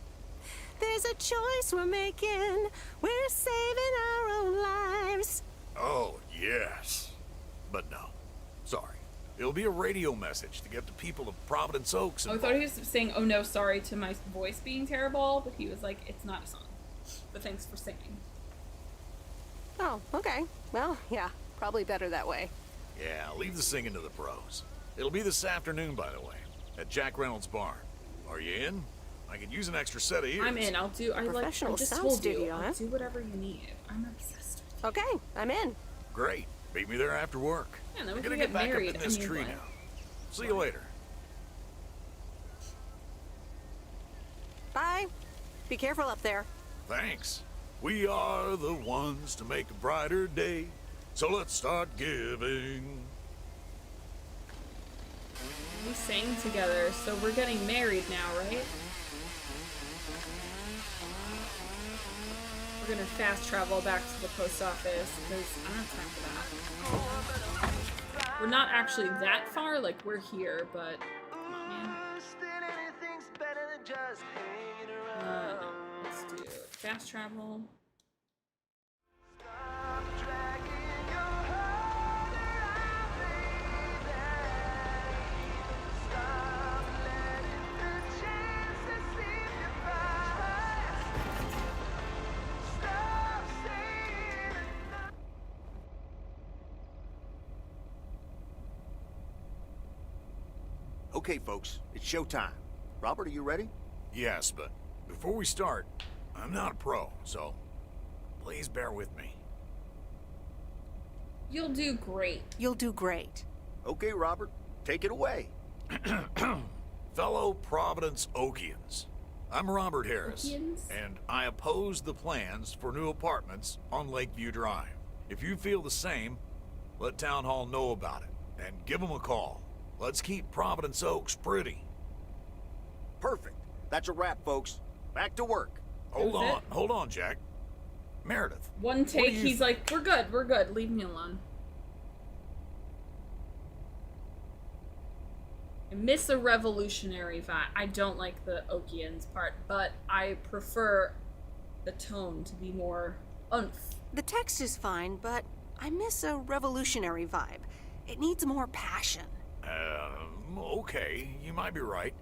There's a choice we're making. We're saving our own lives. Oh, yes. But no. Sorry. It'll be a radio message to get the people of Providence Oaks I involved. thought he was saying, oh no, sorry to my voice being terrible, but he was like, it's not a song. But thanks for singing. Oh, okay. Well, yeah, probably better that way. Yeah, leave the singing to the pros. It'll be this afternoon, by the way, at Jack Reynolds' barn. Are you in? I could use an extra set of ears. I'm in. I'll do. I professional just sound told studio, you. I'll huh? do whatever you need. I'm obsessed. Okay, I'm in. Great. Meet me there after work. Yeah, then we I'm can gonna get get back married. up in this I mean, tree what? now. See you later. Bye. Be careful up there. Thanks. We are the ones to make a brighter day. So let's start giving. We sang together, so we're getting married now, right? We're gonna fast travel back to the post office because I don't have time for that. We're not actually that far, we're here, but come on, man. No, let's do fast travel. Okay, folks, it's showtime. Robert, are you ready? Yes, but before we start, I'm not a pro, so please bear with me. You'll do great. You'll do great. Okay, Robert, take it away. Fellow Providence Okians, I'm Robert Harris, Okians? and I oppose the plans for new apartments on Lakeview Drive. If you feel the same, let Town Hall know about it, and give them a call. Let's keep Providence Oaks pretty. Perfect. That's a wrap, folks. Back to work. Hold on, Jack. Meredith. One what do take, you he's like, we're good, leave me alone. I miss a revolutionary vibe. I don't like the Okians part, but I prefer the tone to be more oomph. The text is fine, but I miss a revolutionary vibe. It needs more passion. Okay, you might be right.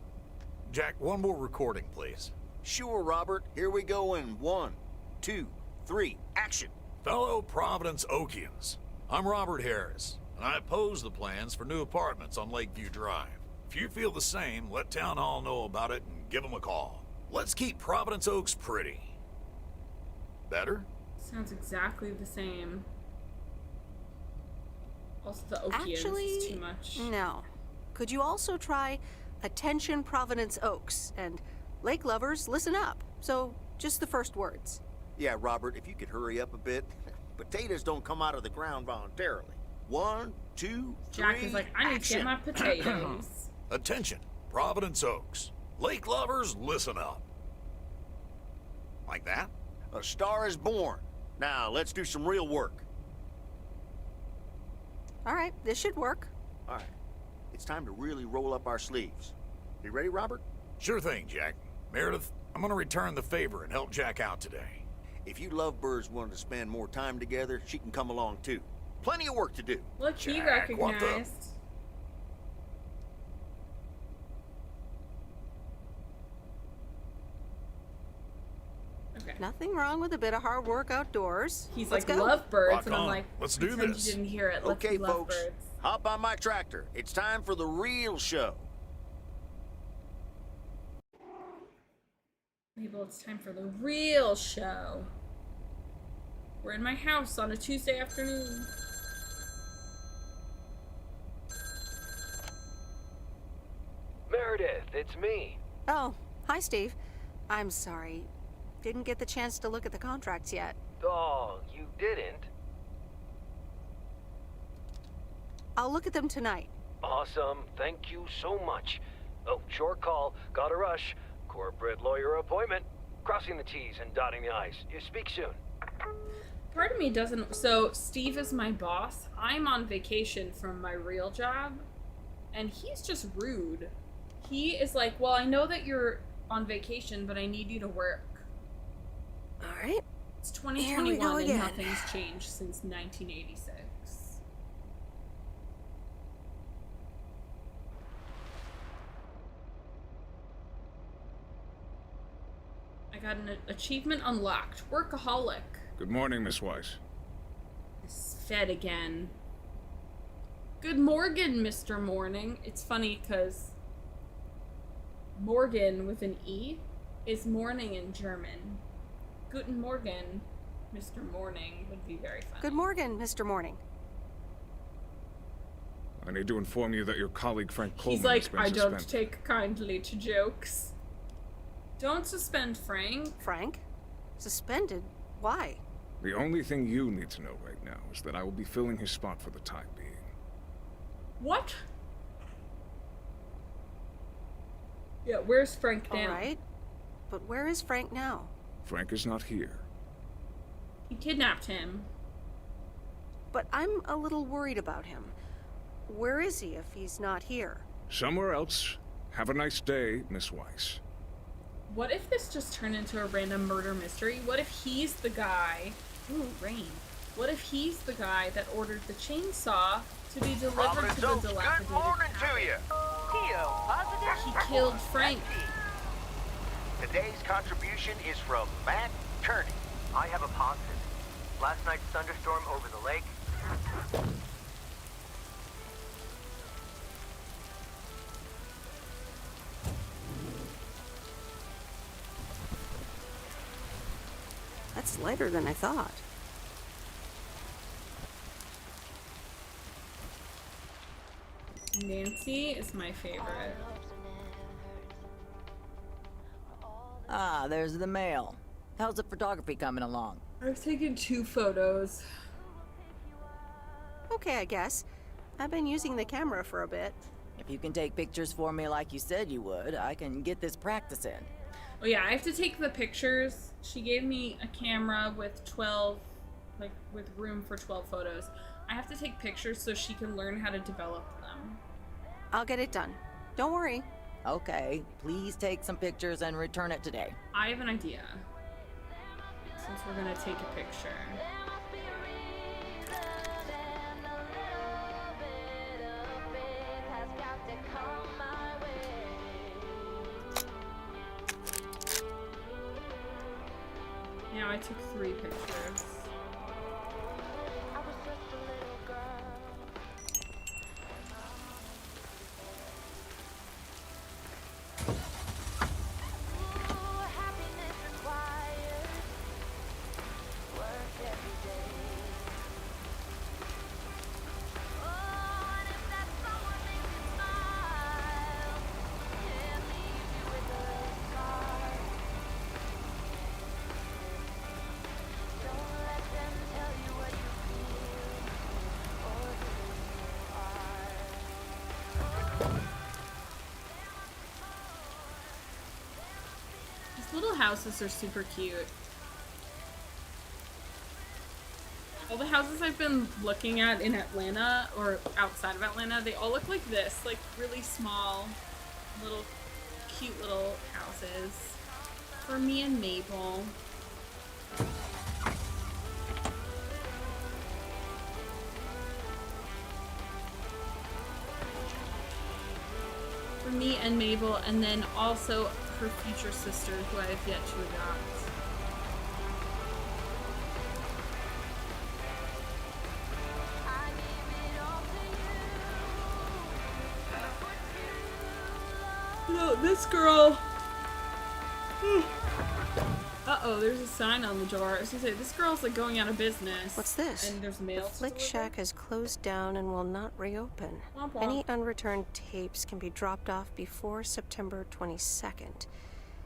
Jack, one more recording, please. Sure, Robert. Here we go in 1, 2, 3, action. Fellow Providence Okians, I'm Robert Harris, and I oppose the plans for new apartments on Lakeview Drive. If you feel the same, let Town Hall know about it and give them a call. Let's keep Providence Oaks pretty. Better? Sounds exactly the same. Also, the Okians Actually, is too much. no. Could you also try Attention Providence Oaks and Lake Lovers, listen up? So, just the first words. Yeah, Robert, if you could hurry up a bit. Potatoes don't come out of the ground voluntarily. 1, 2, 3, Jack is like, I need to get my potatoes. Attention, Providence Oaks. Lake Lovers, listen up. Like that? A star is born. Now, let's do some real work. All right, this should work. All right. It's time to really roll up our sleeves. You ready, Robert? Sure thing, Jack. Meredith, I'm gonna return the favor and help Jack out today. If you lovebirds wanted to spend more time together, she can come along too. Plenty of work to do. Look, he Jack, what the- recognized. Okay. Nothing wrong with a bit of hard work outdoors. He's Let's like go. lovebirds, Rock and I'm on. like, Let's do pretend this. You didn't hear it. Let's Okay, be folks. lovebirds. Hop on my tractor. It's time for the real show. Mabel, it's time for the real show. We're in my house on a Tuesday afternoon. Meredith, it's me. Oh, hi, Steve. I'm sorry. Didn't get the chance to look at the contracts yet. Oh, you didn't? I'll look at them tonight. Awesome. Thank you so much. Oh, short call. Gotta rush. Corporate lawyer appointment. Crossing the T's and dotting the I's. You speak soon. Part of me doesn't. So, Steve is my boss. I'm on vacation from my real job. And he's just rude. He is like, well, I know that you're on vacation, but I need you to work. All right. It's Here we 2021 go and again. nothing's changed since 1986. I got an achievement unlocked. Workaholic. Good morning, Miss Weiss. It's fed again. Good morning, Mr. Morning. It's funny because Morgan with an E is morning in German. Guten Morgen, Mr. Morning would be very funny. Good morning, Mr. Morning. I need to inform you that your colleague Frank Coleman He's like, has been I don't suspended. take kindly to jokes. Don't suspend Frank. Frank? Suspended? Why? The only thing you need to know right now is that I will be filling his spot for the time being. What? Yeah, where's Frank now? All right. But where is Frank now? Frank is not here. He kidnapped him. But I'm a little worried about him. Where is he if he's not here? Somewhere else. Have a nice day, Miss Weiss. What if this just turned into a random murder mystery? What if he's the guy... Ooh, rain. What if he's the guy that ordered the chainsaw to be delivered Providence to the Oaks, dilapidated good morning cabin? to you. He killed Frank. Today's contribution is from Matt Kearney. I have a positive. Last night's thunderstorm over the lake. That's lighter than I thought. Nancy is my favorite. Ah, there's the mail. How's the photography coming along? I've taken 2 photos. Okay, I guess. I've been using the camera for a bit. If you can take pictures for me like you said you would, I can get this practice in. Oh yeah, I have to take the pictures. She gave me a camera with 12, like with room for 12 photos. I have to take pictures so she can learn how to develop them. I'll get it done. Don't worry. Okay, please take some pictures and return it today. I have an idea. Since we're gonna take a picture. Now I took 3 pictures. Little houses are super cute. All the houses I've been looking at in Atlanta or outside of Atlanta, they all look like this, like really small, little, cute little houses for me and Mabel. For me and Mabel, and then also her future sister, who I have yet to adopt. No, this girl. Uh-oh, there's a sign on the door. I was gonna say, this girl's like going out of business. What's this? And there's mail. The Flick Shack has closed down and will not reopen. Womp womp. Any unreturned tapes can be dropped off before September 22nd.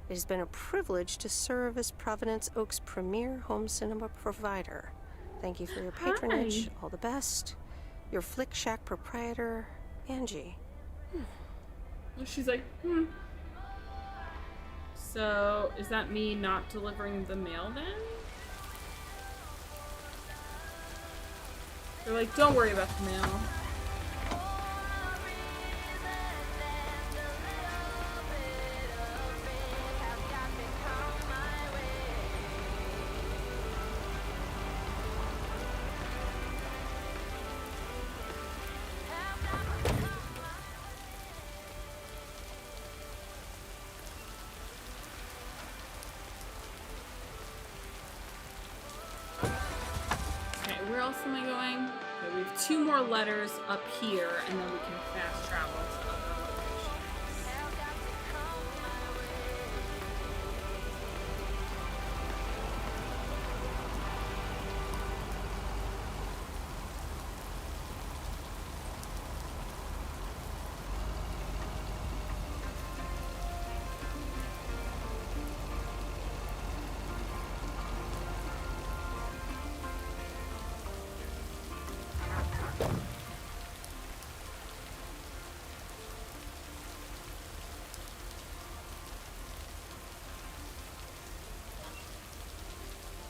It has been a privilege to serve as Providence Oak's premier home cinema provider. Thank you for your patronage. Hi. All the best. Your Flick Shack proprietor, Angie. She's like, So, is that me not delivering the mail then? They're like, don't worry about the mail. Where else am I going? Okay, we have 2 more letters up here, and then we can fast travel to other locations.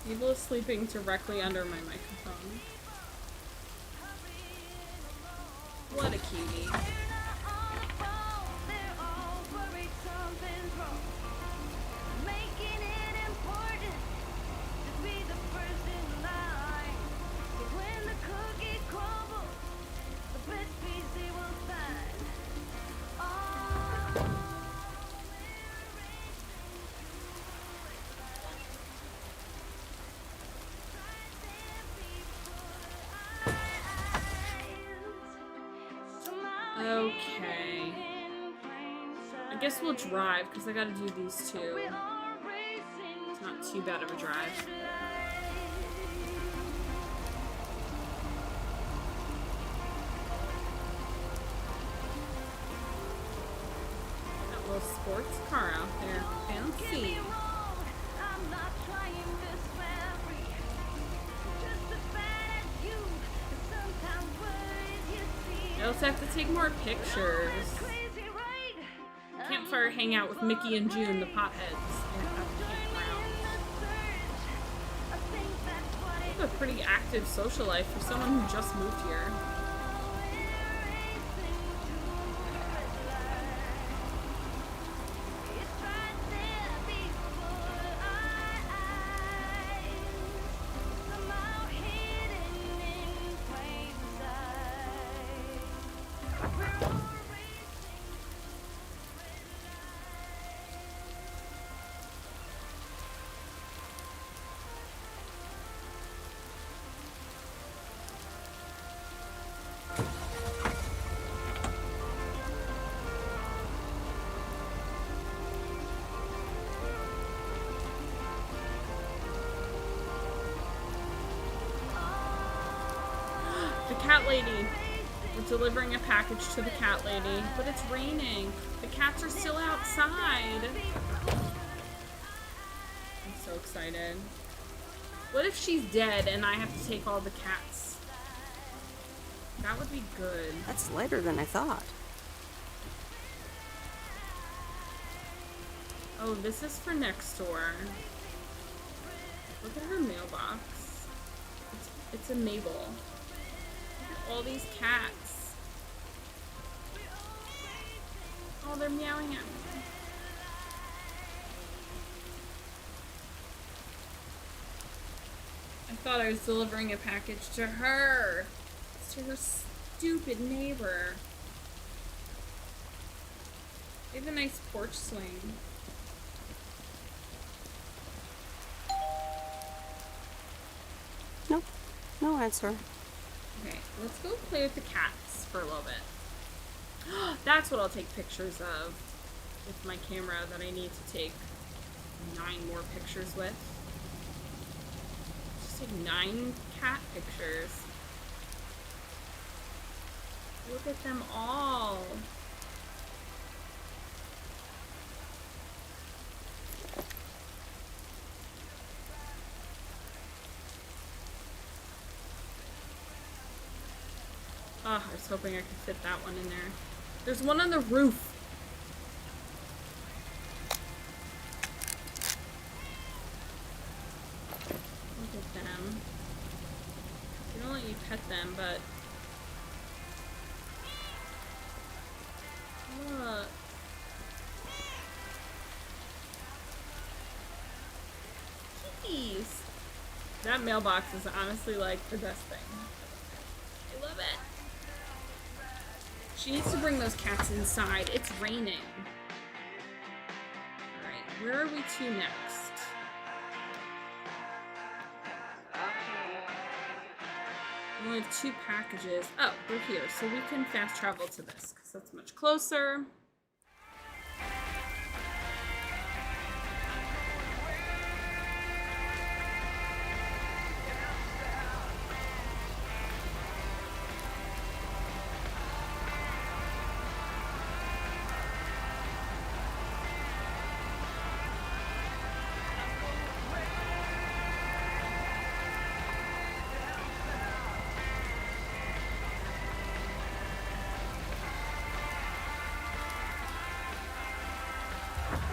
Evil is sleeping directly under my microphone. What a cutie. Okay. I guess we'll drive, because I gotta do these 2. It's not too bad of a drive. That little sports car out there. Fancy. I also have to take more pictures. Campfire hangout with Mickey and June, the potheads. They have a pretty active social life for someone who just moved here. cat lady. We're delivering a package to the cat lady, but it's raining. The cats are still outside. I'm so excited. What if she's dead and I have to take all the cats? That would be good. That's lighter than I thought. Oh, this is for next door. Look at her mailbox. It's a Mabel. Look at all these cats. Oh, they're meowing at me. I thought I was delivering a package to her. It's to her stupid neighbor. They have a nice porch swing. Nope. No answer. Okay, let's go play with the cats for a little bit. That's what I'll take pictures of with my camera that I need to take 9 more pictures with. Just take 9 cat pictures. Look at them all. Oh, I was hoping I could fit that one in there. There's one on the roof. Look at them. They don't let you pet them, but... Look. Kitties! That mailbox is honestly like the best thing. I love it. She needs to bring those cats inside. It's raining. Alright, where are we to next? We only have 2 packages. Oh, we're here. So we can fast travel to this because that's much closer.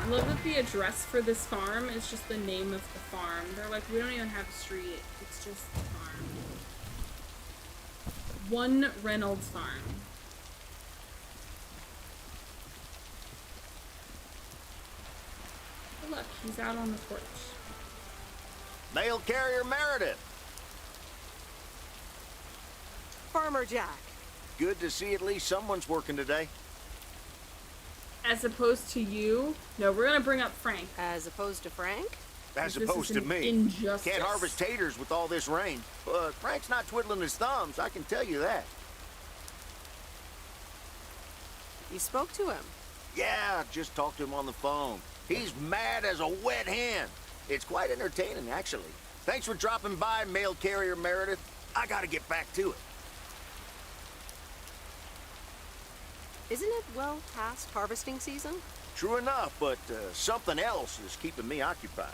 I love that the address for this farm is just the name of the farm. They're like, we don't even have a street. It's just the farm. One Reynolds Farm. Oh, look, he's out on the porch. Mail carrier Meredith. Farmer Jack. Good to see at least someone's working today. As opposed to you? No, we're gonna bring up Frank. As opposed to Frank? As This opposed is to an me. injustice. Can't harvest taters with all this rain. But Frank's not twiddling his thumbs, I can tell you that. You spoke to him? Yeah, just talked to him on the phone. He's mad as a wet hen. It's quite entertaining, actually. Thanks for dropping by, mail carrier Meredith. I gotta get back to it. Isn't it well past harvesting season? True enough, but something else is keeping me occupied.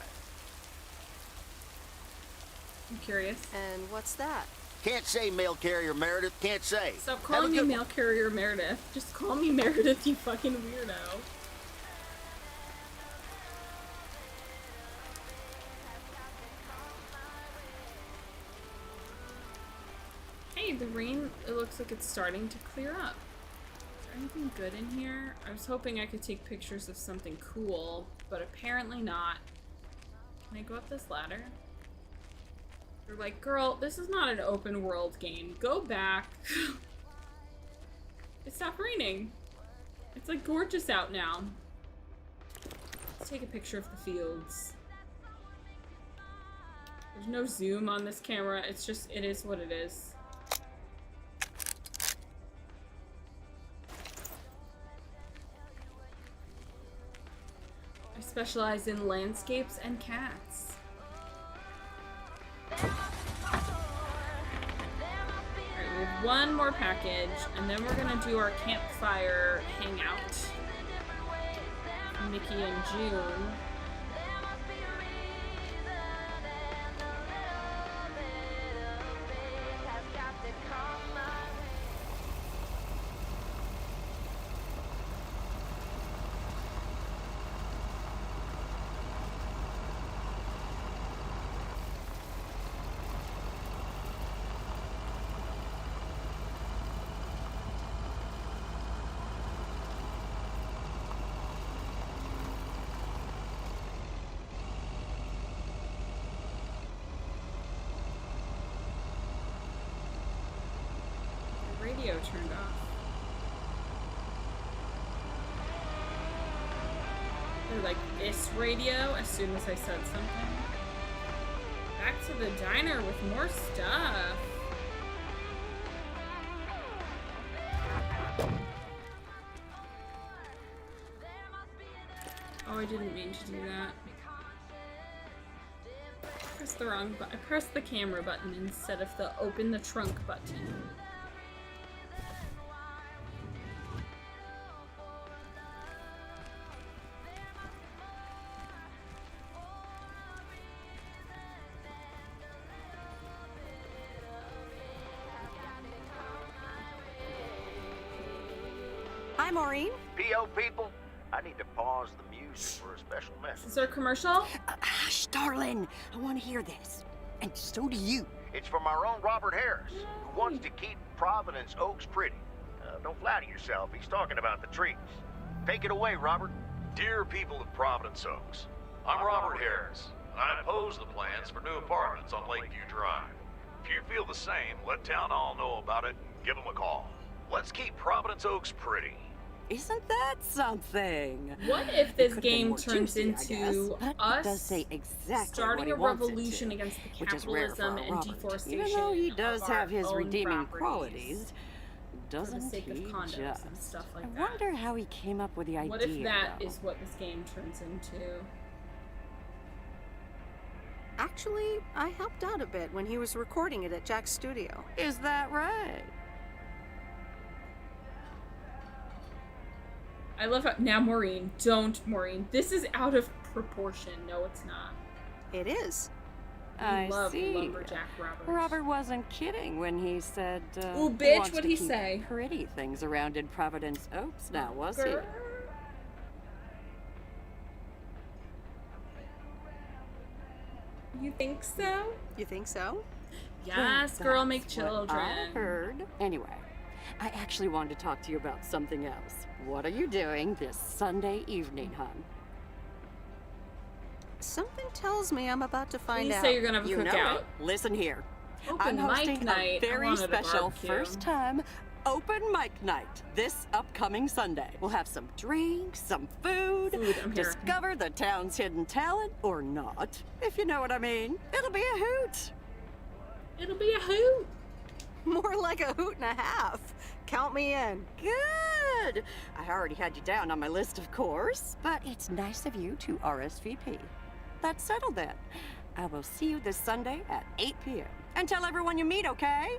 I'm curious. And what's that? Can't say, mail carrier Meredith, can't say. Stop calling me mail carrier Meredith. Just call me Meredith, you fucking weirdo. Hey, the rain, it looks like it's starting to clear up. Anything good in here? I was hoping I could take pictures of something cool, but apparently not. Can I go up this ladder? They're like, girl, this is not an open world game. Go back. It stopped raining. It's like gorgeous out now. Let's take a picture of the fields. There's no zoom on this camera. It's just, it is what it is. I specialize in landscapes and cats. Alright, we have one more package, and then we're gonna do our campfire hangout. Nikki and June. Radio turned off. They're like this radio as soon as I said something. Back to the diner with more stuff. Oh, I didn't mean to do that. I pressed the wrong button. I pressed the camera button instead of the open the trunk button. Hi, Maureen. PO people, I need to pause the music for a special message. Is there a commercial? Hush, darling. I want to hear this. And so do you. It's from our own Robert Harris, who wants to keep Providence Oaks pretty. Don't flatter yourself, he's talking about the trees. Take it away, Robert. Dear people of Providence Oaks, I'm Robert Harris, and I oppose the plans for new apartments on Lakeview Drive. If you feel the same, let Town Hall know about it and give them a call. Let's keep Providence Oaks pretty. Isn't that something? What if this It could've been game more turns juicy, I guess, into but it us does say exactly starting what he a wants it revolution to, against the which is rare for capitalism a and Robert. deforestation? Even though he does of have our his own redeeming properties qualities, for the doesn't sake of he condos just? and stuff like I that. wonder how he came up with the idea. What if that though. is what this game turns into? Actually, I helped out a bit when he was recording it at Jack's studio. Is that right? I love how now Maureen, don't Maureen. This is out of proportion. No, it's not. It is. I love see. Lumberjack Robert. Robert wasn't kidding when he said, Ooh, he bitch, wants what'd to he keep say? pretty things around in Providence Oaks now, was Girl. You think so? You think so? Yes, Well, girl, make that's what children. I heard. Anyway, I actually wanted to talk to you about something else. What are you doing this Sunday evening, hon? Something tells me I'm about to find Please out. say you're gonna have a You know cookout. it. Listen here. Open I'm mic hosting night. a I very wanted a special barbecue. first-time open mic night this upcoming Sunday. We'll have some drinks, some food, Food, I'm here. discover the town's hidden talent, or not, if you know what I mean. It'll be a hoot. It'll be a hoot. More like a hoot and a half. Count me in. Good. I already had you down on my list, of course, but it's nice of you to RSVP. That's settled then. I will see you this Sunday at 8 p.m. And tell everyone you meet, okay?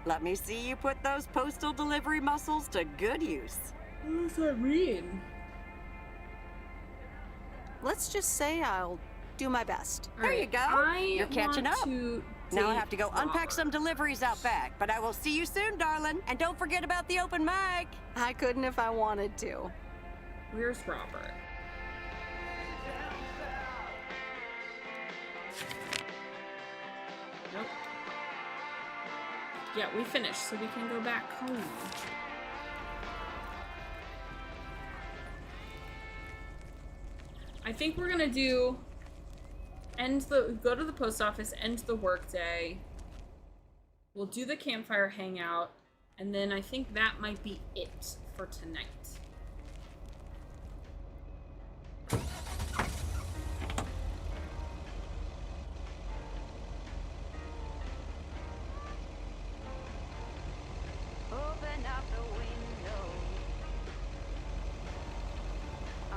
Let me see you put those postal delivery muscles to good use. What does that mean? Let's just say I'll do my best. There you go. You're catching up. To Now I date have to go unpack some deliveries out back, but I will see you soon, darling. And don't forget about the open mic. I couldn't if I wanted to. Where's Robert? Nope. Yeah, we finished, so we can go back home. I think we're gonna do go to the post office, end the workday. We'll do the campfire hangout, and then I think that might be it for tonight. Open up the window.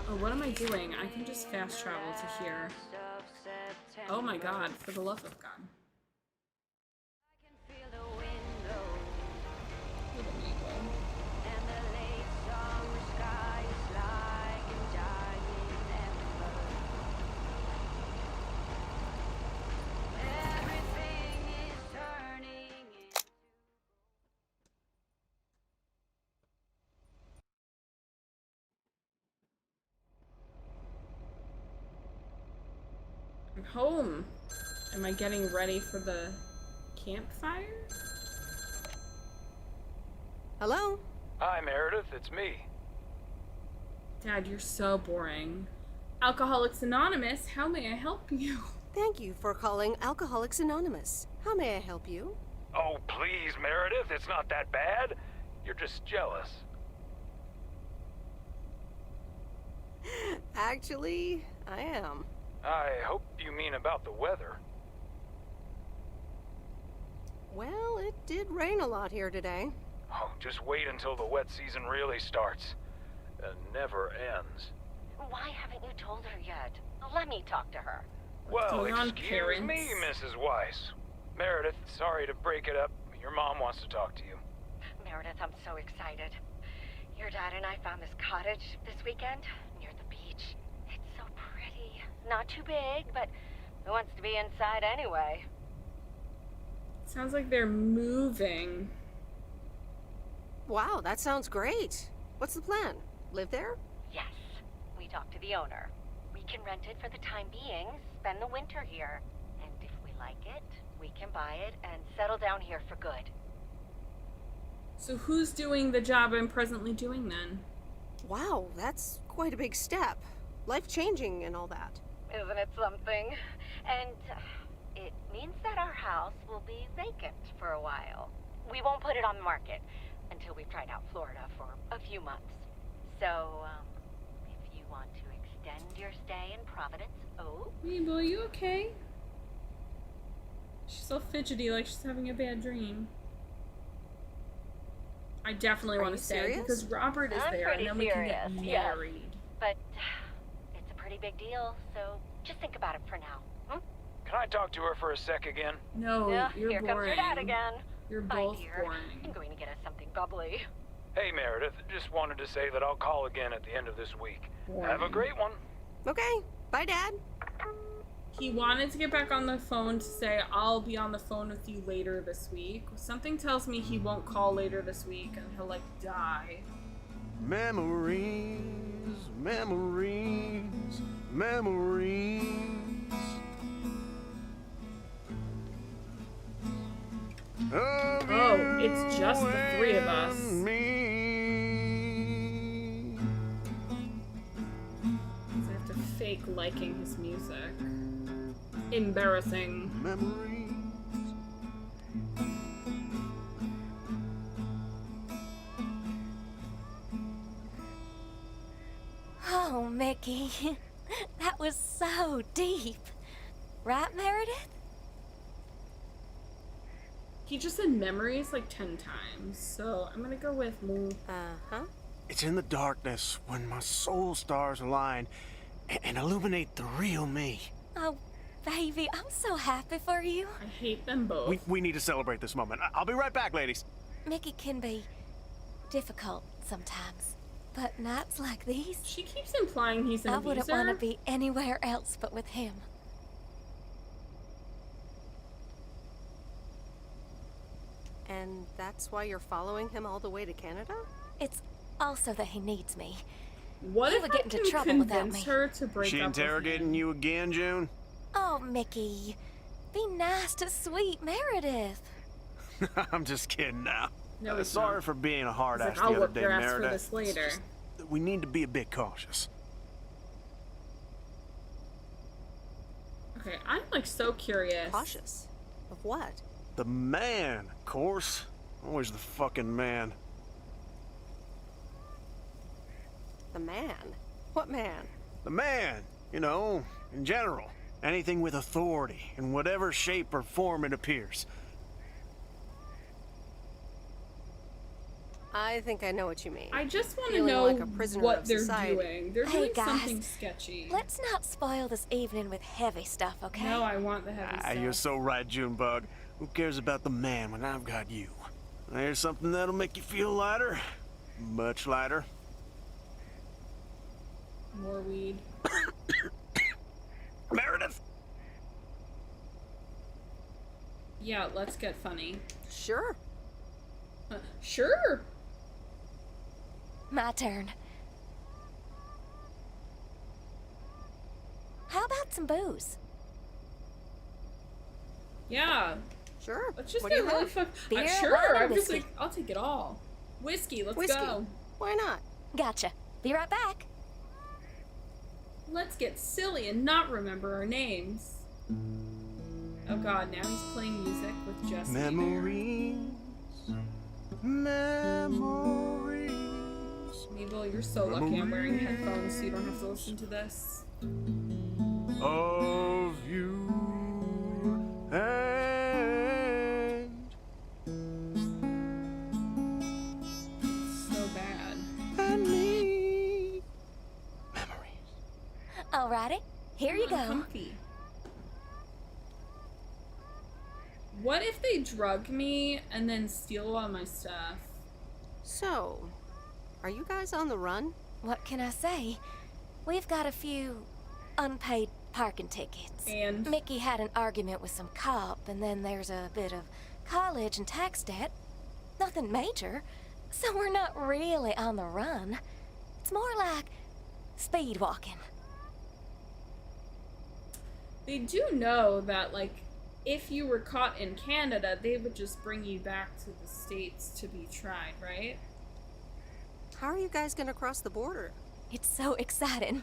Oh, what am I doing? I can just fast travel to here. Oh my god, for the love of God. I'm home. Am I getting ready for the campfire? Hello? Hi, Meredith. It's me. Dad, you're so boring. Alcoholics Anonymous, how may I help you? Thank you for calling Alcoholics Anonymous. How may I help you? Oh, please, Meredith. It's not that bad. You're just jealous. Actually, I am. I hope you mean about the weather. Well, it did rain a lot here today. Oh, just wait until the wet season really starts. It never ends. Why haven't you told her yet? Let me talk to her. Well, going on, excuse me, Mrs. Weiss. Meredith, sorry to break it up. Your mom wants to talk to you. Meredith, I'm so excited. Your dad and I found this cottage this weekend near the beach. It's so pretty. Not too big, but who wants to be inside anyway? Sounds like they're moving. Wow, that sounds great. What's the plan? Live there? Yes. We talked to the owner. We can rent it for the time being, spend the winter here. And if we like it, we can buy it and settle down here for good. So who's doing the job I'm presently doing then? Wow, that's quite a big step. Life-changing and all that. Isn't it something? And it means that our house will be vacant for a while. We won't put it on the market until we've tried out Florida for a few months. So, if you want to extend your stay in Providence, Mabel, are you okay? She's so fidgety, like she's having a bad dream. I definitely want to stay serious? because Robert is I'm there, and pretty then we can get serious, yes. married. But it's a pretty big deal, so just think about it for now. Hmm? Can I talk to her for a sec again? No, you're here boring. comes your dad again. You're Bye, both dear. I'm boring. going to get us something bubbly. Hey, Meredith. Just wanted to say that I'll call again at the end of this week. Boring. Have a great one. Okay, bye, Dad. He wanted to get back on the phone to say, I'll be on the phone with you later this week. Something tells me he won't call later this week and he'll, like, die. Memories, memories, memories. Oh, it's just the three of us. I have to fake liking his music. Embarrassing. Memories. Oh, Mickey. That was so deep. Right, Meredith? He just said memories like 10 times, so I'm gonna go with more. Uh-huh. It's in the darkness when my soul stars align and illuminate the real me. Oh, baby, I'm so happy for you. I hate them both. We need to celebrate this moment. I'll be right back, ladies. Mickey can be difficult sometimes, but nights like these, She keeps implying he's an I abuser. wouldn't want to be anywhere else but with him. And that's why you're following him all the way to Canada? It's also that he needs me. What He if would I get into can trouble without convince me. her to break She up with interrogating him? you again, June? Oh, Mickey, be nice to sweet Meredith. I'm just kidding now. No, he's sorry not. for being a hard He's ass like, I'll the other whoop day, your ass for Meredith. this later. It's just, we need to be a bit cautious. Okay, I'm like so curious. Cautious? Of what? The man, of course. Always the fucking man. The man? What man? The man, you know, in general. Anything with authority, in whatever shape or form it appears. I think I know what you mean. I just want to Feeling know like a prisoner what of they're society. doing. They're Hey, doing guys, something sketchy. Let's not spoil this evening with heavy stuff, okay? No, I want the heavy stuff. You're so right, Junebug. Who cares about the man when I've got you? Here's something that'll make you feel lighter. Much lighter. More weed. Meredith! Yeah, let's get funny. Sure. Sure. My turn. How about some booze? Yeah. Sure. Let's just What do get you really have? fun. Beer, Sure. wine, or I'm just whiskey? like, I'll take it all. Whiskey. Let's Whiskey. go. Why not? Gotcha. Be right back. Let's get silly and not remember our names. Oh god, now he's playing music with Jesse. Memories. Memories. Mabel, you're so lucky I'm wearing headphones so you don't have to listen to this. Of you and So bad. and me. Alrighty, here you go. Comfy. What if they drug me and then steal all my stuff? So, are you guys on the run? What can I say? We've got a few unpaid parking tickets. And? Mickey had an argument with some cop, and then there's a bit of college and tax debt. Nothing major, so we're not really on the run. It's more like speed walking. They do know that, like, if you were caught in Canada, they would just bring you back to the States to be tried, right? How are you guys gonna cross the border? It's so exciting.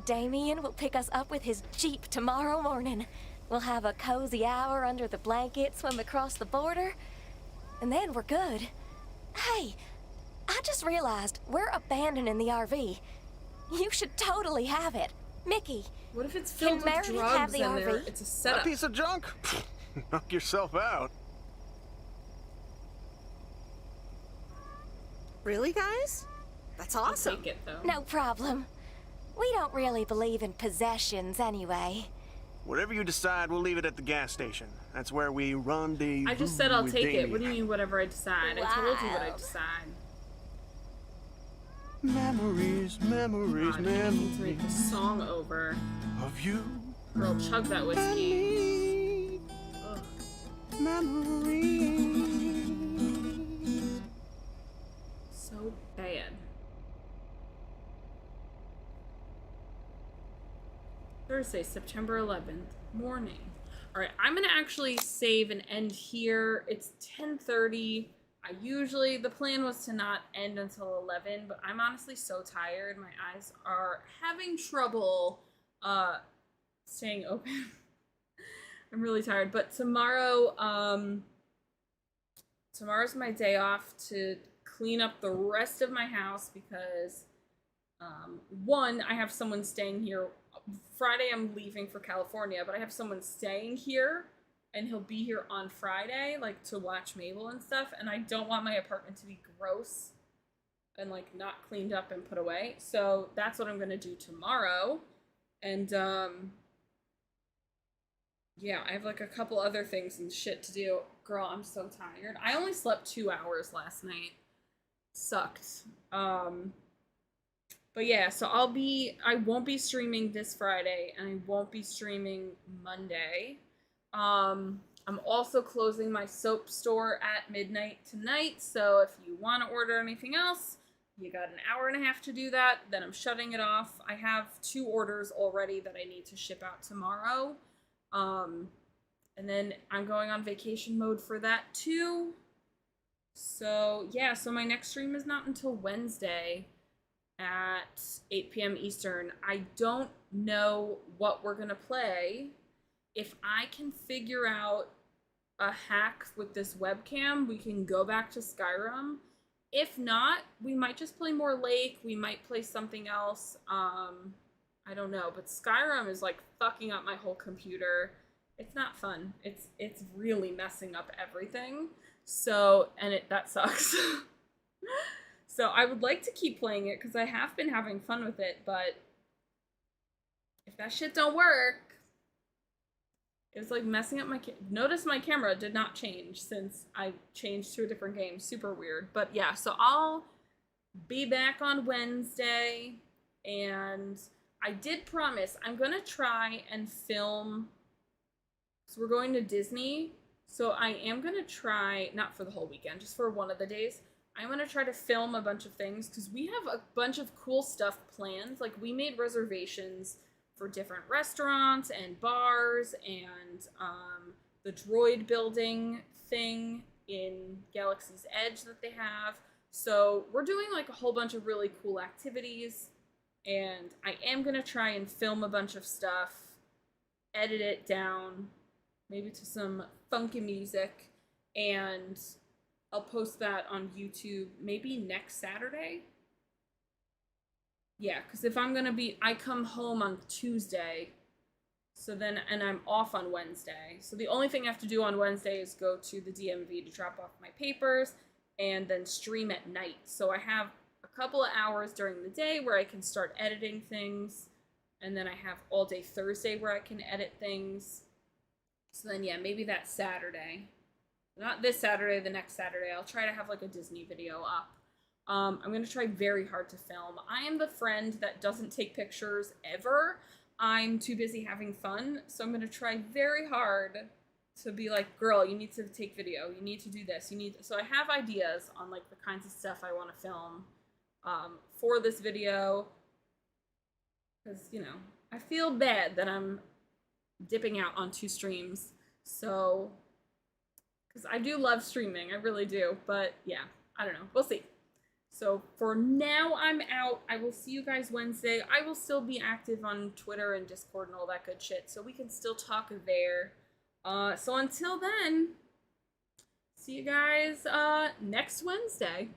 Damien will pick us up with his Jeep tomorrow morning. We'll have a cozy hour under the blankets when we cross the border, and then we're good. Hey, I just realized we're abandoning the RV. You should totally have it. Mickey, what if it's filled with have drugs the and RV? it's a setup? A piece of junk? Knock yourself out. Really, guys? That's awesome. I'll take it, though. No problem. We don't really believe in possessions anyway. Whatever you decide, we'll leave it at the gas station. That's where we rendezvous. I just said I'll with take it. Damien. What do you mean, whatever I decide? I told you what I Wild. decide. Memories, memories, God, I need to make memories the song over. of you. Girl, chug that whiskey. Ugh. Memories. So bad. Thursday, September 11th, morning. Alright, I'm gonna actually save and end here. It's 10:30. The plan was to not end until 11, but I'm honestly so tired. My eyes are having trouble staying open. I'm really tired, but tomorrow, tomorrow's my day off to clean up the rest of my house because, one, I have someone staying here. Friday I'm leaving for California, but I have someone staying here, and he'll be here on Friday, like, to watch Mabel and stuff, and I don't want my apartment to be gross and, like, not cleaned up and put away, so that's what I'm gonna do tomorrow, and, yeah, I have, like, a couple other things and shit to do. Girl, I'm so tired. I only slept 2 hours last night. Sucked. But yeah, so I won't be streaming this Friday, and I won't be streaming Monday. I'm also closing my soap store at midnight tonight, so if you want to order anything else, you got an hour and a half to do that, then I'm shutting it off. I have 2 orders already that I need to ship out tomorrow. And then I'm going on vacation mode for that too. So yeah, so my next stream is not until Wednesday at 8 p.m. Eastern. I don't know what we're gonna play. If I can figure out a hack with this webcam, we can go back to Skyrim. If not, we might just play more Lake. We might play something else. I don't know, but Skyrim is like fucking up my whole computer. It's not fun. It's really messing up everything. So, and that sucks. So I would like to keep playing it because I have been having fun with it, but if that shit don't work, it's like messing up my notice my camera did not change since I changed to a different game. Super weird. But yeah, so I'll be back on Wednesday, and I did promise I'm gonna try and film, so we're going to Disney, so I am gonna try, not for the whole weekend, just for one of the days, I'm gonna try to film a bunch of things, because we have a bunch of cool stuff planned. Like, we made reservations for different restaurants and bars and the droid building thing in Galaxy's Edge that they have. So we're doing like a whole bunch of really cool activities, and I am going to try and film a bunch of stuff, edit it down, maybe to some funky music, and I'll post that on YouTube maybe next Saturday. Yeah, because if I'm going to be, I come home on Tuesday, so then, and I'm off on Wednesday. So the only thing I have to do on Wednesday is go to the DMV to drop off my papers and then stream at night. So I have a couple of hours during the day where I can start editing things. And then I have all day Thursday where I can edit things. So then, yeah, maybe that Saturday. Not this Saturday, the next Saturday. I'll try to have like a Disney video up. I'm going to try very hard to film. I am the friend that doesn't take pictures ever. I'm too busy having fun. So I'm going to try very hard to be like, girl, you need to take video. You need to do this. So I have ideas on like the kinds of stuff I want to film for this video. Because, you know, I feel bad that I'm dipping out on 2 streams. So, because I do love streaming. I really do. But yeah, I don't know. We'll see. So for now, I'm out. I will see you guys Wednesday. I will still be active on Twitter and Discord and all that good shit, so we can still talk there. So until then, see you guys next Wednesday.